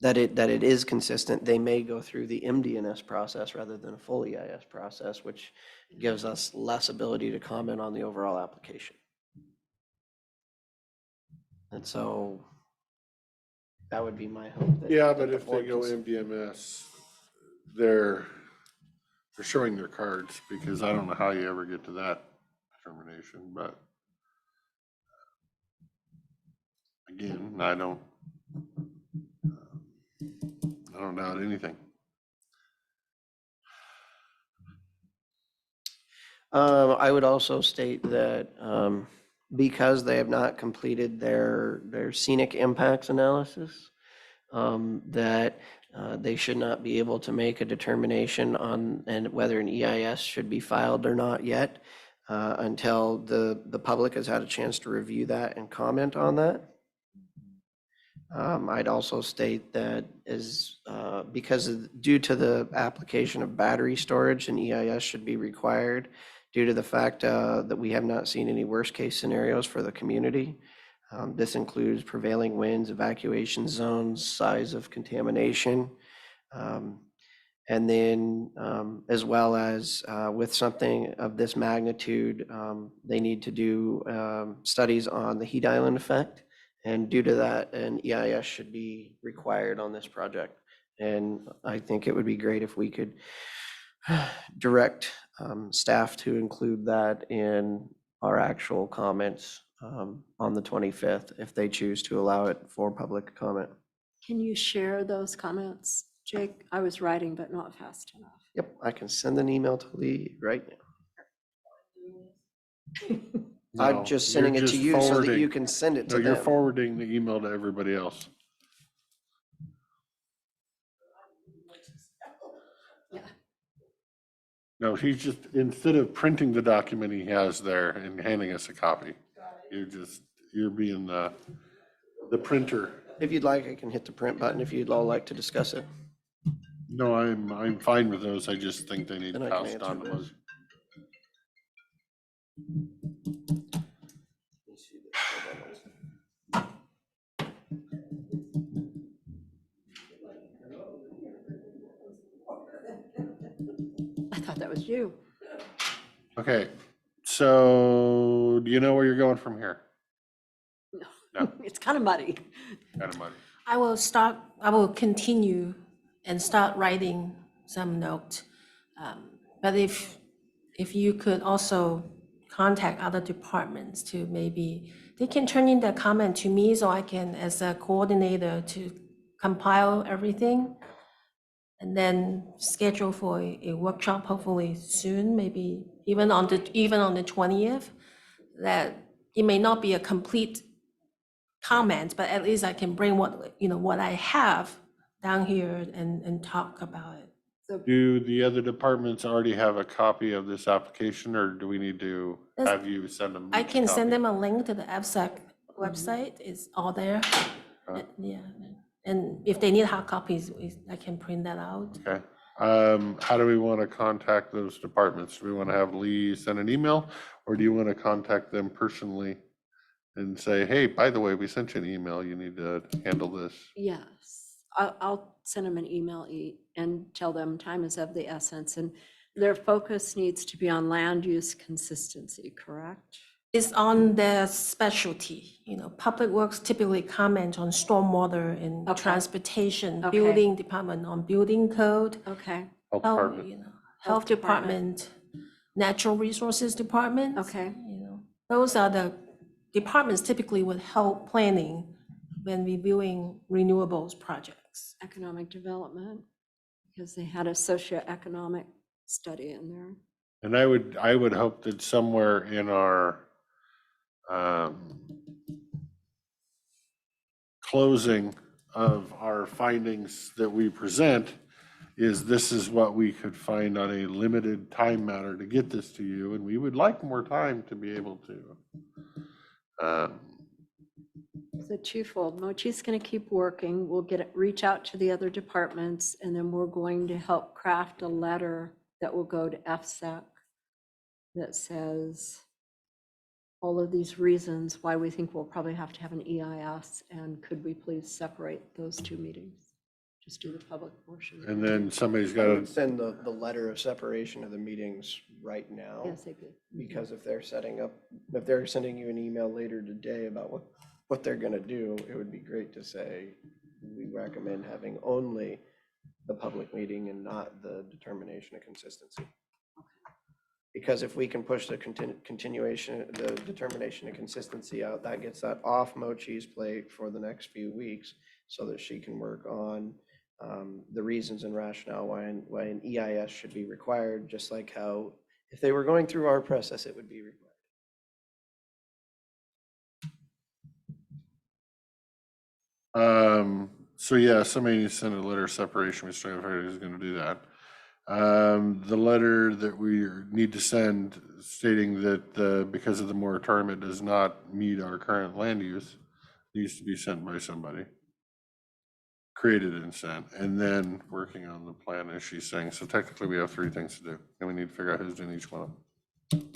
[SPEAKER 3] that it is consistent, they may go through the MDNS process rather than a full EIS process, which gives us less ability to comment on the overall application. And so that would be my hope.
[SPEAKER 1] Yeah,
[SPEAKER 3] that
[SPEAKER 1] but
[SPEAKER 3] the
[SPEAKER 1] if they
[SPEAKER 3] board
[SPEAKER 1] go
[SPEAKER 3] can-
[SPEAKER 1] MDMS, they're showing their cards, because I don't know how you ever get to that determination, but again, I don't doubt anything.
[SPEAKER 3] I would also state that because they have not completed their scenic impacts analysis, that they should not be able to make a determination on and whether an EIS should be filed or not yet until the public has had a chance to review that and comment on that. I'd also state that due to the application of battery storage, an EIS should be required due to the fact that we have not seen any worst case scenarios for the community. This includes prevailing winds, evacuation zones, size of contamination, and then as well as with something of this magnitude, they need to do studies on the heat island effect. And due to that, an EIS should be required on this project. And I think it would be great if we could direct staff to include that in our actual comments on the 25th, if they choose to allow it for public comment.
[SPEAKER 2] Can you share those comments, Jake? I was writing, but not fast enough.
[SPEAKER 3] Yep, I can send an email to Lee right now. I'm
[SPEAKER 1] No,
[SPEAKER 3] just sending
[SPEAKER 1] you're
[SPEAKER 3] it to
[SPEAKER 1] just
[SPEAKER 3] you so that
[SPEAKER 1] forwarding.
[SPEAKER 3] you can send it
[SPEAKER 1] No,
[SPEAKER 3] to
[SPEAKER 1] you're
[SPEAKER 3] them.
[SPEAKER 1] forwarding the email to everybody else.
[SPEAKER 2] Yeah.
[SPEAKER 1] No, he's just, instead of printing the document he has there and handing us a copy, you're being the printer.
[SPEAKER 3] If you'd like, I can hit the print button if you'd all like to discuss it.
[SPEAKER 1] No, I'm fine with those. I just think they need
[SPEAKER 3] Then I can
[SPEAKER 1] passed
[SPEAKER 3] answer
[SPEAKER 1] on to
[SPEAKER 3] those.
[SPEAKER 1] us.
[SPEAKER 3] Let me see this. Hold on one second.
[SPEAKER 2] I thought that was you.
[SPEAKER 1] Okay, so do you know where you're going from here? No.
[SPEAKER 2] It's kind of muddy.
[SPEAKER 1] Kind of muddy.
[SPEAKER 14] I will continue and start writing some note. But if you could also contact other departments to maybe, they can turn in their comment to me so I can, as a coordinator, to compile everything. And then schedule for a workshop hopefully soon, maybe even on the 20th, that it may not be a complete comment, but at least I can bring what I have down here and talk about it.
[SPEAKER 1] Do the other departments already have a copy of this application, or do we need to
[SPEAKER 14] Yes.
[SPEAKER 1] have you send them?
[SPEAKER 14] I
[SPEAKER 1] each
[SPEAKER 14] can send
[SPEAKER 1] copy?
[SPEAKER 14] them a link to the AppSec website, it's all there. Yeah, and if they need hard copies, I can print that out.
[SPEAKER 1] Okay. How do we want to contact those departments? Do we want to have Lee send an email, or do you want to contact them personally and say, hey, by the way, we sent you an email, you need to handle this?
[SPEAKER 2] Yes, I'll send them an email and tell them time is of the essence, and their focus needs to be on land use consistency, correct?
[SPEAKER 14] It's on their specialty, Public Works typically comment on stormwater and
[SPEAKER 2] Okay.
[SPEAKER 14] transportation,
[SPEAKER 2] Okay.
[SPEAKER 14] building department on building code.
[SPEAKER 2] Okay,
[SPEAKER 1] Health
[SPEAKER 14] Health,
[SPEAKER 1] department.
[SPEAKER 14] Health department, natural resources department.
[SPEAKER 2] okay.
[SPEAKER 14] Those are the departments typically would help planning when reviewing renewables projects.
[SPEAKER 2] Economic development, because they had a socioeconomic study in there.
[SPEAKER 1] And I would hope that somewhere in our closing of our findings that we present is this is what we could find on a limited time matter to get this to you, and we would like more time to be able to.
[SPEAKER 2] So twofold, Mochi's going to keep working. We'll reach out to the other departments, and then we're going to help craft a letter that will go to FSEC that says all of these reasons why we think we'll probably have to have an EIS, and could we please separate those two meetings? Just do the public portion.
[SPEAKER 1] And then somebody's
[SPEAKER 3] I
[SPEAKER 1] got
[SPEAKER 3] would
[SPEAKER 1] to,
[SPEAKER 3] send the letter of separation of the meetings right now.
[SPEAKER 2] Yes, they could.
[SPEAKER 3] Because if they're sending you an email later today about what they're gonna do, it would be great to say, we recommend having only the public meeting and not the determination of consistency. Because if we can push the continuation, the determination of consistency out, that gets that off Mochi's plate for the next few weeks so that she can work on the reasons and rationale why an EIS should be required, just like how if they were going through our process, it would be required.
[SPEAKER 1] so yeah, somebody needs to send a letter of separation. We still haven't heard who's going to do that. The letter that we need to send stating that because of the moratorium, it does not meet our current land use, needs to be sent by somebody. Created and sent, and then working on the plan, as she's saying. So technically, we have three things to do, and we need to figure out who's doing each one of them.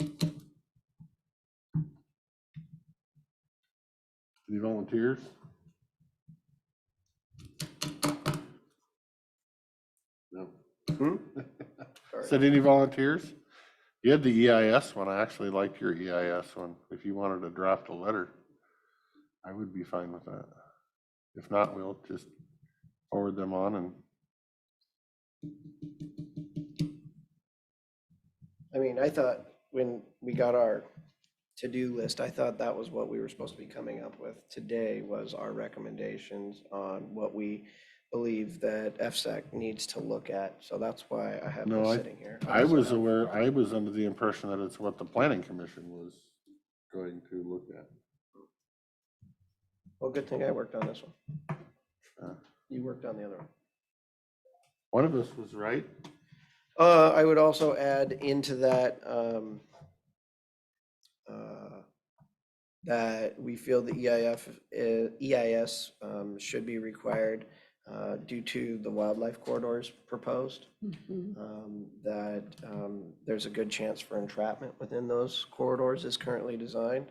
[SPEAKER 1] Any volunteers? No. Said any volunteers? You had the EIS one. I actually liked your EIS one. If you wanted to draft a letter, I would be fine with that. If not, we'll just forward them on and.
[SPEAKER 3] I mean, I thought when we got our to-do list, I thought that was what we were supposed to be coming up with today, was our recommendations on what we believe that FSEC needs to look at. So that's why I have
[SPEAKER 1] No,
[SPEAKER 3] this sitting here.
[SPEAKER 1] I was aware, I was under the impression that it's what the planning commission was going to look at.
[SPEAKER 3] Well, good thing I worked on this one. You worked on the other one.
[SPEAKER 1] One of us was right.
[SPEAKER 3] I would also add into that that we feel the EIS should be required due to the wildlife corridors proposed. That there's a good chance for entrapment within those corridors as currently designed.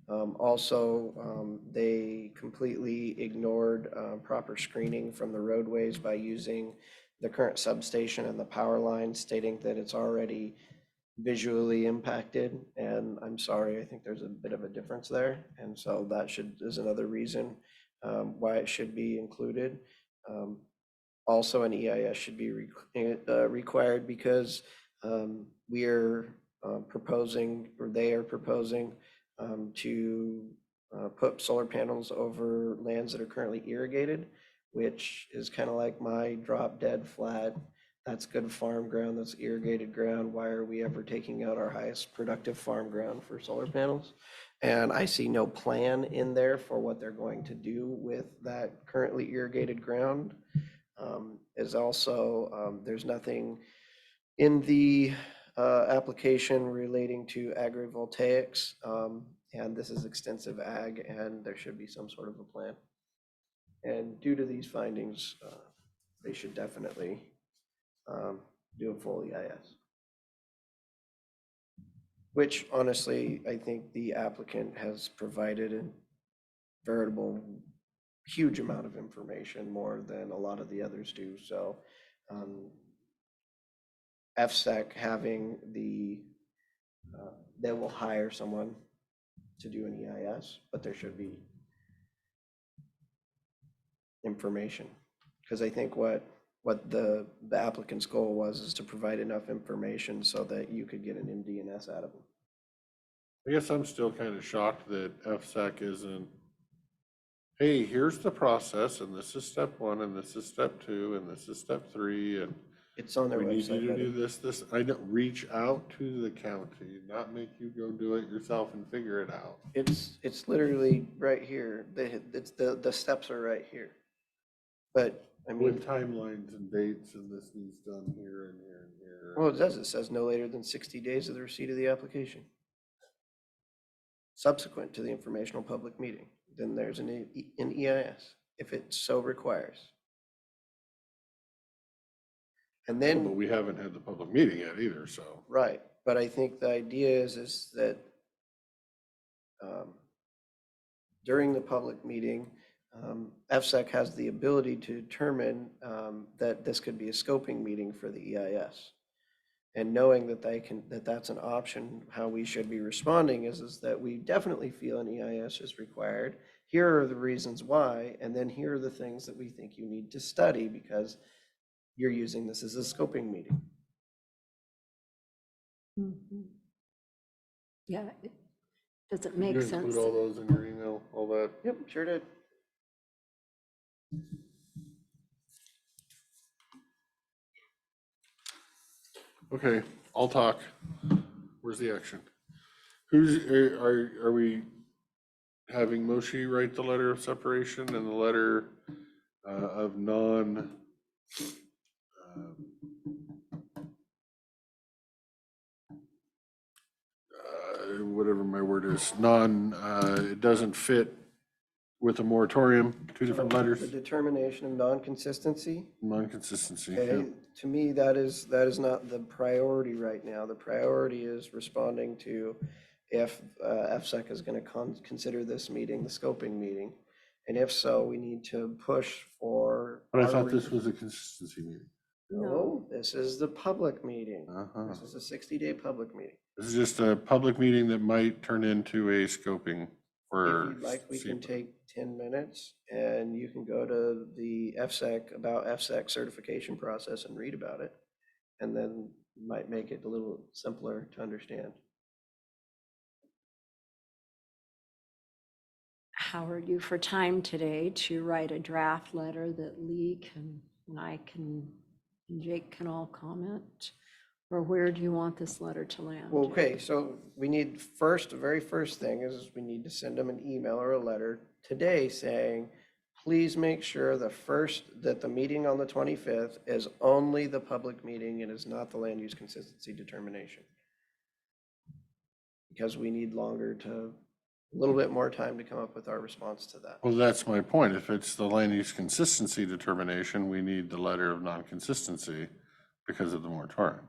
[SPEAKER 3] Also, they completely ignored proper screening from the roadways by using the current substation and the power line, stating that it's already visually impacted, and I'm sorry, I think there's a bit of a difference there. And so that is another reason why it should be included. Also, an EIS should be required because we are proposing, or they are proposing to put solar panels over lands that are currently irrigated, which is kind of like my drop dead flat. That's good farm ground, that's irrigated ground. Why are we ever taking out our highest productive farm ground for solar panels? And I see no plan in there for what they're going to do with that currently irrigated ground. Is also, there's nothing in the application relating to agrivoltaics. And this is extensive ag, and there should be some sort of a plan. And due to these findings, they should definitely do a full EIS. Which honestly, I think the applicant has provided a veritable huge amount of information, more than a lot of the others do. So FSEC having they will hire someone to do an EIS, but there should be information. Because I think what the applicant's goal was is to provide enough information so that you could get an MD&S out of them.
[SPEAKER 1] I guess I'm still kind of shocked that FSAC isn't, hey, here's the process, and this is step 1, and this is step 2, and this is step 3, and
[SPEAKER 3] it's on their
[SPEAKER 1] we need
[SPEAKER 3] website.
[SPEAKER 1] you to do this. I don't reach out to the county, not make you go do it yourself and figure it out.
[SPEAKER 3] It's literally right here. The steps are right here. But I mean,
[SPEAKER 1] With timelines and dates, and this needs done here and here and here.
[SPEAKER 3] well, it says no later than 60 days of the receipt of the application. Subsequent to the informational public meeting, then there's an EIS, if it so requires. And then,
[SPEAKER 1] But we haven't had the public meeting yet either, so.
[SPEAKER 3] right, but I think the idea is that during the public meeting, FSEC has the ability to determine that this could be a scoping meeting for the EIS. And knowing that that's an option, how we should be responding is that we definitely feel an EIS is required. Here are the reasons why, and then here are the things that we think you need to study because you're using this as a scoping meeting.
[SPEAKER 2] Mhm. Yeah, it doesn't make
[SPEAKER 1] You
[SPEAKER 2] sense.
[SPEAKER 1] include all those in your email, all that?
[SPEAKER 3] Yep, sure did.
[SPEAKER 1] Okay, I'll talk. Where's the action? Are we having Moshi write the letter of separation and the letter of whatever my word is, it doesn't fit with a moratorium, 2 different letters?
[SPEAKER 3] The determination of non-consistency.
[SPEAKER 1] Non-consistency.
[SPEAKER 3] Okay,
[SPEAKER 1] Yeah.
[SPEAKER 3] to me, that is not the priority right now. The priority is responding to if FSEC is going to consider this meeting the scoping meeting. And if so, we need to push for.
[SPEAKER 1] But I thought this was a consistency meeting.
[SPEAKER 3] No, this is the public meeting.
[SPEAKER 1] Uh-huh.
[SPEAKER 3] This is a 60-day public meeting.
[SPEAKER 1] This is just a public meeting that might turn into a scoping for.
[SPEAKER 3] If you'd like, we can
[SPEAKER 1] SEPA.
[SPEAKER 3] take 10 minutes and you can go to the FSEC certification process and read about it. And then might make it a little simpler to understand.
[SPEAKER 2] Howard, you for time today to write a draft letter that Lee and I and Jake can all comment? Or where do you want this letter to land?
[SPEAKER 3] Well, okay, so we need the very first thing is we need to send them an email or a letter today saying, please make sure that the meeting on the 25th is only the public meeting and is not the land use consistency determination. Because we need a little bit more time to come up with our response to that.
[SPEAKER 1] Well, that's my point. If it's the land use consistency determination, we need the letter of non-consistency because of the moratorium.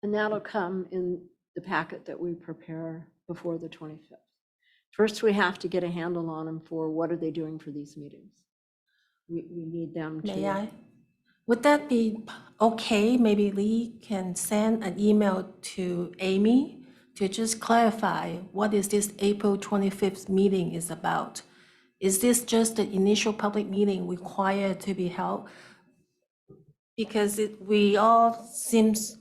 [SPEAKER 2] And that'll come in the packet that we prepare before the 25th. First, we have to get a handle on them for what are they doing for these meetings. We need them to.
[SPEAKER 14] May I? Would that be okay? Maybe Lee can send an email to Amy to just clarify what is this April 25th meeting is about? Is this just the initial public meeting required to be held? Because we all seems,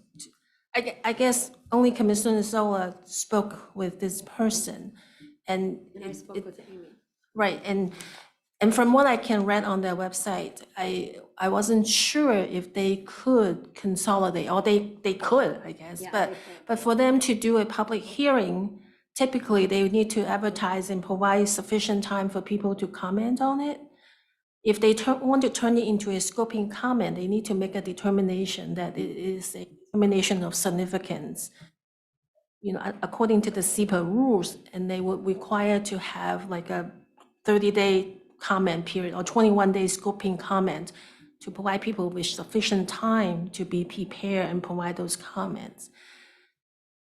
[SPEAKER 14] I guess only Commissioner Zola spoke with this person. And
[SPEAKER 2] And I spoke with Amy.
[SPEAKER 14] right, and from what I can read on their website, I wasn't sure if they could consolidate, or they could, I guess.
[SPEAKER 2] Yeah,
[SPEAKER 14] But
[SPEAKER 2] they could.
[SPEAKER 14] but for them to do a public hearing, typically they need to advertise and provide sufficient time for people to comment on it. If they want to turn it into a scoping comment, they need to make a determination that it is a determination of significance, according to the SEPA rules, and they would require to have like a 30-day comment period or 21-day scoping comment to provide people with sufficient time to be prepared and provide those comments.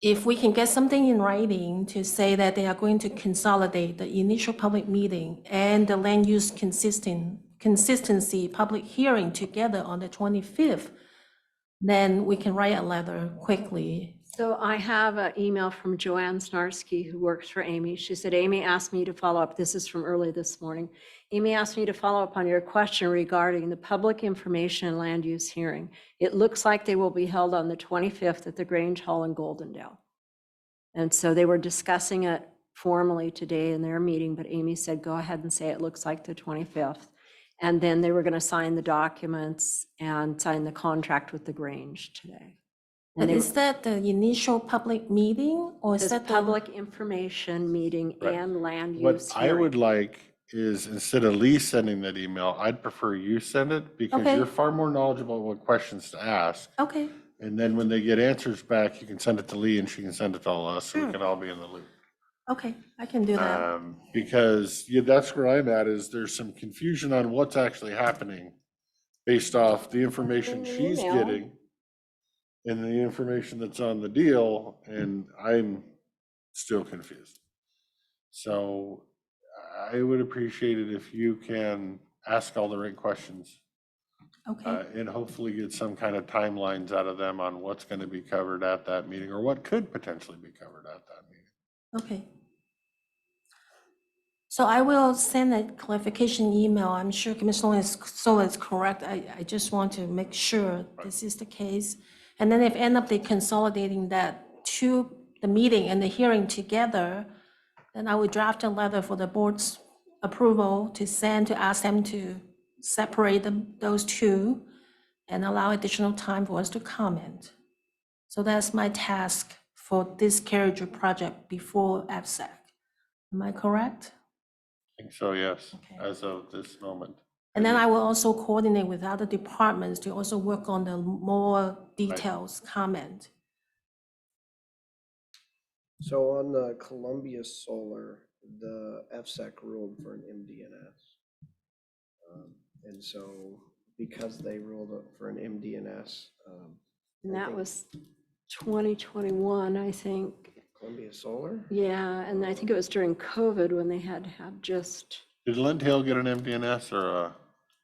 [SPEAKER 14] If we can get something in writing to say that they are going to consolidate the initial public meeting and the land use consistency public hearing together on the 25th, then we can write a letter quickly.
[SPEAKER 2] So I have an email from Joanne Snarsky, who works for Amy. She said, Amy asked me to follow up. This is from early this morning. Amy asked me to follow up on your question regarding the public information and land use hearing. It looks like they will be held on the 25th at the Grange Hall in Goldendale. And so they were discussing it formally today in their meeting, but Amy said, go ahead and say it looks like the 25th. And then they were going to sign the documents and sign the contract with the Grange today.
[SPEAKER 14] But is that the initial public meeting, or is
[SPEAKER 2] This
[SPEAKER 14] that the
[SPEAKER 2] public information meeting
[SPEAKER 1] Right.
[SPEAKER 2] and land
[SPEAKER 1] What
[SPEAKER 2] use
[SPEAKER 1] I would
[SPEAKER 2] hearing?
[SPEAKER 1] like is, instead of Lee sending that email, I'd prefer you send it, because
[SPEAKER 14] Okay.
[SPEAKER 1] you're far more knowledgeable what questions to ask.
[SPEAKER 14] Okay,
[SPEAKER 1] And then when they get answers back, you can send it to Lee and she can send it to all us, so we can all be in the loop.
[SPEAKER 14] okay, I can do that.
[SPEAKER 1] Because that's where I'm at, is there's some confusion on what's actually happening based off the information
[SPEAKER 2] In the
[SPEAKER 1] she's
[SPEAKER 2] email.
[SPEAKER 1] getting and the information that's on the deal, and I'm still confused. So I would appreciate it if you can ask all the right questions
[SPEAKER 14] Okay,
[SPEAKER 1] and hopefully get some kind of timelines out of them on what's going to be covered at that meeting, or what could potentially be covered at that meeting.
[SPEAKER 14] okay. So I will send a clarification email. I'm sure Commissioner Sola is correct. I just want to make sure this is the case. And then if end up they consolidating that to the meeting and the hearing together, then I would draft a letter for the board's approval to send, to ask them to separate those two and allow additional time for us to comment. So that's my task for this carriage project before ABSAC. Am I correct?
[SPEAKER 1] I think so, yes,
[SPEAKER 14] Okay.
[SPEAKER 1] as of this moment.
[SPEAKER 14] And then I will also coordinate with other departments to also work on the more details, comment.
[SPEAKER 3] So on the Columbia Solar, the FSEC ruled for an MDNS. And so because they ruled for an MDNS.
[SPEAKER 2] And
[SPEAKER 3] I
[SPEAKER 2] that
[SPEAKER 3] think
[SPEAKER 2] was 2021, I think.
[SPEAKER 3] Columbia Solar?
[SPEAKER 2] Yeah, and I think it was during COVID when they had to have just,
[SPEAKER 1] Did Lynn Hill get an MDNS or a?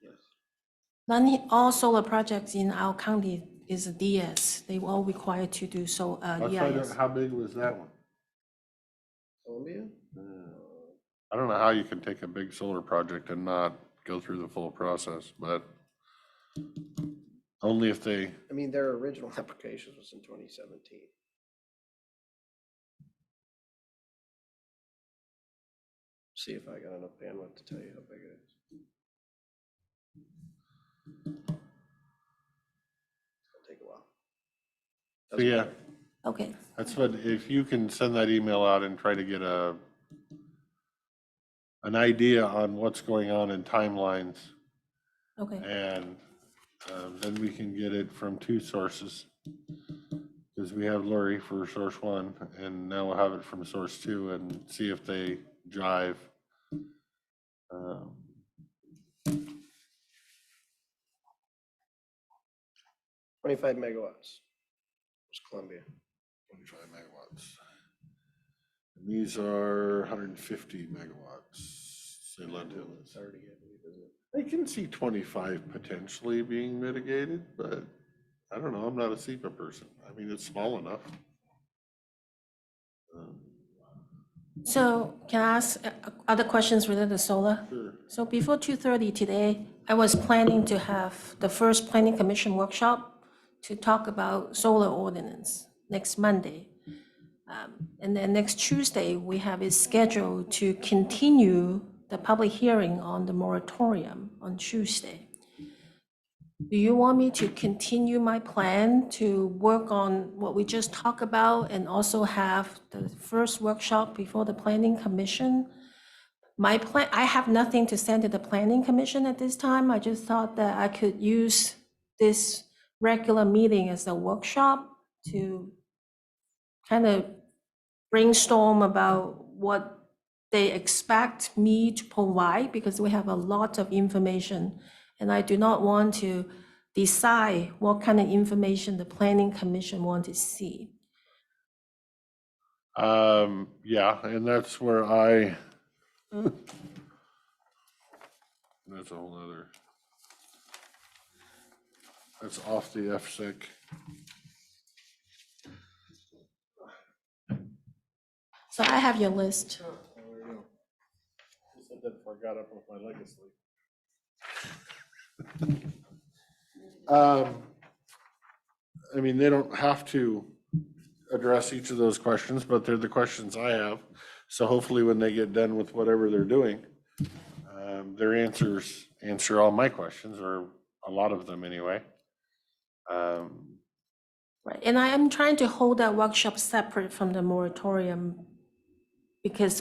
[SPEAKER 3] Yes.
[SPEAKER 14] All solar projects in our county is a DS. They were all required to do so, EIS.
[SPEAKER 1] How big was that one?
[SPEAKER 3] Columbia?
[SPEAKER 1] I don't know how you can take a big solar project and not go through the full process, but only if they,
[SPEAKER 3] I mean, their original application was in 2017. See if I got enough bandwidth to tell you how big it is. It'll take a while.
[SPEAKER 1] so yeah,
[SPEAKER 14] Okay,
[SPEAKER 1] that's what, if you can send that email out and try to get an idea on what's going on in timelines,
[SPEAKER 14] okay,
[SPEAKER 1] and then we can get it from two sources. Because we have Lori for source one, and now we'll have it from source two and see if they jive.
[SPEAKER 3] 25 megawatts. It's Columbia.
[SPEAKER 1] 25 megawatts. And these are 150 megawatts. Say Lund Hill is. I can see 25 potentially being mitigated, but I don't know, I'm not a SEPA person. I mean, it's small enough.
[SPEAKER 14] So can I ask other questions related to solar?
[SPEAKER 1] Sure.
[SPEAKER 14] So before 2:30 today, I was planning to have the first planning commission workshop to talk about solar ordinance next Monday. And then next Tuesday, we have it scheduled to continue the public hearing on the moratorium on Tuesday. Do you want me to continue my plan to work on what we just talked about and also have the first workshop before the planning commission? My plan, I have nothing to send to the planning commission at this time. I just thought that I could use this regular meeting as a workshop to kind of brainstorm about what they expect me to provide, because we have a lot of information. And I do not want to decide what kind of information the planning commission want to see.
[SPEAKER 1] Yeah, and that's where that's a whole other, that's off the FSEC.
[SPEAKER 14] So I have your list.
[SPEAKER 1] Oh, there you go. Just said that before I got up with my leg asleep. I mean, they don't have to address each of those questions, but they're the questions I have. So hopefully when they get done with whatever they're doing, their answers answer all my questions, or a lot of them anyway.
[SPEAKER 14] Right, and I am trying to hold that workshop separate from the moratorium because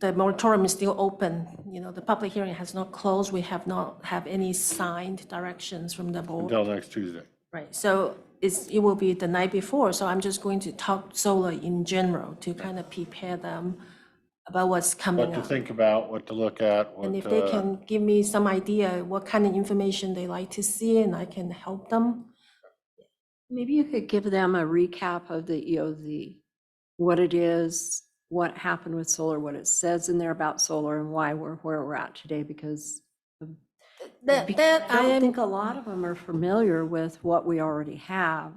[SPEAKER 14] the moratorium is still open. You know, the public hearing has not closed. We have not have any signed directions from the board.
[SPEAKER 1] Until next Tuesday.
[SPEAKER 14] Right, so it will be the night before, so I'm just going to talk solar in general to kind of prepare them about what's coming
[SPEAKER 1] What to
[SPEAKER 14] up.
[SPEAKER 1] think about, what to look at, what
[SPEAKER 14] And if they can give me some idea what kind of information they like to see and I can help them.
[SPEAKER 2] Maybe you could give them a recap of the EOZ, what it is, what happened with solar, what it says in there about solar, and why we're where we're at today, because
[SPEAKER 14] That
[SPEAKER 2] I
[SPEAKER 14] I
[SPEAKER 2] don't
[SPEAKER 14] am,
[SPEAKER 2] think a lot of them are familiar with what we already have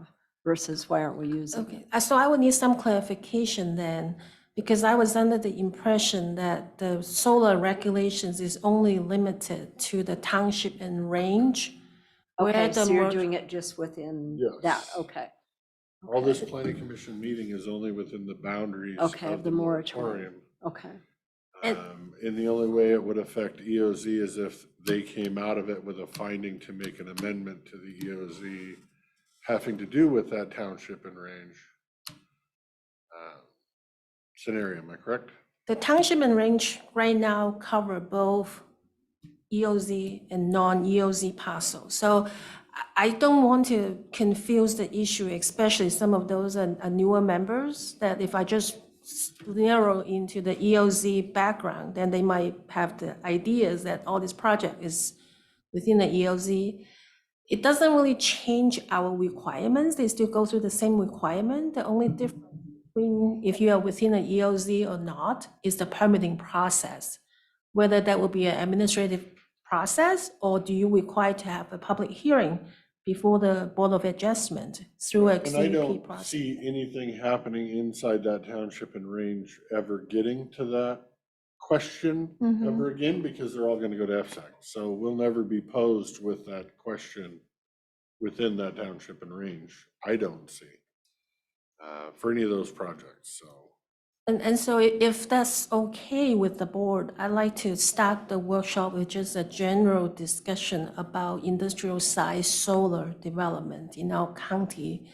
[SPEAKER 2] versus why aren't we using it?
[SPEAKER 14] okay, so I would need some clarification then, because I was under the impression that the solar regulations is only limited to the township and range. where
[SPEAKER 2] Okay,
[SPEAKER 14] the
[SPEAKER 2] so you're
[SPEAKER 14] mor-
[SPEAKER 2] doing it just within that,
[SPEAKER 1] Yes.
[SPEAKER 2] okay.
[SPEAKER 1] All this planning commission meeting is only within the boundaries
[SPEAKER 2] Okay,
[SPEAKER 1] of the moratorium.
[SPEAKER 2] Okay,
[SPEAKER 14] And-
[SPEAKER 1] And the only way it would affect EOZ is if they came out of it with a finding to make an amendment to the EOZ having to do with that township and range scenario, am I correct?
[SPEAKER 14] The township and range right now cover both EOZ and non-EOZ parcels. So I don't want to confuse the issue, especially some of those are newer members, that if I just narrow into the EOZ background, then they might have the ideas that all this project is within the EOZ. It doesn't really change our requirements. They still go through the same requirement. The only difference between if you are within an EOZ or not is the permitting process. Whether that will be an administrative process, or do you require to have a public hearing before the Board of Adjustment through a
[SPEAKER 1] And I
[SPEAKER 14] CUP
[SPEAKER 1] don't
[SPEAKER 14] process?
[SPEAKER 1] see anything happening inside that township and range ever getting to that question
[SPEAKER 14] Mhm.
[SPEAKER 1] ever again, because they're all gonna go to FSAC. So we'll never be posed with that question within that township and range, I don't see, for any of those projects, so.
[SPEAKER 14] And so if that's okay with the board, I'd like to start the workshop with just a general discussion about industrial size solar development in our county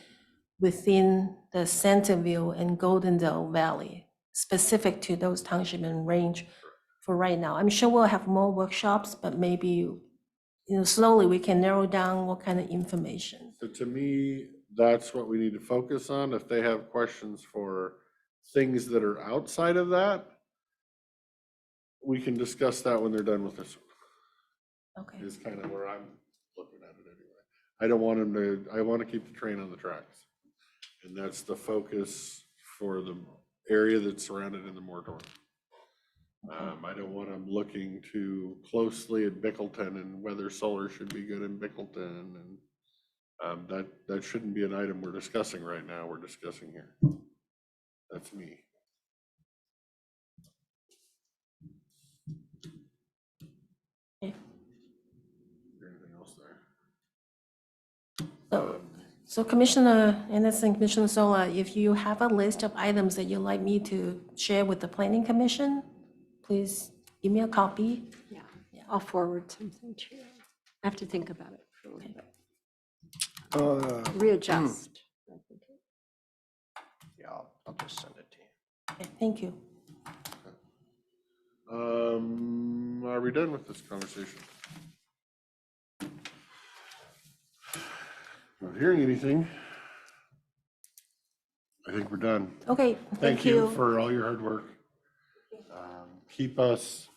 [SPEAKER 14] within the Centerville and Goldendale Valley, specific to those township and range for right now. I'm sure we'll have more workshops, but maybe, slowly we can narrow down what kind of information.
[SPEAKER 1] So to me, that's what we need to focus on. If they have questions for things that are outside of that, we can discuss that when they're done with this one.
[SPEAKER 14] Okay.
[SPEAKER 1] Is kind of where I'm looking at it anyway. I don't want them to, I want to keep the train on the tracks. And that's the focus for the area that's surrounded in the moratorium. I don't want them looking too closely at Bickleton and whether solar should be good in Bickleton. And that shouldn't be an item we're discussing right now. We're discussing here. That's me.
[SPEAKER 14] Okay.
[SPEAKER 1] Is there anything else there?
[SPEAKER 14] So Commissioner Anderson, Commissioner Sola, if you have a list of items that you'd like me to share with the Planning Commission, please give me a copy.
[SPEAKER 2] Yeah, I'll forward something to you. I have to think about it for a little bit. Readjust.
[SPEAKER 3] Yeah, I'll just send it to you.
[SPEAKER 14] Okay, thank you.
[SPEAKER 1] Are we done with this conversation? Not hearing anything. I think we're done.
[SPEAKER 14] Okay,
[SPEAKER 1] Thank you for all your hard work. Keep us,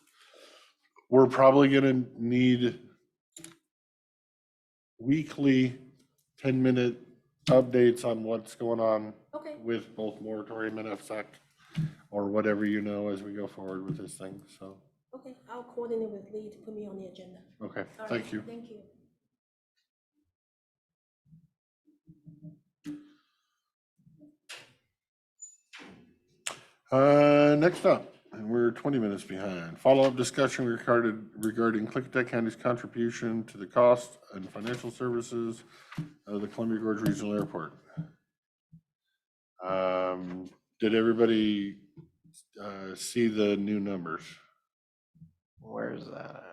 [SPEAKER 1] we're probably gonna need weekly 10-minute updates on what's going on
[SPEAKER 14] Okay.
[SPEAKER 1] with both moratorium and FSAC, or whatever you know as we go forward with this thing, so.
[SPEAKER 14] Okay, I'll coordinate with Lee to put me on the agenda.
[SPEAKER 1] Okay,
[SPEAKER 14] All
[SPEAKER 1] thank
[SPEAKER 14] right,
[SPEAKER 1] you.
[SPEAKER 14] Thank you.
[SPEAKER 1] Next up, and we're 20 minutes behind, follow-up discussion regarding Klickitat County's contribution to the cost and financial services of the Columbia Gorge Regional Airport. Did everybody see the new numbers?
[SPEAKER 3] Where's that at?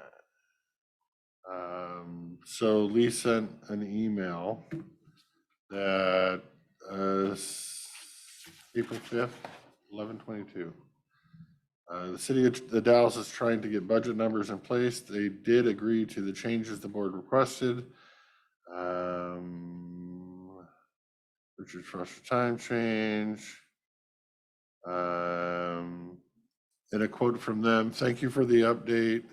[SPEAKER 1] So Lee sent an email that April 5th, 11/22. The city of Dallas is trying to get budget numbers in place. They did agree to the changes the board requested. Richard Foster time change. And a quote from them, "Thank you for the update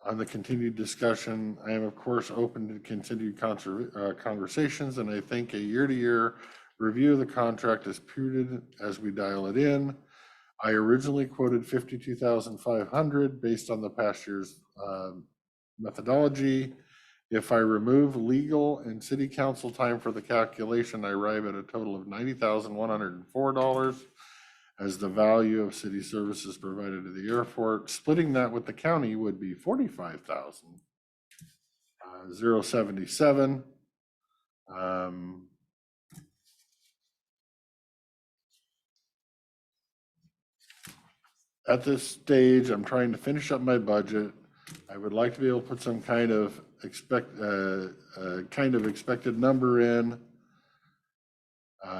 [SPEAKER 1] on the continued discussion. I am of course open to continued conversations, and I think a year-to-year review of the contract is prudent as we dial it in. I originally quoted $52,500 based on the past year's methodology. If I remove legal and city council time for the calculation, I arrive at a total of $90,104 as the value of city services provided to the airport. Splitting that with the county would be $45,077. At this stage, I'm trying to finish up my budget. I would like to be able to put some kind of expected number in.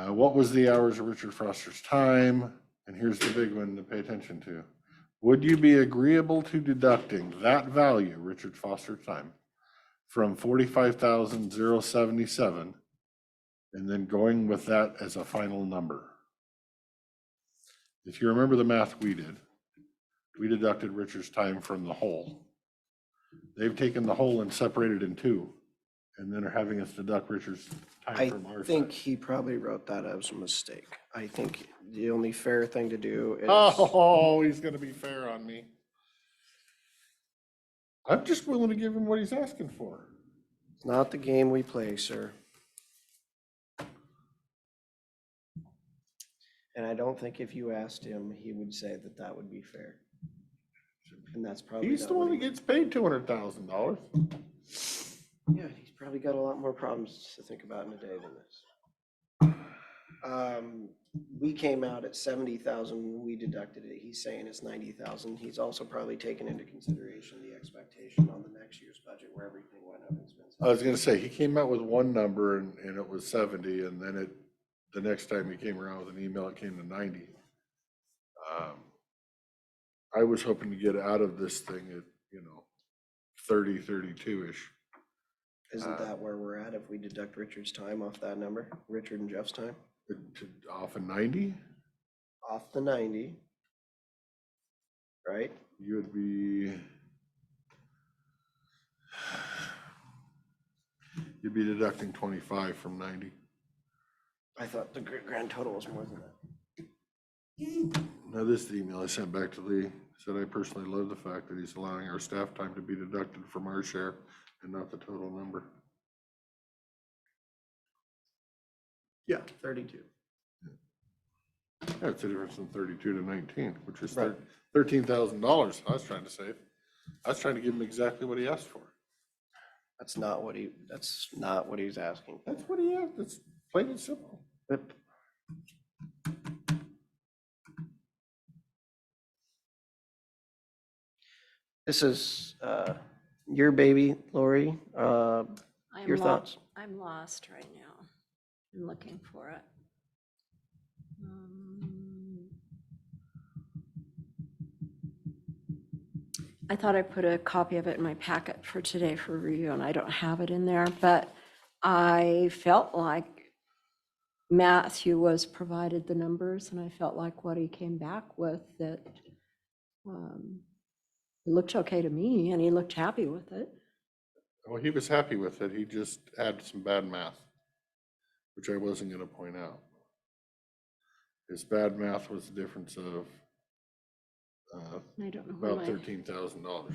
[SPEAKER 1] What was the hours of Richard Foster's time? And here's the big one to pay attention to. Would you be agreeable to deducting that value, Richard Foster's time, from $45,077 and then going with that as a final number? If you remember the math we did, we deducted Richard's time from the whole. They've taken the whole and separated in two, and then are having us deduct Richard's time from our
[SPEAKER 3] I think
[SPEAKER 1] side.
[SPEAKER 3] he probably wrote that as a mistake. I think the only fair thing to do is.
[SPEAKER 1] Oh, he's gonna be fair on me. I'm just willing to give him what he's asking for.
[SPEAKER 3] It's not the game we play, sir. And I don't think if you asked him, he would say that that would be fair. And that's probably.
[SPEAKER 1] He's
[SPEAKER 3] not
[SPEAKER 1] the
[SPEAKER 3] what
[SPEAKER 1] one
[SPEAKER 3] he
[SPEAKER 1] that gets paid $200,000.
[SPEAKER 3] Yeah, he's probably got a lot more problems to think about in a day than this. We came out at 70,000 when we deducted it. He's saying it's 90,000. He's also probably taken into consideration the expectation on the next year's budget where everything went up expensive.
[SPEAKER 1] I was gonna say, he came out with one number and it was 70, and then the next time he came around with an email, it came to 90. I was hoping to get out of this thing at, 30, 32-ish.
[SPEAKER 3] Isn't that where we're at if we deduct Richard's time off that number? Richard and Jeff's time?
[SPEAKER 1] Off of 90?
[SPEAKER 3] Off the 90. Right?
[SPEAKER 1] You would be, you'd be deducting 25 from 90.
[SPEAKER 3] I thought the grand total was more than that.
[SPEAKER 1] Now, this is the email I sent back to Lee. Said I personally love the fact that he's allowing our staff time to be deducted from our share and not the total number.
[SPEAKER 3] Yeah. 32.
[SPEAKER 1] Yeah, it's a difference from 32 to 19, which is
[SPEAKER 3] Right.
[SPEAKER 1] $13,000 I was trying to save. I was trying to give him exactly what he asked for.
[SPEAKER 3] That's not what he's asking.
[SPEAKER 1] That's what he asked. It's plain and simple.
[SPEAKER 3] Yep. This is your baby, Lori.
[SPEAKER 2] I'm
[SPEAKER 3] Your
[SPEAKER 2] lo-
[SPEAKER 3] thoughts?
[SPEAKER 2] I'm lost right now. I'm looking for it. I thought I put a copy of it in my packet for today for review, and I don't have it in there, but I felt like Matthew was provided the numbers, and I felt like what he came back with, that it looked okay to me, and he looked happy with it.
[SPEAKER 1] Well, he was happy with it. He just had some bad math, which I wasn't going to point out. His bad math was the difference of
[SPEAKER 2] I don't know where
[SPEAKER 1] about
[SPEAKER 2] my,
[SPEAKER 1] $13,000.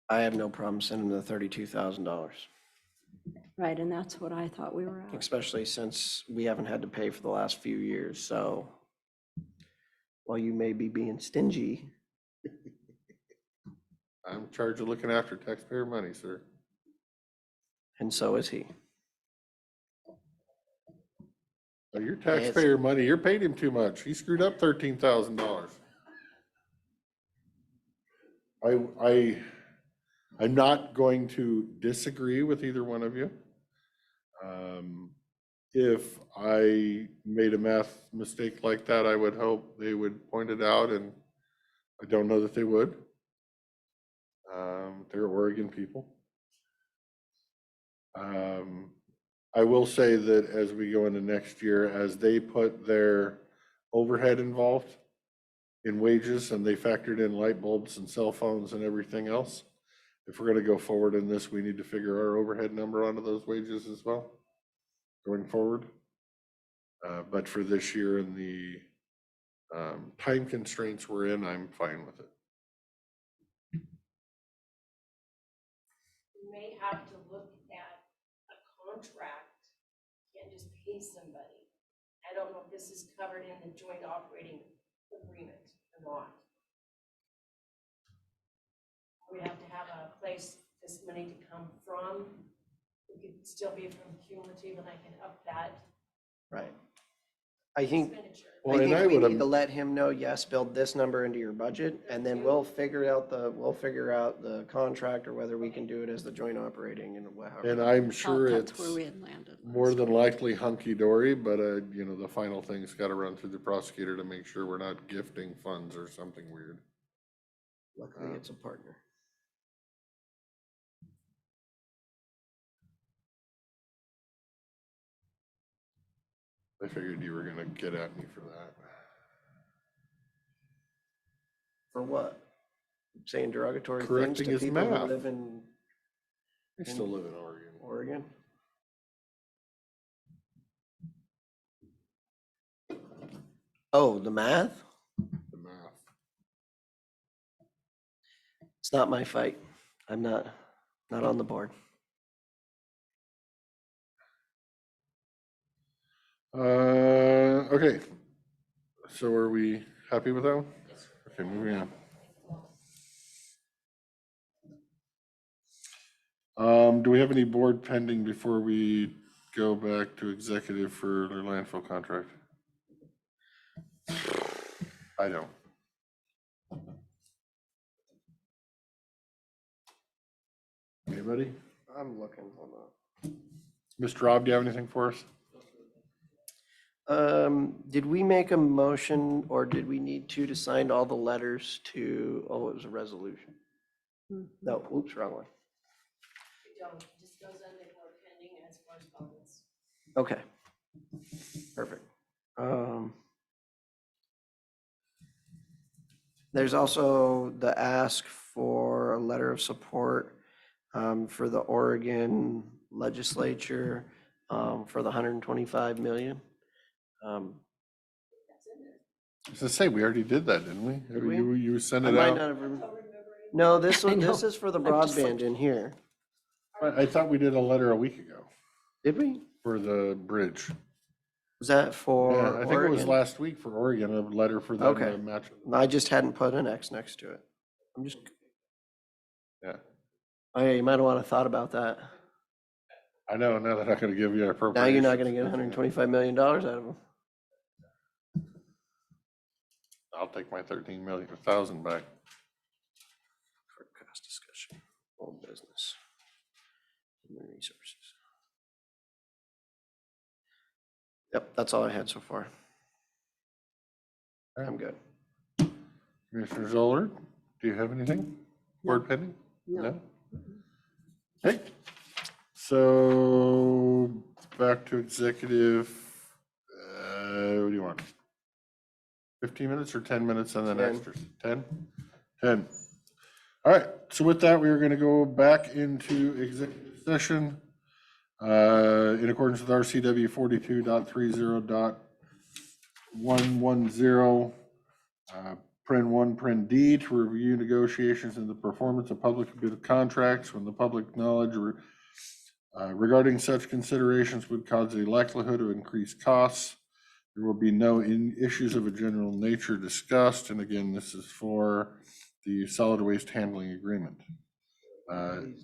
[SPEAKER 3] I have no problem sending him the $32,000,
[SPEAKER 2] right, and that's what I thought we were at.
[SPEAKER 3] especially since we haven't had to pay for the last few years. So while you may be being stingy,
[SPEAKER 1] I'm in charge of looking after taxpayer money, sir.
[SPEAKER 3] and so is he.
[SPEAKER 1] Well, your taxpayer money, you're paying him too much. He screwed up $13,000. I'm not going to disagree with either one of you. If I made a math mistake like that, I would hope they would point it out, and I don't know that they would. They're Oregon people. I will say that as we go into next year, as they put their overhead involved in wages and they factored in light bulbs and cell phones and everything else, if we're going to go forward in this, we need to figure our overhead number onto those wages as well going forward. But for this year and the time constraints we're in, I'm fine with it.
[SPEAKER 14] You may have to look at a contract, can't just pay somebody. I don't know if this is covered in the joint operating agreement or not. We have to have a place this money to come from. It could still be from cumulative, and I can up that
[SPEAKER 3] Right. I think
[SPEAKER 14] expenditure.
[SPEAKER 1] Well,
[SPEAKER 3] I
[SPEAKER 1] and
[SPEAKER 3] think
[SPEAKER 1] I
[SPEAKER 3] we
[SPEAKER 1] would
[SPEAKER 3] need to let him know, yes, build this number into your budget, and then we'll figure out the contract or whether we can do it as the joint operating and however.
[SPEAKER 1] And I'm
[SPEAKER 2] Thought
[SPEAKER 1] sure
[SPEAKER 2] that's
[SPEAKER 1] it's
[SPEAKER 2] where we had landed
[SPEAKER 1] more
[SPEAKER 2] last
[SPEAKER 1] than
[SPEAKER 2] week.
[SPEAKER 1] likely hunky-dory, but you know, the final thing's got to run through the prosecutor to make sure we're not gifting funds or something weird.
[SPEAKER 3] Luckily, it's a partner.
[SPEAKER 1] I figured you were gonna get at me for that.
[SPEAKER 3] For what? Saying derogatory things
[SPEAKER 1] Correcting
[SPEAKER 3] to
[SPEAKER 1] his
[SPEAKER 3] people who
[SPEAKER 1] math.
[SPEAKER 3] live in
[SPEAKER 1] I still live in Oregon.
[SPEAKER 3] Oregon? Oh, the math?
[SPEAKER 1] The math.
[SPEAKER 3] It's not my fight. I'm not on the board.
[SPEAKER 1] Okay. So are we happy with that one? Okay, moving on. Do we have any board pending before we go back to executive for their landfill contract? I don't. Anybody?
[SPEAKER 3] I'm looking, hold on.
[SPEAKER 1] Mr. Rob, do you have anything for us?
[SPEAKER 3] Did we make a motion or did we need to sign all the letters to, oh, it was a resolution? No, oops, wrong one.
[SPEAKER 14] We don't, it just goes under board pending as correspondence.
[SPEAKER 3] Okay. Perfect. There's also the ask for a letter of support for the Oregon legislature for the 125 million.
[SPEAKER 1] I was gonna say, we already did that, didn't we?
[SPEAKER 3] Did we?
[SPEAKER 1] You sent
[SPEAKER 3] I
[SPEAKER 1] it
[SPEAKER 3] might
[SPEAKER 1] out?
[SPEAKER 3] not have. No, this
[SPEAKER 2] I
[SPEAKER 3] one,
[SPEAKER 2] know.
[SPEAKER 3] this is for the
[SPEAKER 2] I'm just like-
[SPEAKER 3] broadband in here.
[SPEAKER 1] I thought we did a letter a week ago
[SPEAKER 3] Did we?
[SPEAKER 1] for the bridge.
[SPEAKER 3] Was that for
[SPEAKER 1] Yeah, I think it was
[SPEAKER 3] Oregon?
[SPEAKER 1] last week for Oregon, a letter for them
[SPEAKER 3] Okay.
[SPEAKER 1] to match.
[SPEAKER 3] I just hadn't put an X next to it. I'm just,
[SPEAKER 1] Yeah,
[SPEAKER 3] oh yeah, you might have want to thought about that.
[SPEAKER 1] I know, now they're not gonna give you
[SPEAKER 3] Now
[SPEAKER 1] appropriations.
[SPEAKER 3] you're not gonna get $125 million out of them.
[SPEAKER 1] I'll take my 13,000,000 back.
[SPEAKER 3] For cost discussion, old business. Human resources. Yep, that's all I had so far. I'm good.
[SPEAKER 1] Commissioner Zoller, do you have anything? Board pending?
[SPEAKER 2] No.
[SPEAKER 1] Okay, so back to executive. What do you want? 15 minutes or 10 minutes and then
[SPEAKER 3] 10.
[SPEAKER 1] extras? 10? 10. All right, so with that, we are going to go back into executive session in accordance with RCW 42.30.110, Pren 1, Pren D, to review negotiations and the performance of public bid contracts when the public knowledge regarding such considerations would cause a likelihood of increased costs. There will be no issues of a general nature discussed, and again, this is for the solid waste handling agreement. Okay.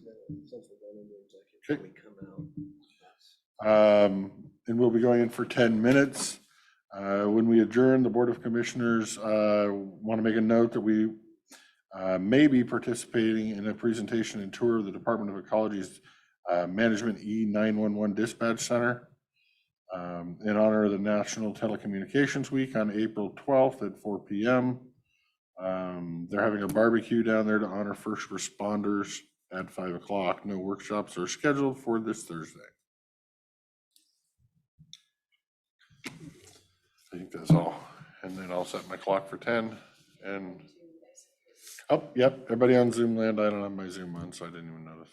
[SPEAKER 1] And we'll be going in for 10 minutes. When we adjourn, the Board of Commissioners want to make a note that we may be participating in a presentation and tour of the Department of Ecology's Management E911 Dispatch Center in honor of the National Telecommunications Week on April 12th at 4 p.m. They're having a barbecue down there to honor first responders at 5 o'clock. No workshops are scheduled for this Thursday. I think that's all. And then I'll set my clock for 10 and, oh, yep, everybody on Zoom land. I don't have my Zoom on, so I didn't even notice.